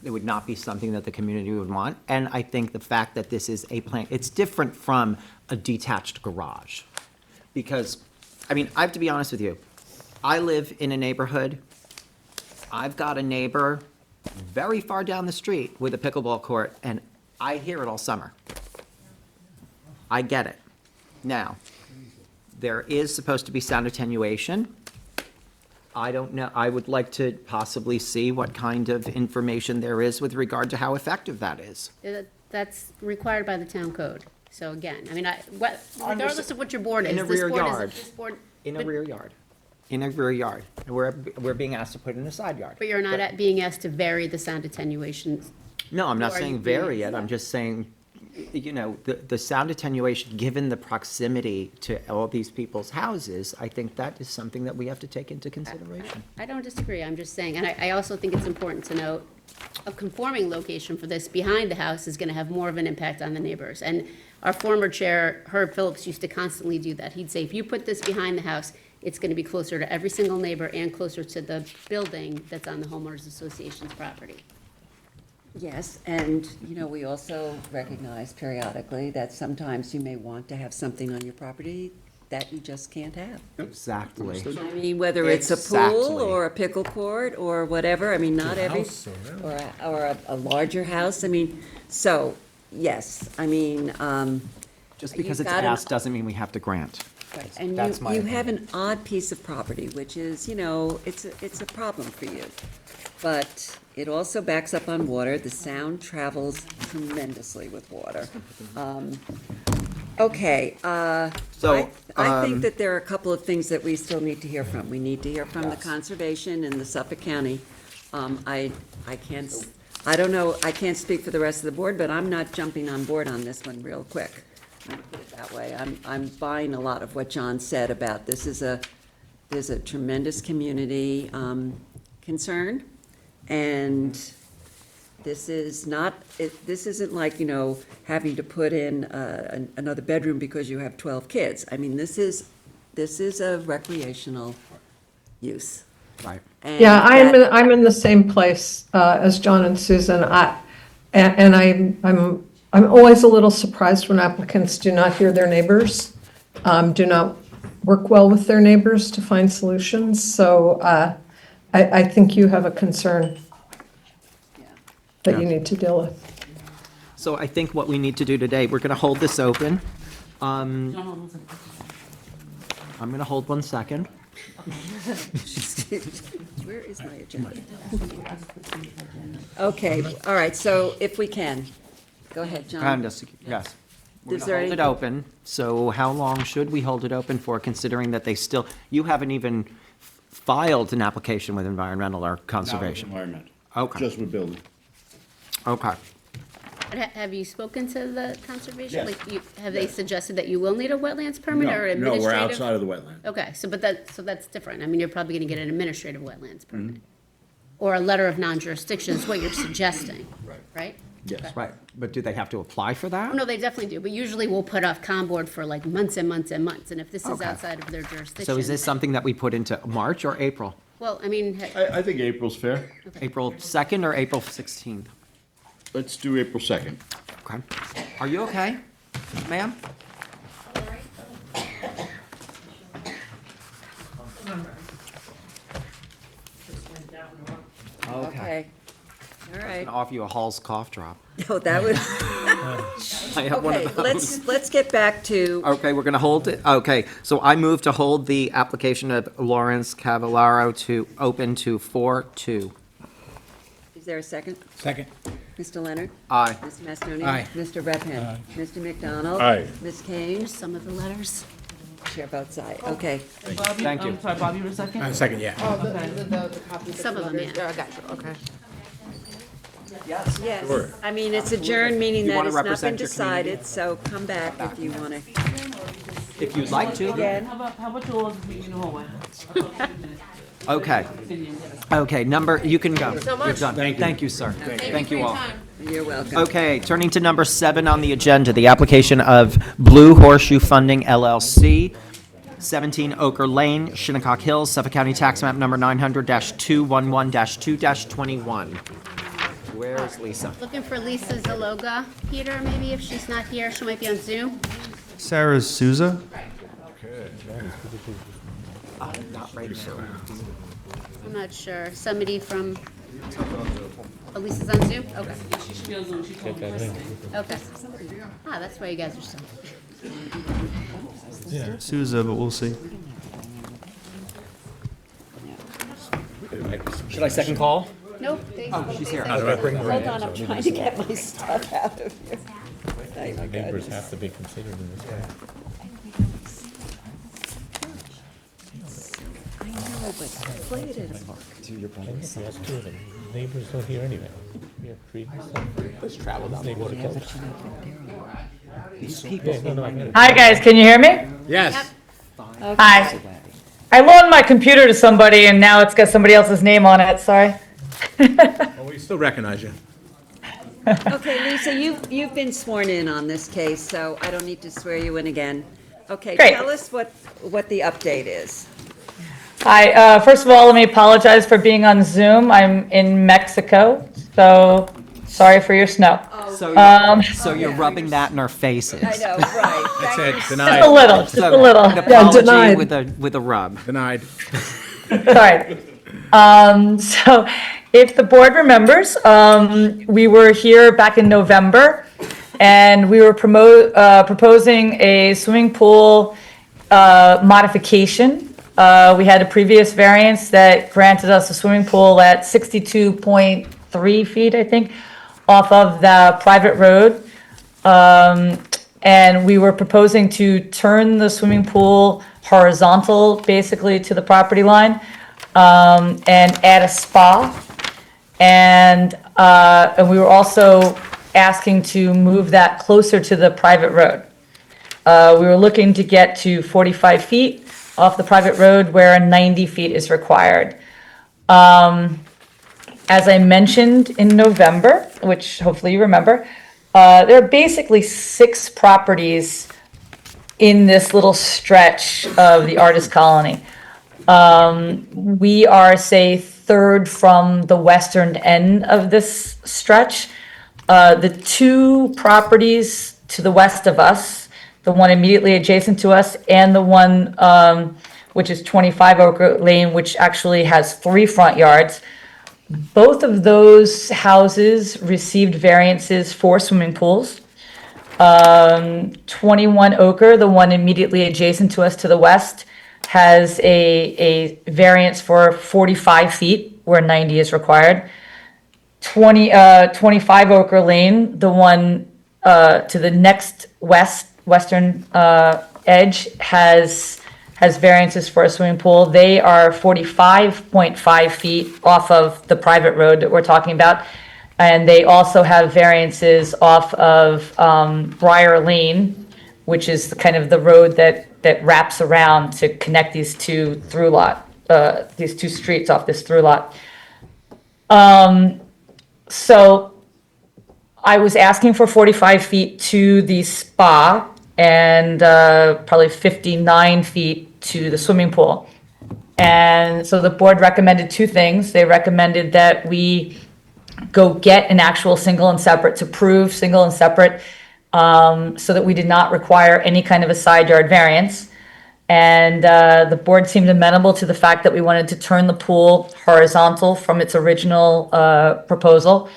It would not be something that the community would want. And I think the fact that this is a plan, it's different from a detached garage. Because, I have to be honest with you. I live in a neighborhood. I've got a neighbor very far down the street with a pickleball court, and I hear it all summer. I get it. Now, there is supposed to be sound attenuation. I don't know, I would like to possibly see what kind of information there is with regard to how effective that is. That's required by the town code. So again, regardless of what your board is, In a this rear board yard. is, this board. In a but- rear yard. In a rear yard. And we're being asked to put in a side yard. But you're not being asked to vary the sound attenuation. No, I'm not Or are you saying being vary it, asked I'm that? just saying, the sound attenuation, given the proximity to all these people's houses, I think that is something that we have to take into consideration. I don't disagree, I'm just saying, and I also think it's important to note, a conforming location for this behind the house is gonna have more of an impact on the neighbors. And our former chair, Herb Phillips, used to constantly do that. He'd say, if you put this behind the house, it's gonna be closer to every single neighbor and closer to the building that's on the homeowners association's property. Yes, and, we also recognize periodically that sometimes you may want to have something on your property that you just can't have. Exactly. I mean, whether it's a pool Exactly. or a pickle court or whatever, not every, or a larger house, so, yes, Just because you've it's got an- asked doesn't mean we have to grant. Right, and That's my you have opinion. an odd piece of property, which is, it's a problem for you. But it also backs up on water, the sound travels tremendously with water. Okay, So, I think that there are a couple of things that we still need to hear from. We need to hear from the conservation and the Suffolk County. I don't know, I can't speak for the rest of the board, but I'm not jumping on board on this one real quick. Let me put it that way. I'm buying a lot of what John said about there's a tremendous community concern, and this isn't like, having to put in another bedroom because you have 12 kids. This is a recreational use. Right. And Yeah, that- I'm in the same place as John and Susan. I'm always a little surprised when applicants do not hear their neighbors, do not work well with their neighbors to find solutions. So I think you have a concern that you need to deal with. So I think what we need to do today, we're going to hold this open. I'm going to hold 1 second. Where is my agenda? Okay, all right, so if we can, go ahead, John. Yes. We're Is going to there hold it anything- open. So how long should we hold it open for, considering that you haven't even filed an application with environmental or conservation? Environment. Okay. Just with building. Okay. But have you spoken to the conservation? Yes. Like, have they suggested that you will need a wetlands permit or No, administrative? we're outside of the wetland. Okay, so that's different. I mean, you're probably gonna get an administrative wetlands permit. Mhm. Or a letter of non-jurisdiction is what you're suggesting, right? Yes. Okay. Right, but do they have to apply for Oh, that? no, they definitely do, but usually we'll put off COM board for like months and months and months, and if this is Okay. outside of their jurisdiction. So is this something that we put into March or April? Well, I mean, I think April's fair. April 2nd or April 16th? Let's do April 2nd. Okay. Are you okay, ma'am? Okay. All I'm right. gonna offer you a Hall's cough drop. Oh, that would, I have one okay, of those. let's get back to, Okay, we're gonna hold it, okay, so I move to hold the application of Lawrence Cavallaro to open to 4/2. is there a second? Second. Mr. Leonard? Aye. Mr. Mastroni? Aye. Mr. Redpath? Mr. McDonald? Aye. Ms. Kane? some of the letters. Chair votes aye. Okay. Bobby, Thank you. I'm sorry, Bobby, you were second? Second, yeah. Oh, the copy. Some of them, yeah. I got you, okay. Yes, Sure. I mean, it's adjourned, meaning You that wanna it's not been represent your community? decided, so come back if you want to. If you'd like to. Again. How about yours, meeting in the hallway? Okay, okay, you can go. so You're much. done. Thank you, sir. Thank you all. You're welcome. Okay, turning to number 7 on the agenda, the application of Blue Horseshoe Funding LLC, 17 Oker Lane, Shinnecock Hills, Suffolk County Tax Map number 900-211-2-21. Where is Lisa? Looking for Lisa Zaloga, Peter, maybe if she's not here, she might be on Zoom. Sarah Souza? Not right now. I'm not sure. Somebody from, oh, Lisa's on Zoom? Okay, She should be on Zoom, she told me first thing. okay. Ah, that's why you guys are so. Yeah. Souza, but we'll see. Should I second call? Nope. Oh, she's here. Hold on, I'm trying to get my stuff out of here. Oh, my Neighbors God. have to be considered in this way. I know, but play it in. That's two of them. Neighbors don't hear anything. We have trees and stuff. Let's travel down the Neighbors water. are close. These people. Yeah, no, I get it. Hi, guys, can you hear me? Yes. Hi. I loaned my computer to somebody and now it's got somebody else's name on it, sorry. Well, we still recognize you. Okay, Lisa, you've been sworn in on this case, so I don't need to swear you in again. Okay, Great. tell us what the update is. Hi, first of all, let me apologize for being on Zoom. I'm in Mexico, so sorry for your snow. So you're rubbing that in our faces. I know, right. That's it, Just denied. a little, just a little. An Yeah, apology denied. with a rub. Denied. Sorry. So if the board remembers, we were here back in November and we were proposing a swimming pool modification. We had a previous variance that granted us a swimming pool at 62.3 feet, I think, off of the private road. And we were proposing to turn the swimming pool horizontal, basically to the property line, and add a spa. And we were also asking to move that closer to the private road. We were looking to get to 45 feet off the private road where 90 feet is required. As I mentioned in November, which hopefully you remember, there are basically 6 properties in this little stretch of the artist colony. We are, say, third from the western end of this stretch. The 2 properties to the west of us, the one immediately adjacent to us, and the one which is 25 Oker Lane, which actually has 3 front yards. Both of those houses received variances for swimming pools. 21 Oker, the one immediately adjacent to us to the west, has a variance for 45 feet where 90 is required. 25 Oker Lane, the one to the next western edge, has variances for a swimming pool. They are 45.5 feet off of the private road that we're talking about. And they also have variances off of Briar Lane, which is kind of the road that wraps around to connect these two these two streets off this through lot. So I was asking for 45 feet to the spa and probably 59 feet to the swimming pool. And so the board recommended two things. They recommended that we go get an actual single and separate to prove single and separate, so that we did not require any kind of a side yard variance. And the board seemed amenable to the fact that we wanted to turn the pool horizontal from its original proposal.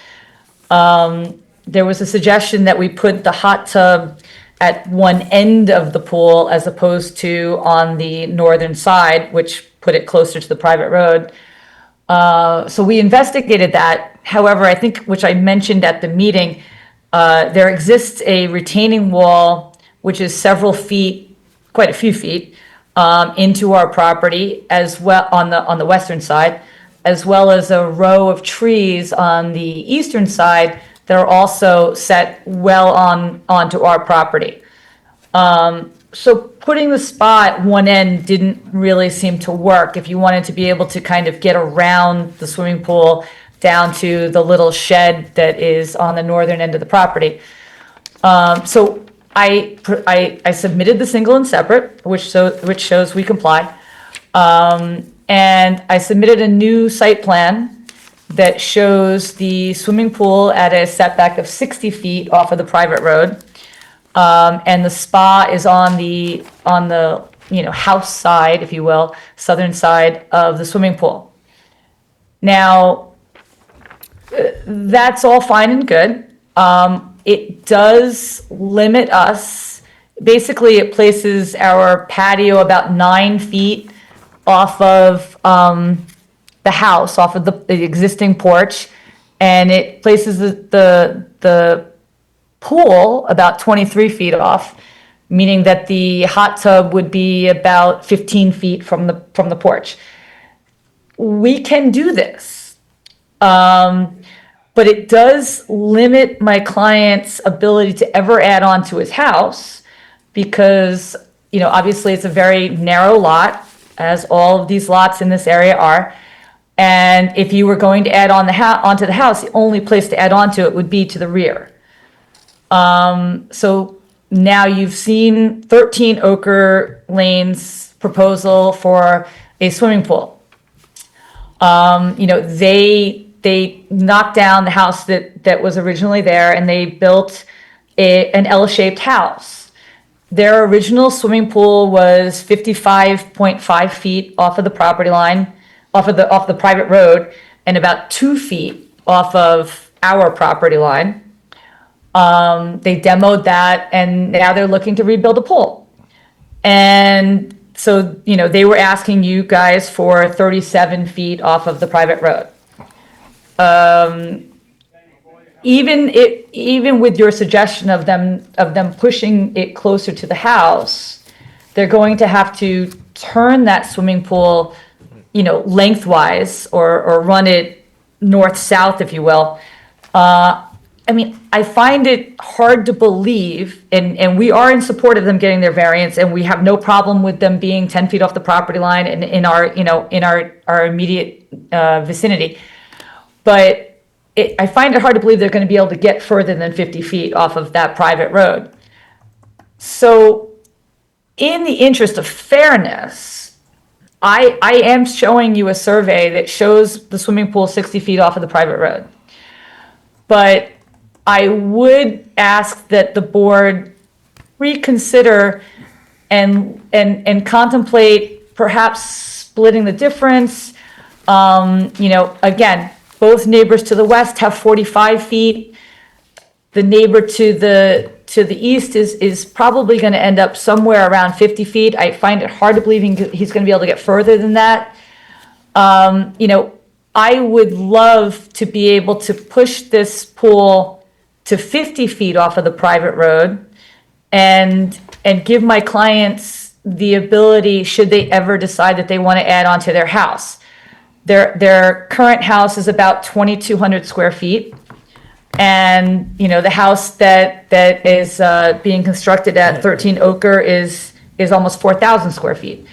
There was a suggestion that we put the hot tub at one end of the pool as opposed to on the northern side, which put it closer to the private road. So we investigated that. However, I think, which I mentioned at the meeting, there exists a retaining wall, which is several feet, quite a few feet, into our property as well on the western side, as well as a row of trees on the eastern side that are also set well onto our property. So putting the spa at one end didn't really seem to work if you wanted to be able to kind of get around the swimming pool down to the little shed that is on the northern end of the property. So I submitted the single and separate, which shows we comply. And I submitted a new site plan that shows the swimming pool at a setback of 60 feet off of the private road. And the spa is on the house side, if you will, southern side of the swimming pool. Now, that's all fine and good. It does limit us. Basically, it places our patio about 9 feet off of the house, off of the existing porch, and it places the pool about 23 feet off, meaning that the hot tub would be about 15 feet from the porch. We can do this, but it does limit my client's ability to ever add on to his house because, obviously it's a very narrow lot, as all of these lots in this area are. And if you were going to add on onto the house, the only place to add on to it would be to the rear. So now you've seen 13 Ochre Lane's proposal for a swimming pool. They knocked down the house that was originally there and they built an L-shaped house. Their original swimming pool was 55.5 feet off of the property line, off the private road, and about 2 feet off of our property line. They demoed that and now they're looking to rebuild a pool. And so, they were asking you guys for 37 feet off of the private road. Even with your suggestion of them pushing it closer to the house, they're going to have to turn that swimming pool, lengthwise or run it north-south, if you will. I find it hard to believe, and we are in support of them getting their variance, and we have no problem with them being 10 feet off the property line and in our immediate vicinity. But I find it hard to believe they're going to be able to get further than 50 feet off of that private road. So in the interest of fairness, I am showing you a survey that shows the swimming pool 60 feet off of the private road. But I would ask that the board reconsider and contemplate perhaps splitting the difference. Again, both neighbors to the west have 45 feet. The neighbor to the east is probably going to end up somewhere around 50 feet. I find it hard to believe he's going to be able to get further than that. I would love to be able to push this pool to 50 feet off of the private road and give my clients the ability, should they ever decide that they want to add on to their house. Their current house is about 2,200 square feet. And, the house that is being constructed at 13 Oker is almost 4,000 square feet.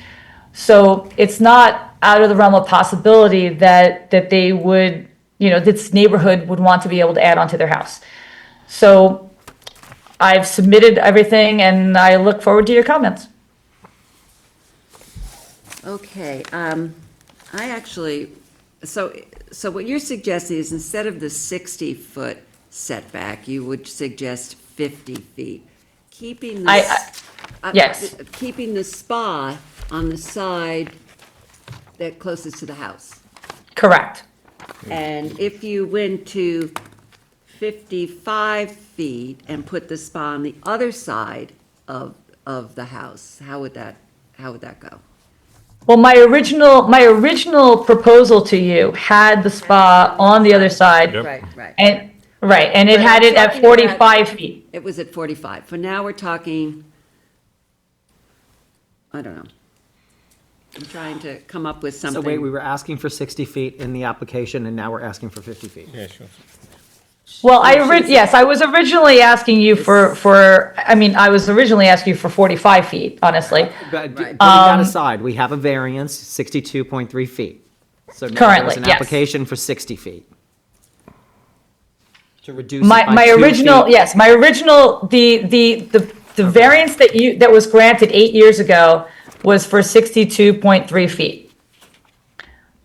So it's not out of the realm of possibility that they would, this neighborhood would want to be able to add onto their house. So I've submitted everything and I look forward to your comments. Okay, I actually, so what you're suggesting is instead of the 60-foot setback, you would suggest 50 feet. Keeping Yes. keeping the spa on the side that closest to the house. Correct. And if you went to 55 feet and put the spa on the other side of the house, how would that go? Well, my original proposal to you had the spa on the other side. Right, right. And it But had I'm it at talking 45 feet. It was at 45. For now, we're talking, I don't know. I'm trying to come up with So something. wait, we were asking for 60 feet in the application, and now we're asking for 50 feet. Yeah, sure. Well, yes, I was originally asking you I was originally asking you for 45 feet, honestly. But putting that aside, we have a variance, 62.3 feet. So now Currently, there's an yes. application for 60 feet. To reduce it My by 2 original, feet. yes, my original, the variance that was granted 8 years ago was for 62.3 feet.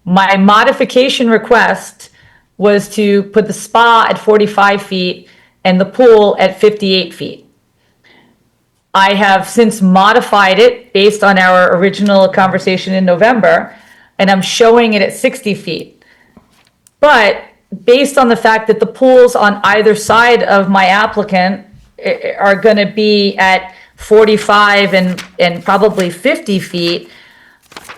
My modification request was to put the spa at 45 feet and the pool at 58 feet. I have since modified it based on our original conversation in November, and I'm showing it at 60 feet. But based on the fact that the pools on either side of my applicant are going to be at 45 and probably 50 feet,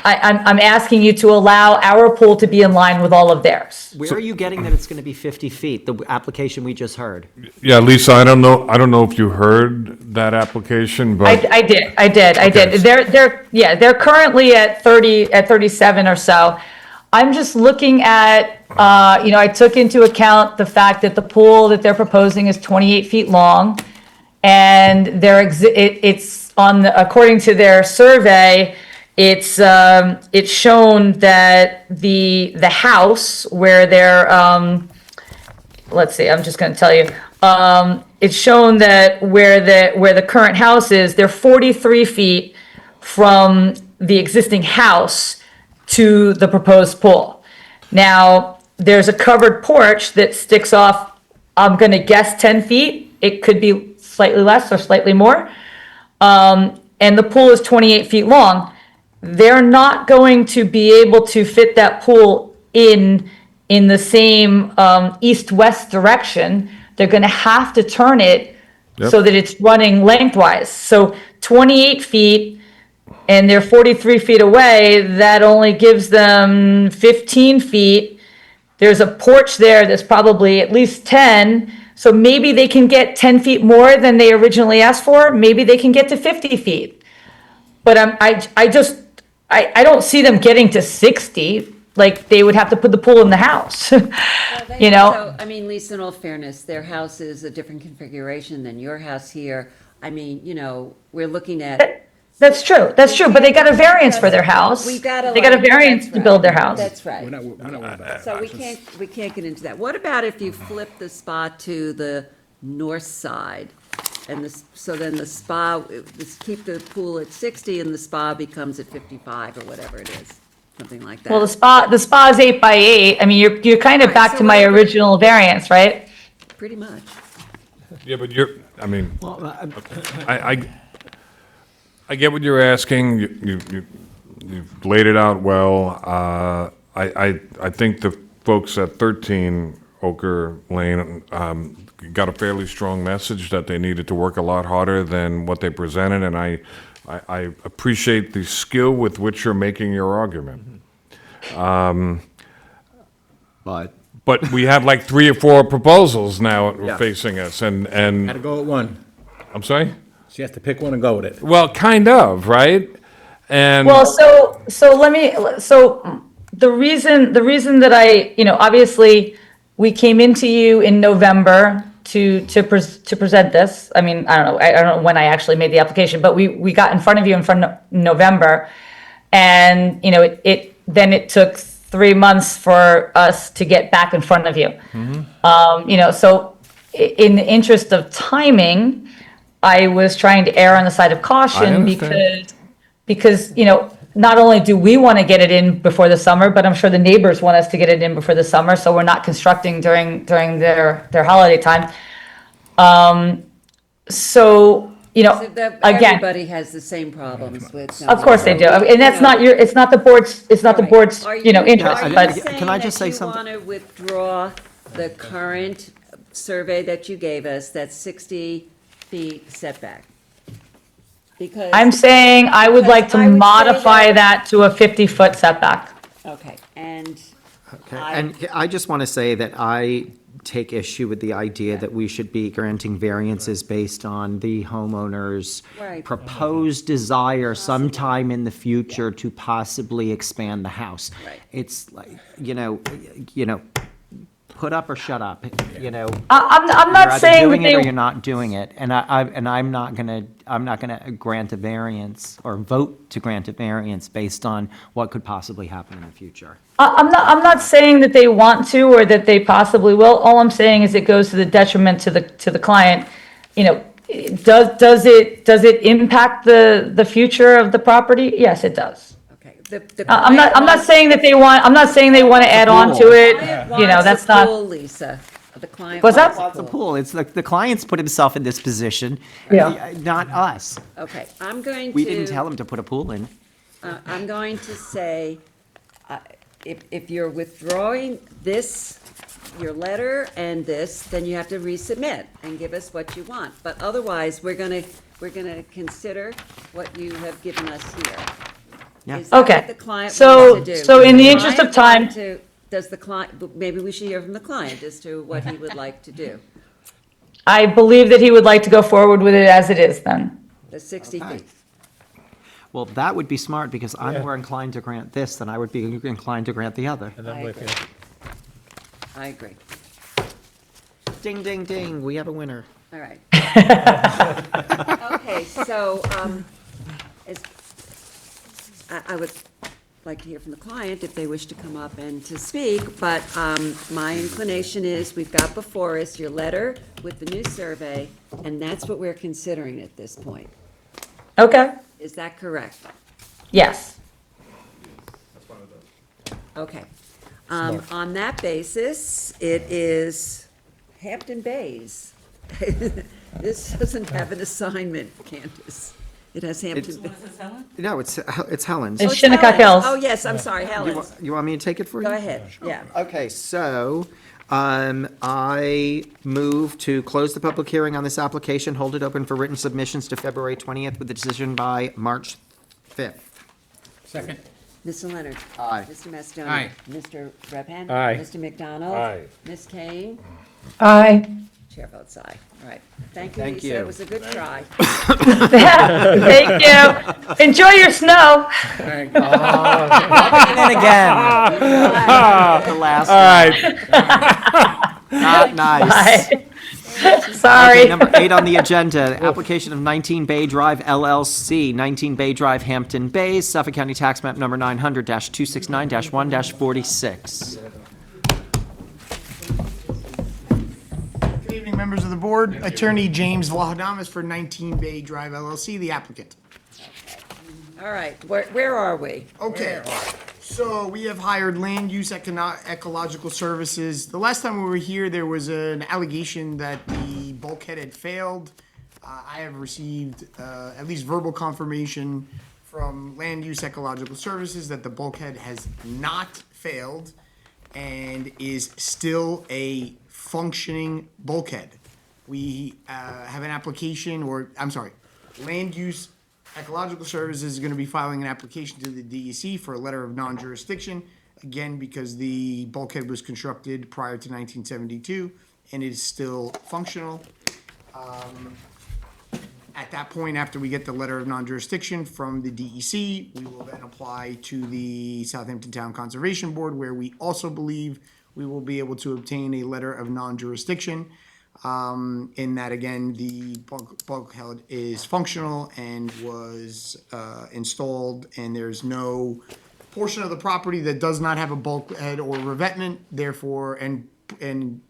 I'm asking you to allow our pool to be in line with all of theirs. Where are you getting that it's going to be 50 feet, the application we just heard? Yeah, Lisa, I don't know if you heard that application, but. I did. They're currently at 37 or so. I'm just looking at, I took into account the fact that the pool that they're proposing is 28 feet long. And it's according to their survey, it's shown that the house where they're, let's see, I'm just going to tell you. It's shown that where the current house is, they're 43 feet from the existing house to the proposed pool. Now, there's a covered porch that sticks off, I'm going to guess 10 feet. It could be slightly less or slightly more. And the pool is 28 feet long. They're not going to be able to fit that pool in the same east-west direction. They're going to have to turn it so that it's running lengthwise. So 28 feet, and they're 43 feet away, that only gives them 15 feet. There's a porch there that's probably at least 10, so maybe they can get 10 feet more than they originally asked for. Maybe they can get to 50 feet. But I don't see them getting to 60. Like, they would have to put the pool in the house, you know? So, I mean, Lisa, in all fairness, their house is a different configuration than your house here. I mean, we're looking at. That's true, but they got a variance for their house. They got a variance to build their house. That's right. We're not worried about that. So we can't get into that. What about if you flip the spa to the north side? And so then the spa, keep the pool at 60 and the spa becomes at 55 or whatever it is, something like that. Well, the spa is 8 by 8. I mean, you're kind of back to my original variance, right? Pretty much. Yeah, but I get what you're asking. You've laid it out well. I think the folks at 13 Oker Lane got a fairly strong message that they needed to work a lot harder than what they presented, and I appreciate the skill with which you're making your argument. But we have like 3 or 4 proposals now facing us, and Had to go with one. I'm sorry? So you have to pick one and go with it. Well, kind of, right? And Well, so the reason that I, obviously, we came into you in November to present this. I mean, I don't know when I actually made the application, but we got in front of you in November. And, you know, then it took 3 months for us to get back in front of you. You know, so in the interest of timing, I was trying to err on the side of caution understand. because, you know, not only do we want to get it in before the summer, but I'm sure the neighbors want us to get it in before the summer, so we're not constructing during their holiday time. So, you know, again, Everybody has the same problems with. of course they do, and that's not it's not the board's, you know, interest, Are you but. saying that you want to withdraw the current survey that you gave us, that's 60 feet setback? Because. I'm saying I would like to I would say modify that to a 50-foot setback. Okay, and. Okay, and I just want to say that I take issue with the idea that we should be granting variances based on the homeowner's Right. proposed desire sometime in the future to possibly expand the house. Right. It's like, you know, put up or shut up, you know. I'm You're not either saying that doing it or they, you're not doing it, and I'm not gonna grant a variance or vote to grant a variance based on what could possibly happen in the future. I'm not saying that they want to or that they possibly will. All I'm saying is it goes to the detriment to the client. You know, does it impact the future of the property? Yes, it does. I'm not saying that they want to add on to it. You know, that's not. Pool, Lisa. The client What's that? wants a The pool. pool, it's like the client's put himself in this position, Yeah. not us. Okay, I'm going to. We didn't tell him to put a pool in. I'm going to say, if you're withdrawing this, your letter and this, then you have to resubmit and give us what you want. But otherwise, we're gonna consider what you have given us here. Yeah. Is that Okay. what the client So- wants to do? so in Does the interest of client want time- to- Does the client, maybe we should hear from the client as to what he would like to do, I believe that he would like to go forward with it as it is then. the 60 feet. Well, that would be smart, because I'm more inclined to grant this than I would be inclined to grant the other. And then I with agree. you. I agree. Ding, ding, ding, we have a winner. All right. Okay, so, I would like to hear from the client if they wish to come up and to speak, but my inclination is, we've got before us your letter with the new survey, and that's what we're considering at this point. Okay, Is that correct? yes. Okay. On that basis, it is Hampton Bays. This doesn't have an assignment, Candace. It has Hampton. Bays. No, it's Helen's. It's Oh, Shinnecock Helen's. Hills. Oh, yes, I'm sorry, Helen's. You want me to take it for you? Go ahead, yeah. Okay, so, I move to close the public hearing on this application, hold it open for written submissions to February 20th with a decision by March 5th. Second. Mr. Leonard. Aye. Mr. Macedonia. Aye. Mr. Redhand. Aye. Mr. McDonald. Aye. Ms. Kane. Aye. Chair votes aye. All right. Thank you, Thank Lisa. you. It was a good try. Thank you. Enjoy your snow. And again. The last one. Not nice. Bye. Sorry. Okay, number 8 on the agenda, application of 19 Bay Drive LLC, 19 Bay Drive, Hampton Bays, Suffolk County Tax Map Number 900-269-1-46. Good evening, members of the board. Attorney James Vlahodamas for 19 Bay Drive LLC, the applicant. All right, where are we? Okay, so we have hired land use ecological services. The last time we were here, there was an allegation that the bulkhead had failed. I have received at least verbal confirmation from land use ecological services that the bulkhead has not failed and is still a functioning bulkhead. We have an application, or I'm sorry, land use ecological services is going to be filing an application to the DEC for a letter of non-jurisdiction, again, because the bulkhead was constructed prior to 1972 and it is still functional. At that point, after we get the letter of non-jurisdiction from the DEC, we will then apply to the Southampton Town Conservation Board, where we also believe we will be able to obtain a letter of non-jurisdiction. In that, again, the bulkhead is functional and was installed, and there's no portion of the property that does not have a bulkhead or revetment, therefore, and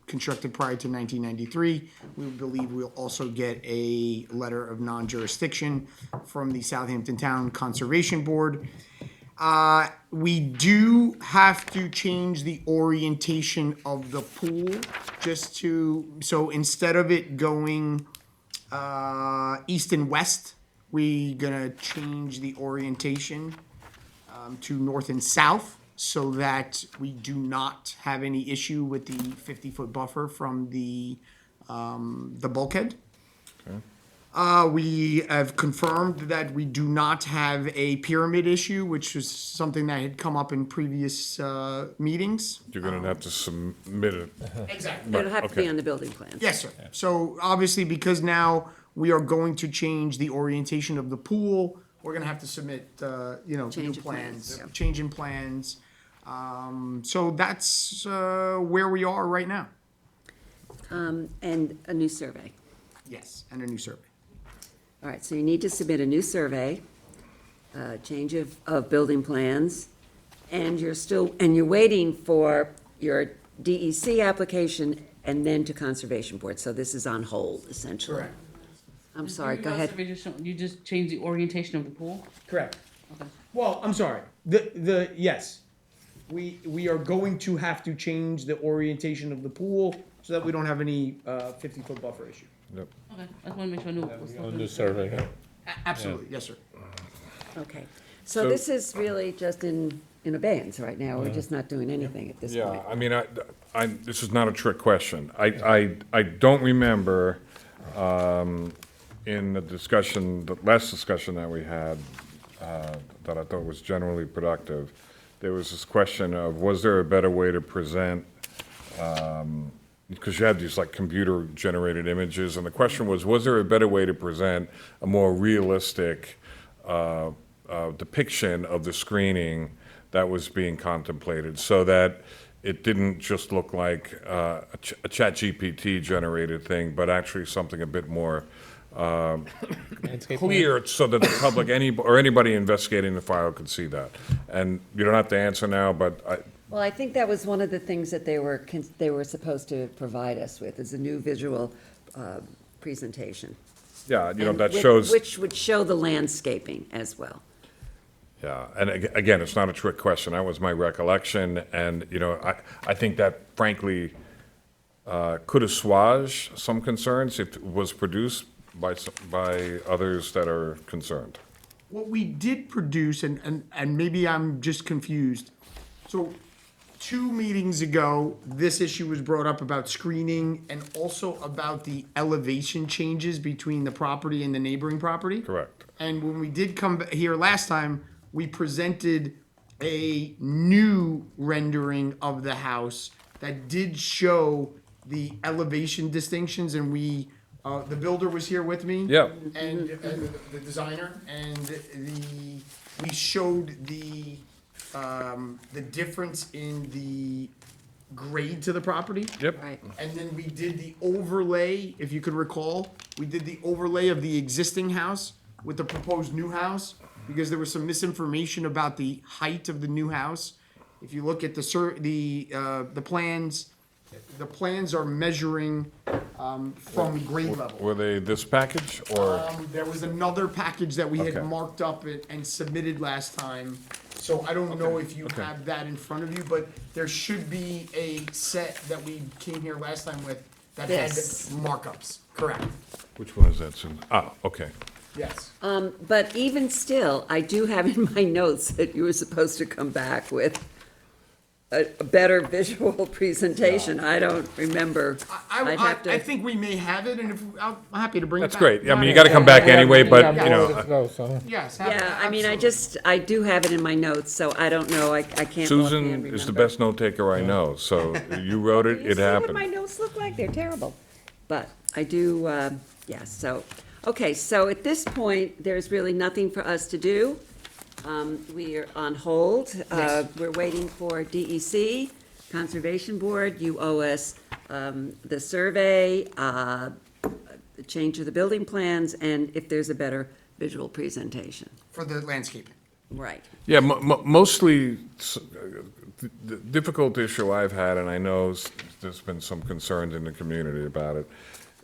constructed prior to 1993. We believe we'll also get a letter of non-jurisdiction from the Southampton Town Conservation Board. We do have to change the orientation of the pool so instead of it going east and west, we're gonna change the orientation to north and south so that we do not have any issue with the 50-foot buffer from the bulkhead. We have confirmed that we do not have a pyramid issue, which was something that had come up in previous meetings. You're gonna have to submit it. Exactly. It'll have to be on the building plans. Yes, sir. So obviously, because now we are going to change the orientation of the pool, we're gonna have to submit, new Change of plans, plans, change in plans. So that's where we are right now. And a new survey. Yes, and a new survey. All right, so you need to submit a new survey, change of building plans, and you're waiting for your DEC application and then to Conservation Board, so this is on hold, essentially. Correct. I'm sorry, go ahead. You just changed the orientation of the pool? Correct. Okay. Well, I'm sorry. Yes, we are going to have to change the orientation of the pool so that we don't have any 50-foot buffer issue. Yep. Okay, I just wanna make sure I knew. what was On looking- the survey, yeah. Absolutely, yes, sir. Okay, so So- this is really just in abeyance right now, we're just not doing anything at this point. Yeah, I mean, this is not a trick question. I don't remember, in the discussion, the last discussion that we had, that I thought was generally productive, there was this question of, was there a better way to present, because you have these like computer-generated images, and the question was there a better way to present a more realistic depiction of the screening that was being contemplated, so that it didn't just look like a ChatGPT generated thing, but actually something a bit more clear, so that the public, anybody investigating the file could see that. And you don't have to answer now, but Well, I think that was one of the things that they were supposed to provide us with, is a new visual presentation. yeah, you know, And that which- shows. Which would show the landscaping as well. Yeah, and again, it's not a trick question, that was my recollection, and, you know, I think that frankly could assuage some concerns if it was produced by others that are concerned. What we did produce, and maybe I'm just confused, so 2 meetings ago, this issue was brought up about screening and also about the elevation changes between the property and the neighboring property. Correct. And when we did come here last time, we presented a new rendering of the house that did show the elevation distinctions, and the builder was here with me. Yep. And the designer, and we showed the difference in the grade to the property. Yep. Right. And then we did the overlay, if you could recall, we did the overlay of the existing house with the proposed new house, because there was some misinformation about the height of the new house. If you look at the plans, the plans are measuring from grade level. Were they this package, or? There was another package that we had Okay. marked up and submitted last time. So I don't know if you have that in front of you, but there should be a set that we came here last time with that had This. markups, correct? Which one is that, Susan? Ah, okay. Yes. But even still, I do have in my notes that you were supposed to come back with a better visual presentation. I don't remember. I'd have to. I think we may have it, and I'm happy to bring it back. That's great, I mean, you gotta come back anyway, but, you know. Yes. Yeah, I mean, absolutely. I do have it in my notes, so I don't know, I can't offhand Susan is the remember. best note taker I know, so you wrote it, You it see what happened. my notes look like? They're terrible. But I do, so, okay, so at this point, there's really nothing for us to do. We are on hold. Yes. We're waiting for DEC, Conservation Board, you owe us the survey, the change of the building plans, and if there's a better visual presentation. For the landscaping. Right. Yeah, mostly, the difficult issue I've had, and I know there's been some concerns in the community about it,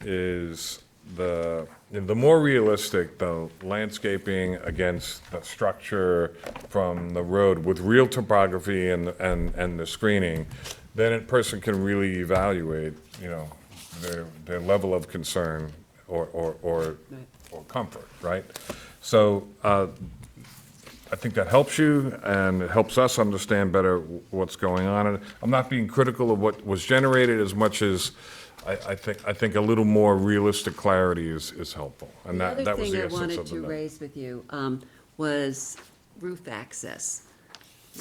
is the more realistic the landscaping against the structure from the road with real topography and the screening, then a person can really evaluate, their level of concern or comfort, right? So, I think that helps you, and it helps us understand better what's going on. And I'm not being critical of what was generated as much as I think a little more realistic clarity is helpful. And that was the essence of the other thing I wanted note. to raise with you was roof access.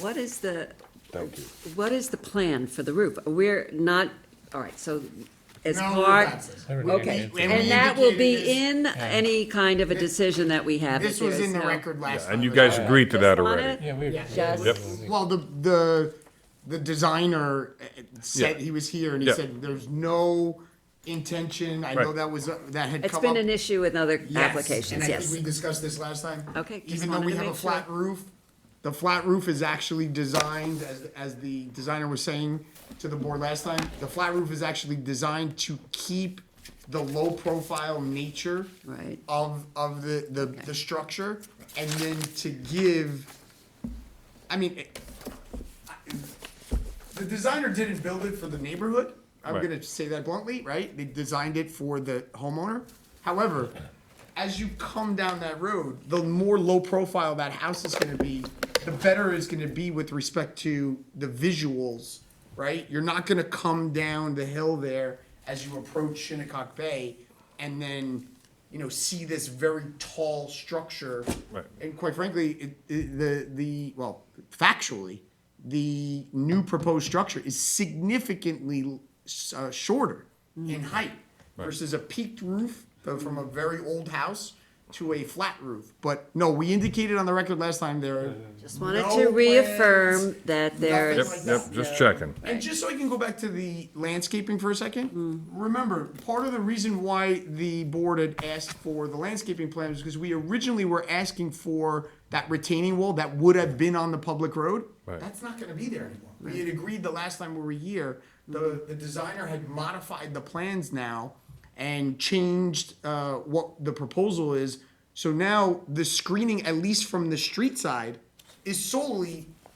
What is the, Thank you. what is the plan for the roof? We're not, all right, so as No part, roof access. okay, We and that will be indicated in any kind of a decision that we have. This that was there in is the no- record last time. And you guys agreed to that Just on already. it? Yeah, we, Just- Yep. Well, the designer said, Yeah. he was here and he Yeah. said there's no intention. I know Right. that had It's come been up. an issue with other Yes, applications, and I yes. think we discussed this last time. Okay, just Even though wanted we to have a make sure. flat roof, the flat roof is actually designed, as the designer was saying to the board last time, the flat roof is actually designed to keep the low profile nature Right. of the structure, and then to give, I mean, the designer didn't build it for the neighborhood. I'm Right. gonna say that bluntly, right? They designed it for the homeowner. However, as you come down that road, the more low profile that house is gonna be, the better it's gonna be with respect to the visuals, right? You're not gonna come down the hill there as you approach Shinnecock Bay and then, see this very tall structure. Right. And quite frankly, factually, the new proposed structure is significantly shorter in height versus a peaked roof from a very old house to a flat roof. But no, we indicated on the record last time there. Just wanted no to reaffirm plans, that nothing there's. like Yep, that. just checking. And just so I can go back to the landscaping for a second, remember, part of the reason why the board had asked for the landscaping plan was because we originally were asking for that retaining wall that would have been on the public road. Right. That's not gonna be there anymore. We had agreed the last time we were here, the designer had modified the plans now and changed what the proposal is. So now the screening, at least from the street side,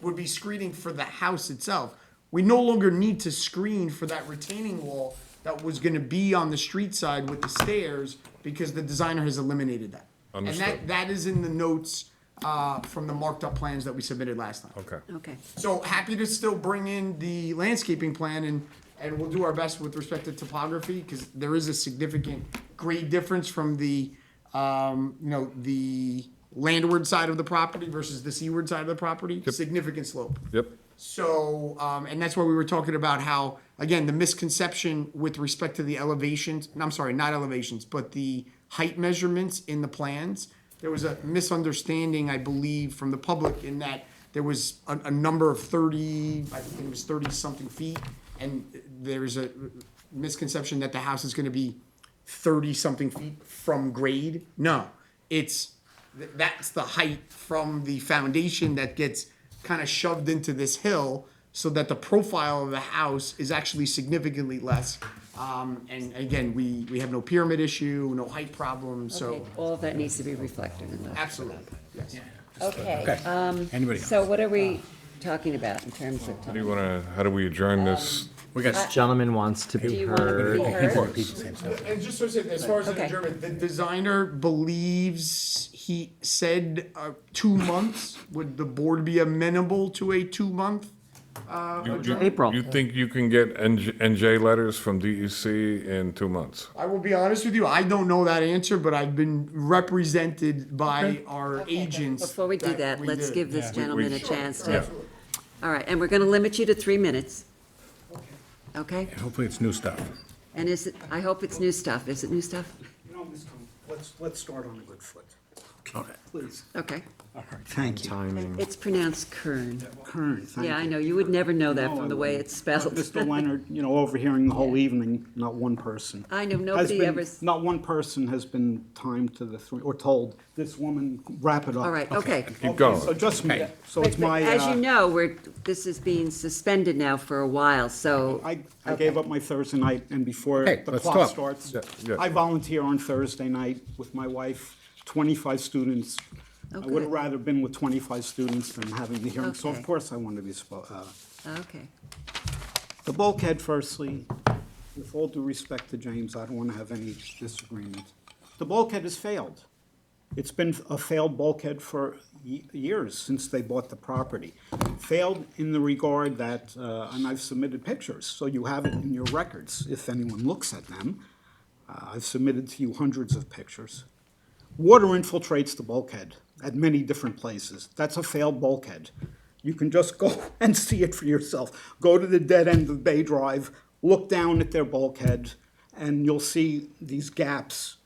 would be screening for the house itself. We no longer need to screen for that retaining wall that was gonna be on the street side with the stairs because the designer has eliminated that. Understood. And that is in the notes from the marked up plans that we submitted last time. Okay. Okay. So happy to still bring in the landscaping plan and we'll do our best with respect to topography, because there is a significant grade difference from the landward side of the property versus the seaward side of the property, significant slope. Yep. So, and that's why we were talking about how, again, the misconception with respect to the elevations, I'm sorry, not elevations, but the height measurements in the plans. There was a misunderstanding, I believe, from the public in that there was a number of 30, I think it was 30-something feet, and there's a misconception that the house is gonna be 30-something feet from grade. No, that's the height from the foundation that gets kind of shoved into this hill so that the profile of the house is actually significantly less. And again, we have no pyramid issue, no height problems, so. Okay, all of that needs to be reflected in the. Absolutely, yes. Okay, Anybody else? so what are we talking about in terms of How do you time? how do we adjourn this? We got, This gentleman wants to Do be you want to heard. be heard? repeat the same stuff. And just so I say, as far as an Okay. adjournment, the designer believes, he said 2 months. Would the board be amenable to a 2-month adjournment? April. You think you can get NJ letters from DEC in 2 months? I will be honest with you, I don't know that answer, but I've been represented by our agents. Before we do that, we let's did. give this gentleman a chance to. Yeah. All right, and we're gonna limit you to 3 minutes. Okay? And hopefully it's new stuff. And is it, I hope it's new stuff. Is it new stuff? Let's start on a good foot. Please. Okay. Thank you. Timing. It's pronounced Kern. Kern, thank you. Yeah, I know, you would never know that No, from I the way wouldn't. it's spelled. Mr. Leonard, overhearing the whole evening, not one person. I know, has nobody been- ever Not one person has been timed to the three, or told, this woman, wrap it up. All right, okay. Keep going. So just me, so it's my. As you know, this is being suspended now for a while, so. I gave up my Thursday night, and before Okay, the let's clock talk. starts, yeah. I volunteer on Thursday night with my wife, 25 students. I would have good. rather been with 25 students than having the hearing, so Okay. of course I want to be, Okay. the bulkhead firstly, with all due respect to James, I don't want to have any disagreement. The bulkhead has failed. It's been a failed bulkhead for years since they bought the property. Failed in the regard that, and I've submitted pictures, so you have it in your records if anyone looks at them. I've submitted to you hundreds of pictures. Water infiltrates the bulkhead at many different places. That's a failed bulkhead. You can just go and see it for yourself. Go to the dead end of Bay Drive, look down at their bulkhead, and you'll see these gaps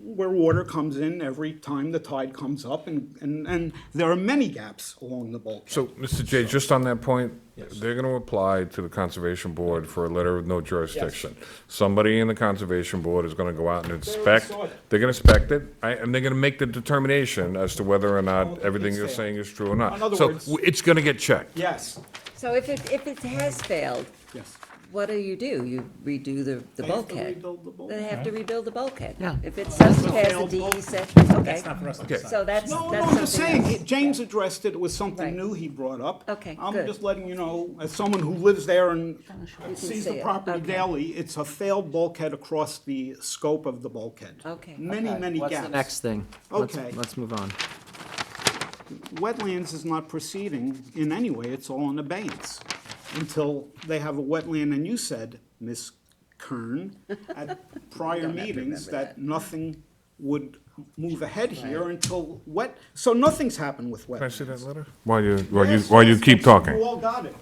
where water comes in every time the tide comes up, and there are many gaps along the bulkhead. So, Mr. J, just on that point, they're gonna apply to the Conservation Board for a letter of no jurisdiction. Somebody in the Conservation Board is gonna go out and inspect, they're gonna inspect it, and they're gonna make the determination as to whether or not everything you're saying is true or not. In other So, words- it's gonna get checked. Yes, So if it has failed, yes. what do? You redo the They have to bulkhead? rebuild the bulkhead. They have to rebuild the bulkhead? Yeah. If it says it has a failed DE bulkhead. section, okay. That's not for us to Okay. decide. So that's No, that's I'm just something saying, else. James addressed it, it was something Right. new he brought up. Okay, I'm good. just letting you know, as someone who lives there and can sees see the it. property Okay. daily, it's a failed bulkhead across the scope of the bulkhead. Okay. Many What's gaps. the next thing? Okay. Let's move on. Wetlands is not proceeding in any way, it's all in abeyance until they have a wetland, and you said, Ms. Kern, at prior meetings, that nothing would move ahead here until so nothing's happened with wetlands. Can I see that letter? While you keep talking. You all got it.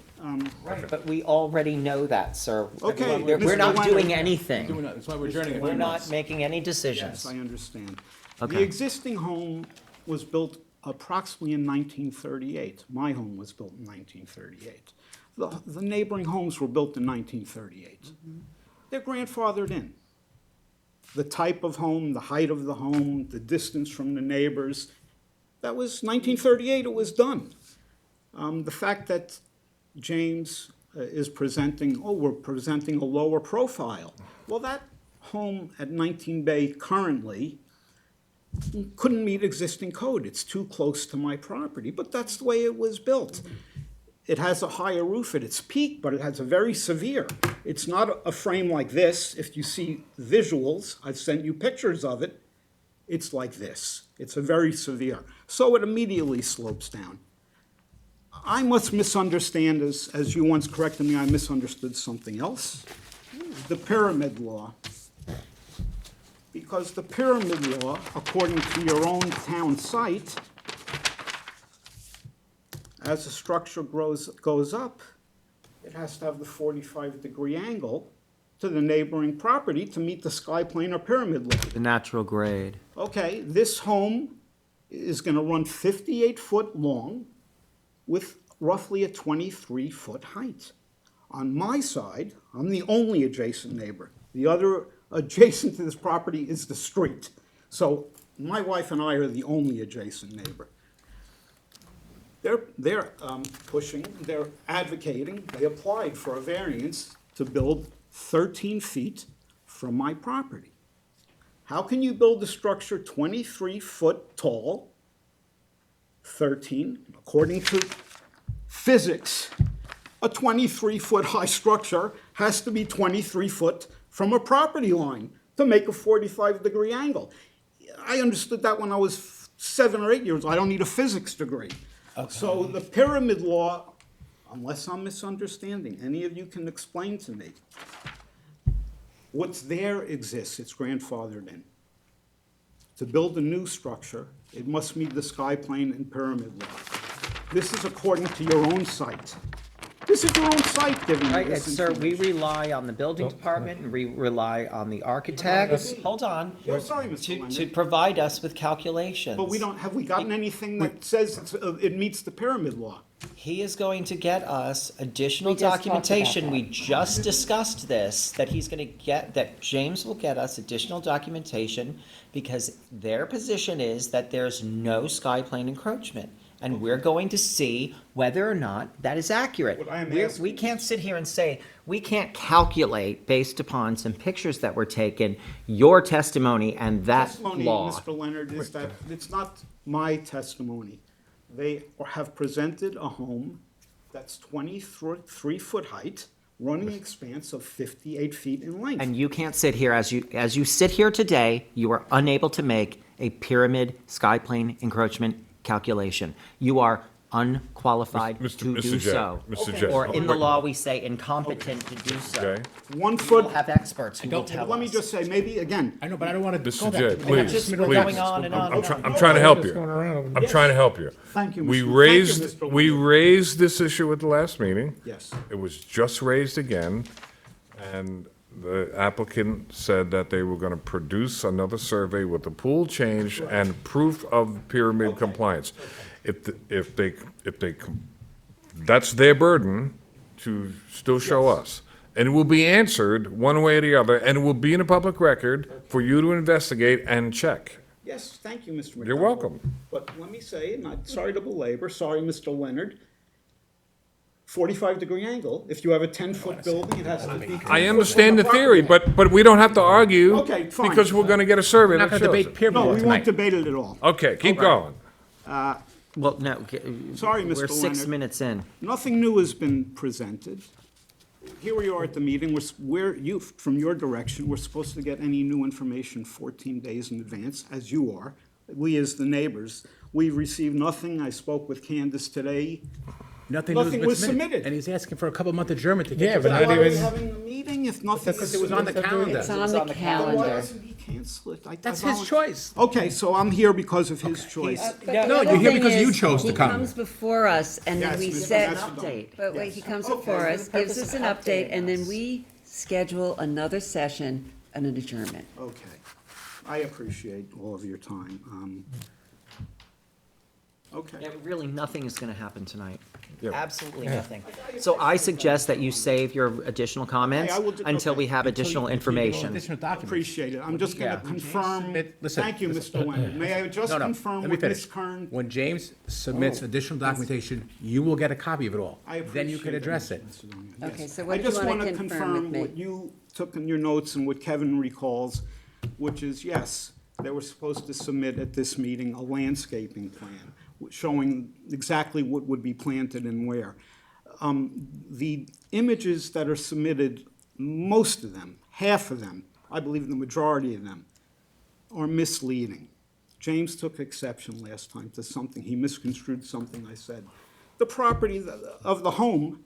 But we already know that, sir. Okay, We're Mr. not Leonard. doing anything. That's why we're adjourning it. We're not making any decisions. Yes, I understand. Okay. The existing home was built approximately in 1938. My home was built in 1938. The neighboring homes were built in 1938. They're grandfathered in. The type of home, the height of the home, the distance from the neighbors, that was 1938, it was done. The fact that James is presenting, we're presenting a lower profile. Well, that home at 19 Bay currently couldn't meet existing code. It's too close to my property, but that's the way it was built. It has a higher roof at its peak, but it has a very severe. It's not a frame like this. If you see visuals, I've sent you pictures of it, it's like this. It's a very severe. So it immediately slopes down. I must misunderstand, as you once corrected me, I misunderstood something else. The pyramid law. Because the pyramid law, according to your own town site, as the structure goes up, it has to have the 45-degree angle to the neighboring property to meet the sky plane or pyramid law. The natural grade. Okay, this home is going to run 58 foot long with roughly a 23-foot height. On my side, I'm the only adjacent neighbor. The other adjacent to this property is the street. So my wife and I are the only adjacent neighbor. They're pushing, they're advocating, they applied for a variance to build 13 feet from my property. How can you build a structure 23 foot tall, 13, according to physics, a 23-foot high structure has to be 23 foot from a property line to make a 45-degree angle. I understood that when I was 7 or 8 years old. I don't need a physics degree. Okay. So the pyramid law, unless I'm misunderstanding, any of you can explain to me. What's there exists, it's grandfathered in. To build a new structure, it must meet the sky plane and pyramid law. This is according to your own site. This is your own site giving you Right, this sir, we information. rely on the building department, and we rely on the architects, hold on, Well, sorry, Mr. to Leonard, provide us with calculations. but have we gotten anything that says it meets the pyramid law? He is going to get us additional We just talked about documentation. that. We just discussed this, that he's gonna get, that James will get us additional documentation because their position is that there's no sky plane encroachment. And we're going to see whether or not that is accurate. What I am We asking- can't sit here and say, we can't calculate based upon some pictures that were taken, your testimony and that Testimony, law. Mr. Leonard, is that it's not my testimony. They have presented a home that's 23-foot height, running expanse of 58 feet in length. And you can't sit here, as you sit here today, you are unable to make a pyramid sky plane encroachment calculation. You are unqualified to Mr. do J, so. Mr. J. Or in the Wait. law, we say incompetent to do so. Okay? 1 We foot. will have experts who will tell us. Let me just say, maybe, again, I know, but I don't want to Mr. go J, there. please, just please. going on and on and on. I'm trying to help you. I'm trying to help you. Thank you, We Mr. raised, Thank you, Mr. we Leonard. raised this issue at the last meeting. Yes. It was just raised again, and the applicant said that they were gonna produce another survey with the pool change and proof of pyramid compliance. If they, that's their burden to still show us. And it will be answered one way or the other, and it will be in a public record for you to investigate and check. Yes, thank you, Mr. McDonald. You're welcome. But let me say, not sorry to belabor, sorry, Mr. Leonard, 45-degree angle, if you have a 10-foot building, it has to be. 10 I foot understand the from theory, property but we don't have to argue. Okay, fine. Because we're gonna get a survey We're not that going to shows debate it. pyramid line. law No, we won't tonight. debate it at all. Okay, keep going. Well, no, Sorry, Mr. we're 6 Leonard. minutes in. Nothing new has been presented. Here we are at the meeting, from your direction, we're supposed to get any new information 14 days in advance, as you are. We, as the neighbors, we received nothing. I spoke with Candace today. Nothing was submitted. And he's asking for a couple month adjournment to get. Yeah, to but the- not Why are we even- having a meeting if nothing is Because it was on the submitted? calendar. It's on the Then why calendar. doesn't he cancel it? That's his choice. Okay, so I'm here because of his choice. No, you're here because you chose to He come. comes before us, and then Yes, we Mr. set, Update. but wait, he comes Okay. before us, For the gives purpose us of an update, updating and then us. we schedule another session and an adjournment. Okay. I appreciate all of your time. Okay. Yeah, really, nothing is gonna happen tonight. Yeah. Absolutely nothing. So I suggest that you save your additional comments Okay, I will do- until we okay. have additional information. Additional documents. Appreciate it. I'm just going Yeah. to confirm. Listen, Thank you, Mr. Leonard. May I just No, no, confirm let me with Ms. finish. Kern? When James submits additional documentation, you will get a copy of it all. I Then you can appreciate address it. Mr. Leonard. Yes. Okay, so what do you wanna I just want to confirm with confirm me? what you took in your notes and what Kevin recalls, which is, yes, they were supposed to submit at this meeting a landscaping plan showing exactly what would be planted and where. The images that are submitted, most of them, half of them, I believe the majority of them, are misleading. James took exception last time to something, he misconstrued something I said. The property of the home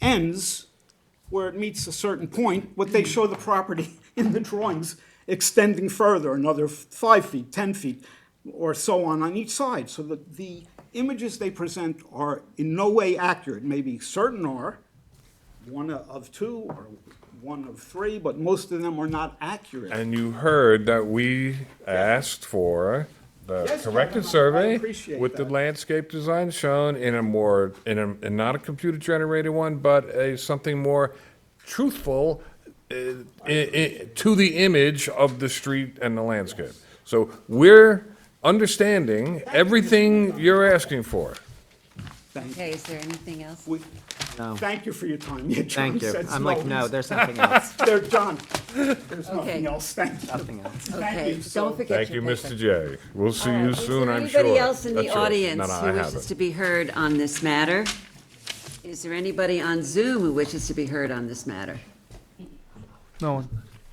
ends where it meets a certain point, what they show the property in the drawings extending further, another 5 feet, 10 feet, or so on each side. So that the images they present are in no way accurate. Maybe certain are, one of two or one of three, but most of them are not accurate. And you heard that we asked for the Yes, corrected Kevin, I survey appreciate with the that. landscape design shown in a more, in not a computer-generated one, but something more truthful to the image of the street and the landscape. So we're understanding everything you're asking for. Okay, is there anything else? No. Thank you for your time. Yeah, John Thank you. said I'm like, no, he's- there's nothing else. There, John, there's Okay. nothing else. Thank you. Nothing else. Thank Okay, you. So- don't forget Thank you, your Mr. paper. J. We'll see you soon, I'm Is sure. there anybody else in That's the yours. audience No, no, I who have wishes it. to be heard on this matter? Is there anybody on Zoom who wishes to be heard on this matter? No one.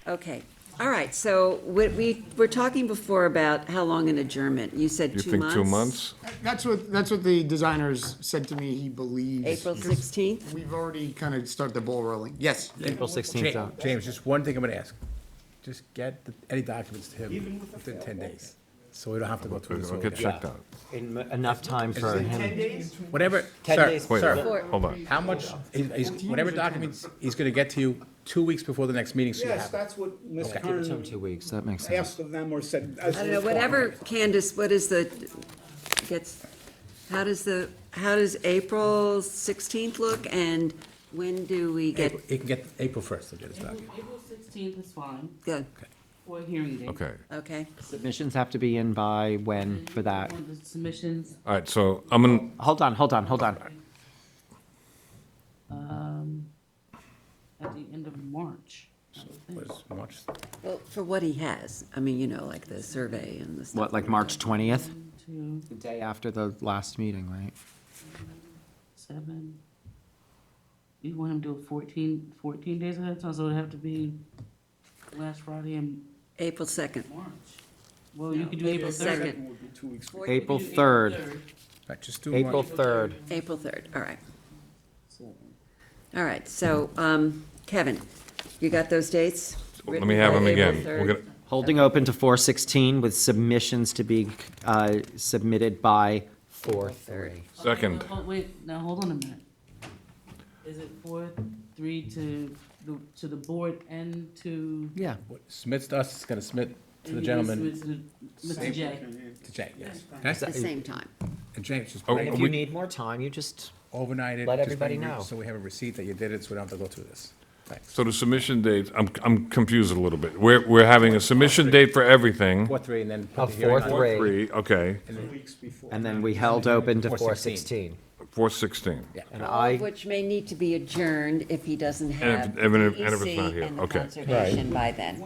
Okay, all right, so we're talking before about how long an adjournment. You said You 2 think months? 2 months? That's what the designers said to me, he believes. April 16th? We've already kind of started the ball rolling. Yes. April 16th. James, just one thing I'm gonna ask. Just get any documents to him within 10 days. so we don't have to go through this It'll whole get again. checked out. Enough time for him. Whatever, 10 sir, days. Wait, sir, hold on. how much, whatever documents he's gonna get to you 2 weeks before the next meeting, so you Yes, have it. that's what Ms. Okay. Give it to him Kern 2 weeks, that makes sense. asked of them or said. I don't know, whatever, Candace, what is the, how does April 16th look, and when do we get, He can get April 1st to get his document. April 16th is fine good, for a hearing date. Okay. okay? Submissions have to be in by when for that? Want the submissions, All right, so I'm gonna, Hold on. at the end of March. I would think. Was March, Well, for what he has, I mean, you know, like the survey and the stuff. What, like March 20th? 2, The day after the last meeting, right? 7. You want him to do it 14 days ahead of time, so it'd have to be last Friday in April 2nd. March. Well, you could do April 2nd. Would be 2 weeks. Or you April could do 3rd. right, just do April March. 3rd. April 3rd, all right. So, All right, so, Kevin, you got those dates? let me have them Written by again. April We're 3rd? gonna, Holding open to 4/16 with submissions to be submitted by 4/3. second. Wait, now, hold on a minute. Is it 4/3 to the board and to? Yeah. What submits to us, it's gonna submit to the and gentleman, Mr. J. to Jay, yes. At the same time. And James, just Oh, bring If it you need more time, you just, overnight it. let just everybody bring it, know. So we have a receipt that you did it, so we don't have to go through this. Thanks. So the submission dates, I'm confused a little bit. We're having a submission date for everything. 4/3 and then. A put the hearing on- 4/3. 3, okay, and then we held open to 4/16. 4/16. 4/16. Yeah. And All I, of which may need to be adjourned if he doesn't have And if it's DEC not here, and the okay. conservation by then.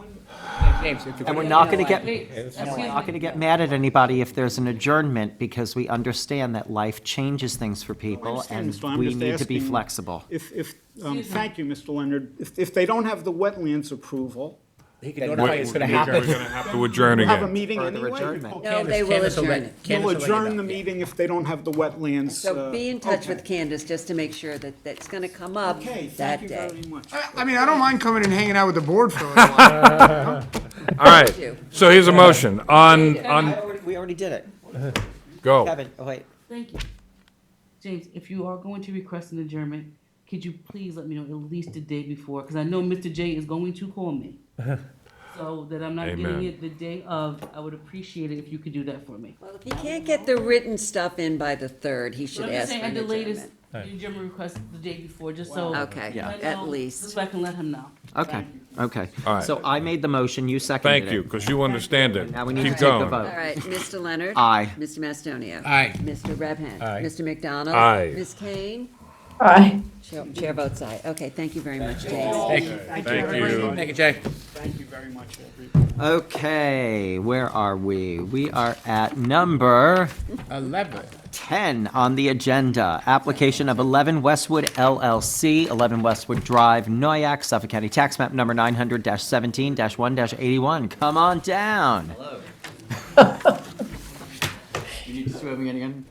James, if you and we're could- not gonna get, Wait, and excuse we're me. not gonna get mad at anybody if there's an adjournment, because we understand that life changes things for people, understand, and Mr. I'm we just need to be asking flexible. Thank you, Mr. Leonard. If they don't have the wetlands approval, He can notify you it's gonna We're happen. gonna have to adjourn we'll have a again. meeting Further anyway. adjournment. No, they will Candace adjourn let- it. Candace We'll will let you adjourn know. the meeting if they don't have the wetlands. So be in touch okay. with Candace just to make sure that that's gonna come up Okay, that thank you day. very much. I mean, I don't mind coming and hanging out with the board for a little while. All right, so here's a motion on, We already did it. go. Kevin, oh wait. Thank you. James, if you are going to request an adjournment, could you please let me know at least the day before? Because I know Mr. J is going to call me. So that I'm not getting Amen. it the day of, I would appreciate it if you could do that for me. Well, if he can't get the written stuff in by the 3rd, he But should I'm just ask for saying an at the latest, adjournment. the adjournment request the day before, just so. Okay, Yeah. I at know, least. Just so I can let him know. Okay, okay. All right. So I made the motion, you seconded it. Thank you, because you understand it. Now we need to Keep take the going. vote. All right, Mr. Leonard. Aye. Mr. Mastonia. Aye. Mr. Redhand. Aye. Mr. McDonald. Aye. Ms. Kane. Aye. Chair votes aye. Okay, thank you very much, James. Thank you. Thank you. Thank you, Jay. Thank you very much, everybody. Okay, where are we? We are at number 11. 10 on the agenda. Application of 11 Westwood LLC, 11 Westwood Drive, Noyak, Suffolk County Tax Map number 900-17-1-81. Come on down. You need to swear me in again?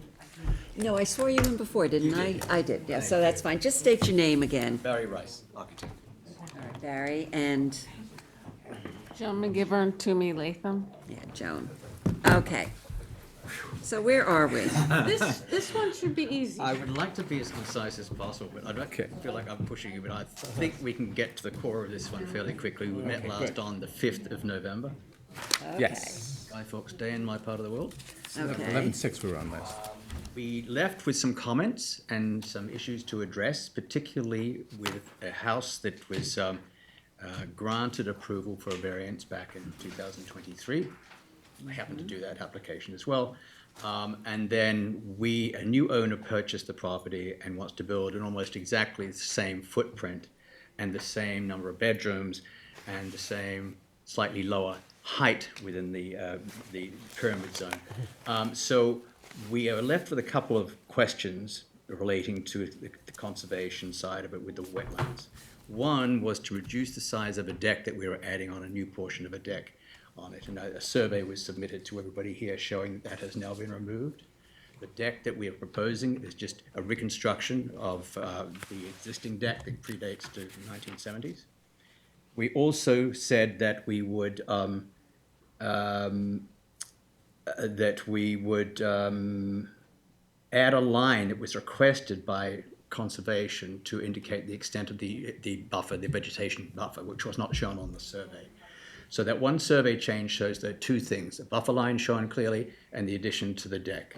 No, I swore you in before, didn't I? I did, yeah, so that's fine. Just state your name again. Barry Rice, architect. Barry and, Joan McGivern, Toomey Latham. yeah, Joan. Okay. So where are we? This one should be easy. I would like to be as concise as possible, but I don't feel like I'm pushing you, but I think we can get to the core of this one fairly quickly. We met last on the 5th of November. Yes. Guy Fawkes Day in my part of the world. Okay. 11/6 we were on last. We left with some comments and some issues to address, particularly with a house that was granted approval for a variance back in 2023. I happened to do that application as well. And then a new owner purchased the property and wants to build an almost exactly the same footprint and the same number of bedrooms and the same slightly lower height within the pyramid zone. So we are left with a couple of questions relating to the conservation side of it with the wetlands. One was to reduce the size of a deck that we were adding on a new portion of a deck on it. And a survey was submitted to everybody here showing that has now been removed. The deck that we are proposing is just a reconstruction of the existing deck that predates to the 1970s. We also said that we would that we would add a line that was requested by conservation to indicate the extent of the buffer, the vegetation buffer, which was not shown on the survey. So that one survey change shows there are two things, a buffer line shown clearly and the addition to the deck.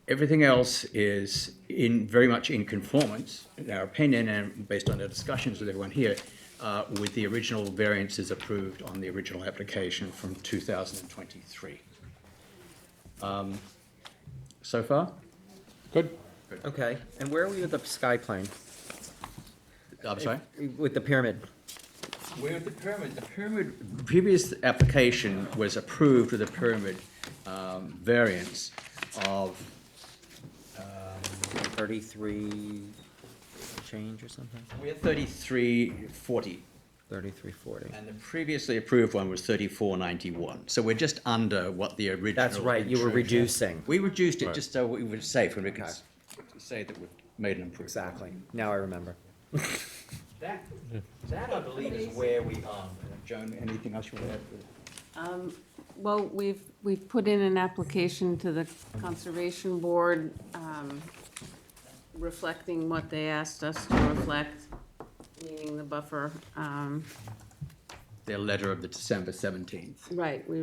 Everything else is very much in conformance, in our opinion, and based on our discussions with everyone here, with the original variances approved on the original application from 2023. So far? Good. Okay, and where are we with the sky plane? I'm sorry? With the pyramid? Where the pyramid, previous application was approved with a pyramid variance of 33 change or something? We had 3340. 3340. And the previously approved one was 3491. So we're just under what the original. That's right, you were reducing. We reduced it Right. just so we were safe and we could say that we've made an improvement. Exactly. Now I remember. That I believe is where we are. Joan, anything else you want to add? Well, we've put in an application to the Conservation Board, reflecting what they asked us to reflect, meaning the buffer. Their letter of the December 17th. Right, we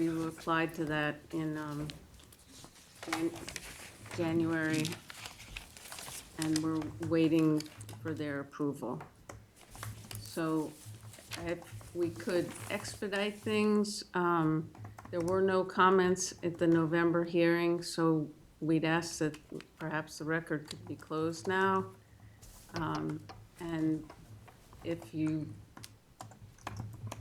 replied to that in January, and we're waiting for their approval. So if we could expedite things, there were no comments at the November hearing, so we'd ask that perhaps the record could be closed now. And if you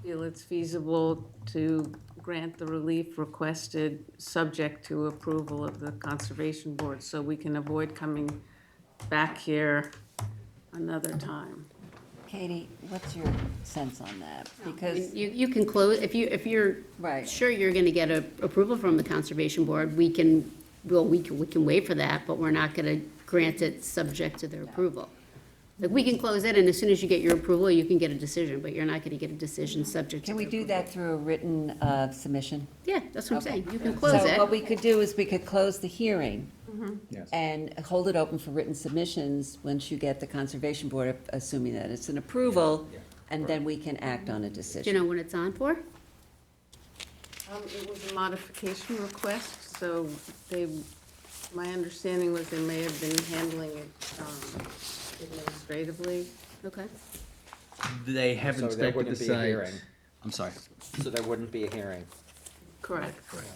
feel it's feasible to grant the relief requested, subject to approval of the Conservation Board, so we can avoid coming back here another time. Katie, what's your sense on that? Because You can close, if you're Right. sure you're gonna get approval from the Conservation Board, we can wait for that, but we're not gonna grant it subject to their approval. Like, we can close it, and as soon as you get your approval, you can get a decision, but you're not gonna get a decision subject to can we their do approval. that through a written submission? Yeah, that's what I'm saying, you can So close it. what we could do is we could close the hearing Yes. and hold it open for written submissions once you get the Conservation Board, assuming that it's an approval, and then we can act on a Do you decision. know when it's on for? It was a modification request, so my understanding was they may have been handling it administratively. Okay. They have So there inspected the wouldn't be a site. hearing. I'm sorry. So there wouldn't be a hearing. Correct. Correct.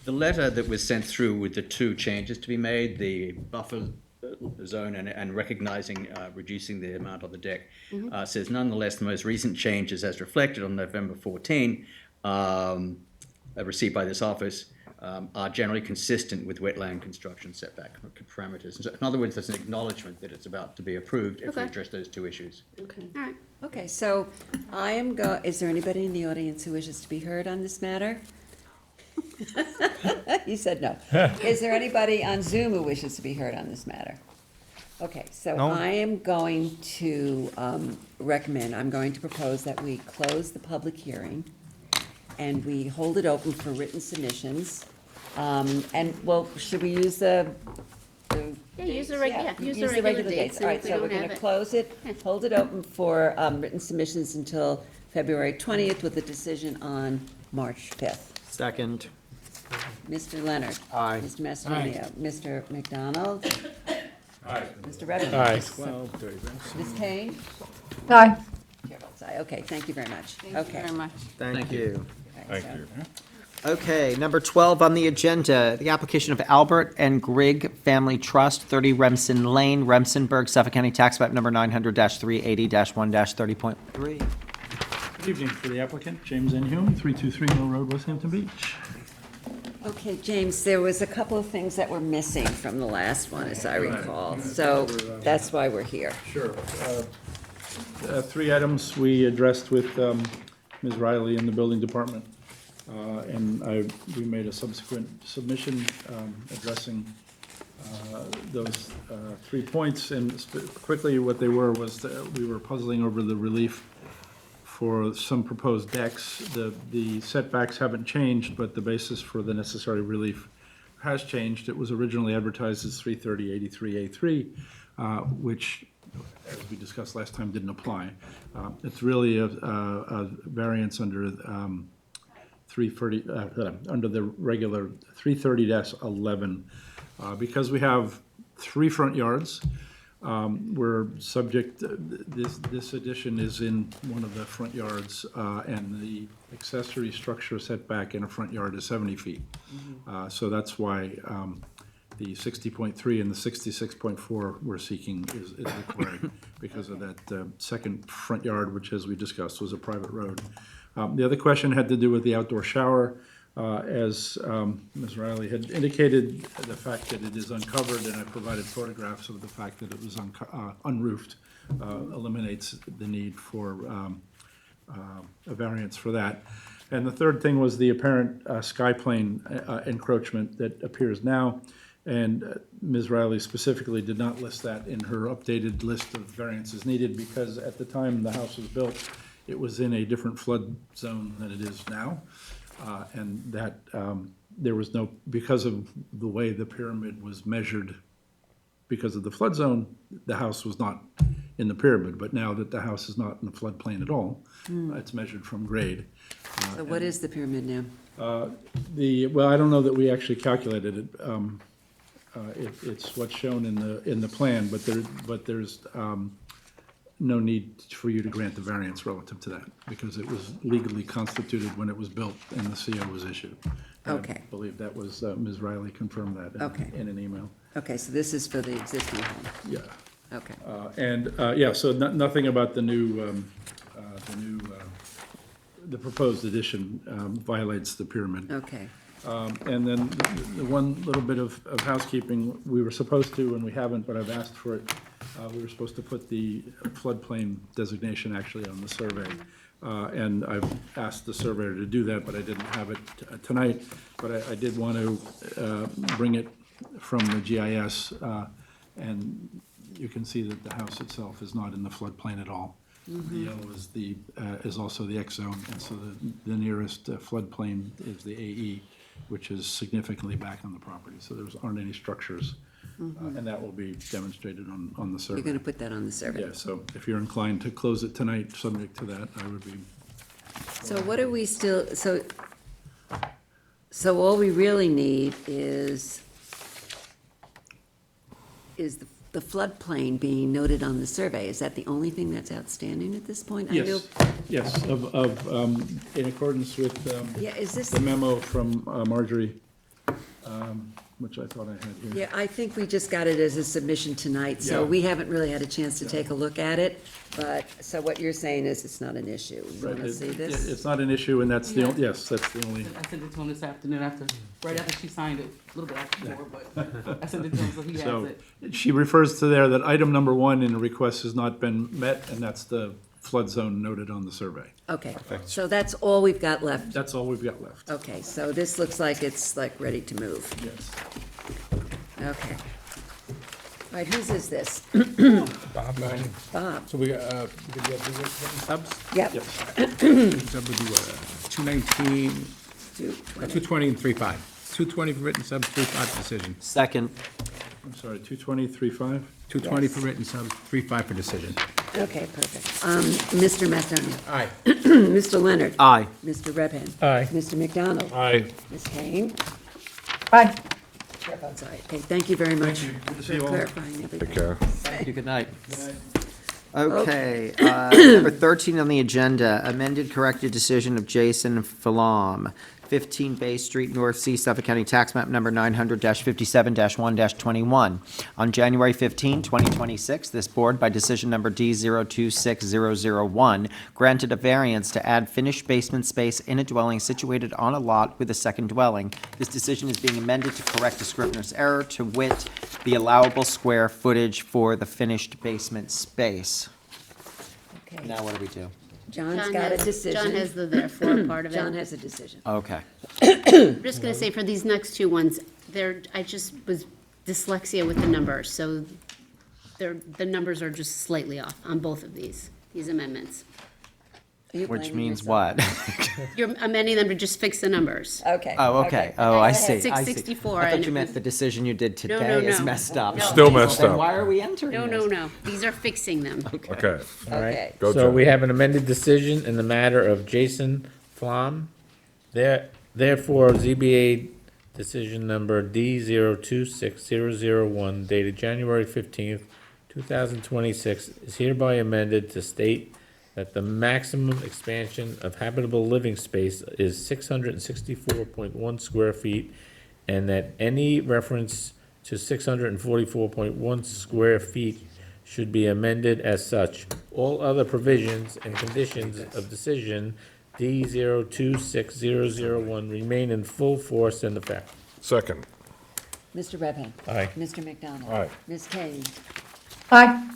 The letter that was sent through with the two changes to be made, the buffer zone and recognizing, reducing the amount on the deck, says nonetheless, the most recent changes as reflected on November 14, received by this office, are generally consistent with wetland construction setback parameters. So in other words, there's an acknowledgement that it's about to be approved if we Okay. address those two issues. Okay, all right. Okay, so is there anybody in the audience who wishes to be heard on this matter? You said no. Is there anybody on Zoom who wishes to be heard on this matter? Okay, so No. I am going to I'm going to propose that we close the public hearing and we hold it open for written submissions. And, well, should we use the Yeah, use the dates? use the regular dates, All and right, if we so we're don't going have to it. close it, hold it open for written submissions until February 20th with a decision on March 5th. Second. Mr. Leonard. Aye. Mr. Macedonia. Mr. McDonald. Aye. Mr. Redmond. Aye. Ms. Kane. Aye. Chair votes aye. Okay, thank you very much. Thank you Okay. very much. Thank you. Okay, Thank so- you. Okay, number 12 on the agenda, the application of Albert and Grigg Family Trust, 30 Remsen Lane, Remsenburg, Suffolk County Tax Map number 900-380-1-30.3. Good evening, for the applicant, James N. Hume, 323 Mill Road, West Hampton Beach. Okay, James, there was a couple of things that were missing from the last one, as I recall. So that's why we're here. Sure. Three items we addressed with Ms. Riley in the building department. And we made a subsequent submission addressing those 3 points. And quickly, what they were was that we were puzzling over the relief for some proposed decks. The setbacks haven't changed, but the basis for the necessary relief has changed. It was originally advertised as 330-83A3, which, as we discussed last time, didn't apply. It's really a variance under 330, under the regular 330-11. Because we have 3 front yards, we're subject, this addition is in one of the front yards, and the accessory structure setback in a front yard is 70 feet. So that's why the 60.3 and the 66.4 we're seeking is required because of that second front yard, which, as we discussed, was a private road. The other question had to do with the outdoor shower. As Ms. Riley had indicated, the fact that it is uncovered, and I provided photographs of the fact that it was unroofed, eliminates the need for a variance for that. And the third thing was the apparent sky plane encroachment that appears now. And Ms. Riley specifically did not list that in her updated list of variances needed because at the time the house was built, it was in a different flood zone than it is now. And that there was no, because of the way the pyramid was measured, because of the flood zone, the house was not in the pyramid. But now that the house is not in the floodplain at all, it's measured from grade. So what is the pyramid now? Well, I don't know that we actually calculated it. It's what's shown in the plan, but there's no need for you to grant the variance relative to that, because it was legally constituted when it was built and the CO was issued. And Okay. I believe that was, Ms. Riley confirmed that in an email. Okay, so this is for the existing home? Yeah. Okay. Yeah, so nothing about the proposed addition violates the pyramid. Okay. And then the one little bit of housekeeping, we were supposed to, and we haven't, but I've asked for it. We were supposed to put the floodplain designation actually on the survey. And I've asked the surveyor to do that, but I didn't have it tonight. But I did want to bring it from the GIS. And you can see that the house itself is not in the floodplain at all. The yellow is also the X zone, and so the nearest floodplain is the AE, which is significantly back on the property. So there aren't any structures, and that will be demonstrated on the survey. You're going to put that on the survey? Yeah, so if you're inclined to close it tonight, subject to that, I would be. So what are we still, so all we really need is the floodplain being noted on the survey. Is that the only thing that's outstanding at this point? I know- Yes, in accordance with Yeah, is this? the memo from Marjorie, which I thought I had here. Yeah, I think we just got it as a submission tonight, so Yeah. we haven't really had a chance to take a look at it. But, so what you're saying is it's not an issue. You want to see this? It's not an issue, and that's the, yes, that's the only. I sent it to him this afternoon right after she signed it, a little bit after 4, but I sent it to him, so he has So it. she refers to there that item number 1 in the request has not been met, and that's the flood zone noted on the survey. Okay, so that's all we've got left? That's all we've got left. Okay, so this looks like it's like ready to move. Yes. Okay. All right, whose is this? Bob. Bob. So we have written subs? Yep. Sub would do 219, 220 and 3.5. 220 for written subs, 3.5 decision. Second. I'm sorry, 220-35? 220 for written subs, 3.5 for decision. Okay, perfect. Mr. Mastonia. Aye. Mr. Leonard. Aye. Mr. Redhand. Aye. Mr. McDonald. Aye. Ms. Kane. Aye. Chair votes aye. Okay, thank you very much Good to see for you all. clarifying everything. Take care. Thank you, good night. Okay, number 13 on the agenda, amended corrected decision of Jason Falam, 15 Bay Street, North Sea, Suffolk County Tax Map Number 900-57-1-21. On January 15, 2026, this board, by decision number D026001, granted a variance to add finished basement space in a dwelling situated on a lot with a second dwelling. This decision is being amended to correct a scrivener's error, to wit, the allowable square footage for the finished basement space. Okay. Now what do we do? John's John got a has- decision. John has the therefore part of it. John has a decision. Okay. I'm just gonna say for these next 2 ones, I just was dyslexia with the numbers, so the numbers are just slightly off on both of these amendments. Are you Which blaming means yourself? what? You're amending them to just fix the numbers. Okay. Oh, okay. Oh, I see. I see. 664, I thought and you it meant was- the decision you did No, today no, is no. messed up. No. Still messed Then up. why are we entering No, this? no, no. These are fixing them. Okay. All right. Okay. Go, So John. we have an amended decision in the matter of Jason Flom. Therefore, ZBA decision number D026001 dated January 15th, 2026 is hereby amended to state that the maximum expansion of habitable living space is 664.1 square feet, and that any reference to 644.1 square feet should be amended as such. All other provisions and conditions of decision D026001 remain in full force and effect. Second. Mr. Redpath. Aye. Mr. McDonald. Aye. Ms. Kane. Aye.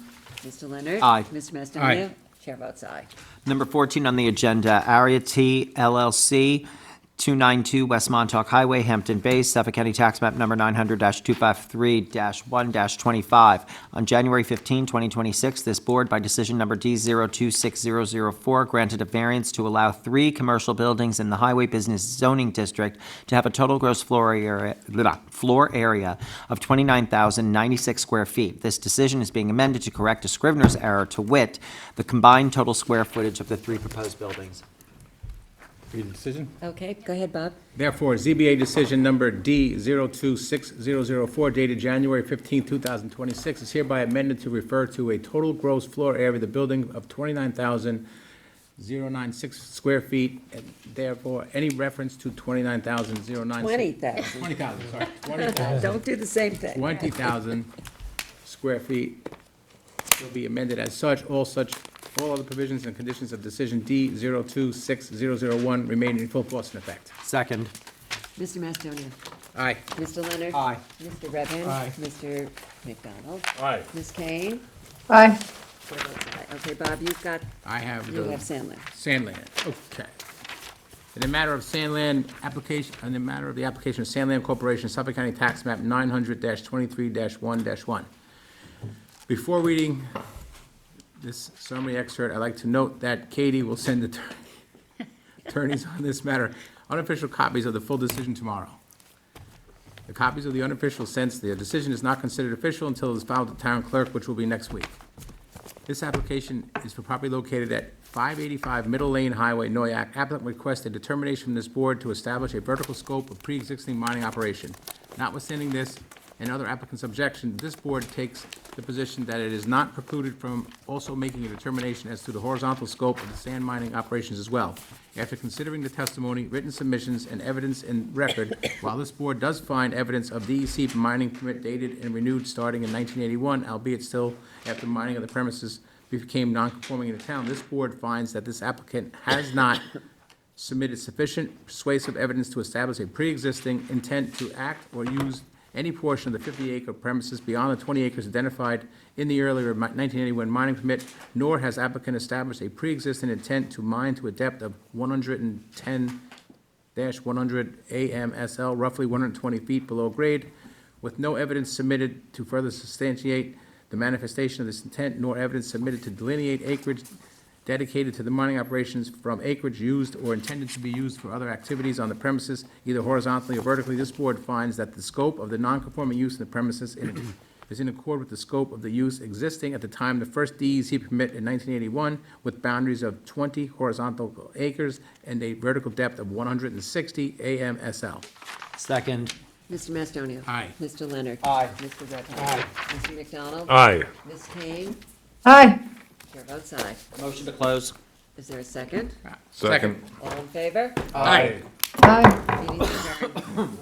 Mr. Leonard. Aye. Mr. Macedonia. Aye. Chair votes aye. Number 14 on the agenda, Ariety LLC, 292 West Montauk Highway, Hampton Bays, Suffolk County Tax Map Number 900-253-1-25. On January 15, 2026, this board, by decision number D026004, granted a variance to allow 3 commercial buildings in the Highway Business Zoning District to have a total gross floor area of 29,096 square feet. This decision is being amended to correct a Scrivener's error, to wit, the combined total square footage of the 3 proposed buildings. Read the decision. Okay, go ahead, Bob. Therefore, ZBA decision number D026004 dated January 15, 2026 is hereby amended to refer to a total gross floor area of the building of 29,096 square feet, and therefore, any reference to 29,096. 20,000. 20,000, sorry. 20,000. Don't do the same thing. 20,000 square feet will be amended as such. All other provisions and conditions of decision D026001 remain in full force and effect. Second. Mr. Macedonia. Aye. Mr. Leonard. Aye. Mr. Redpath. Aye. Mr. McDonald. Aye. Ms. Kane. Aye. Chair votes aye. Okay, Bob, you've got, I have you the have Sandland. Sandland, okay. In the matter of Sandland application, in the matter of the application of Sandland Corporation, Suffolk County Tax Map 900-23-1-1. Before reading this summary excerpt, I'd like to note that Katie will send attorneys on this matter unofficial copies of the full decision tomorrow. The copies of the unofficial, since the decision is not considered official until it is filed with the town clerk, which will be next week. This application is for property located at 585 Middle Lane Highway, Noyak. Applicant requests a determination from this board to establish a vertical scope of pre-existing mining operation. Notwithstanding this and other applicants' objection, this board takes the position that it is not precluded from also making a determination as to the horizontal scope of the sand mining operations as well. After considering the testimony, written submissions, and evidence in record, while this board does find evidence of DEC mining permit dated and renewed starting in 1981, albeit still after mining of the premises became non-conforming in the town, this board finds that this applicant has not submitted sufficient persuasive evidence to establish a pre-existing intent to act or use any portion of the 50-acre premises beyond the 20 acres identified in the earlier 1981 mining permit, nor has applicant established a pre-existing intent to mine to a depth of 110-100 AMSL, roughly 120 feet below grade, with no evidence submitted to further substantiate the manifestation of this intent, nor evidence submitted to delineate acreage dedicated to the mining operations from acreage used or intended to be used for other activities on the premises, either horizontally or vertically. This board finds that the scope of the non-conforming use in the premises is in accord with the scope of the use existing at the time of the first DEC permit in 1981, with boundaries of 20 horizontal acres and a vertical depth of 160 AMSL. Second. Mr. Macedonia. Aye. Mr. Leonard. Aye. Mr. Redpath. Mr. McDonald. Aye. Ms. Kane. Aye. Chair votes aye. Motion to close. Is there a second? Second. All in favor? Aye. Aye. Meeting adjourned.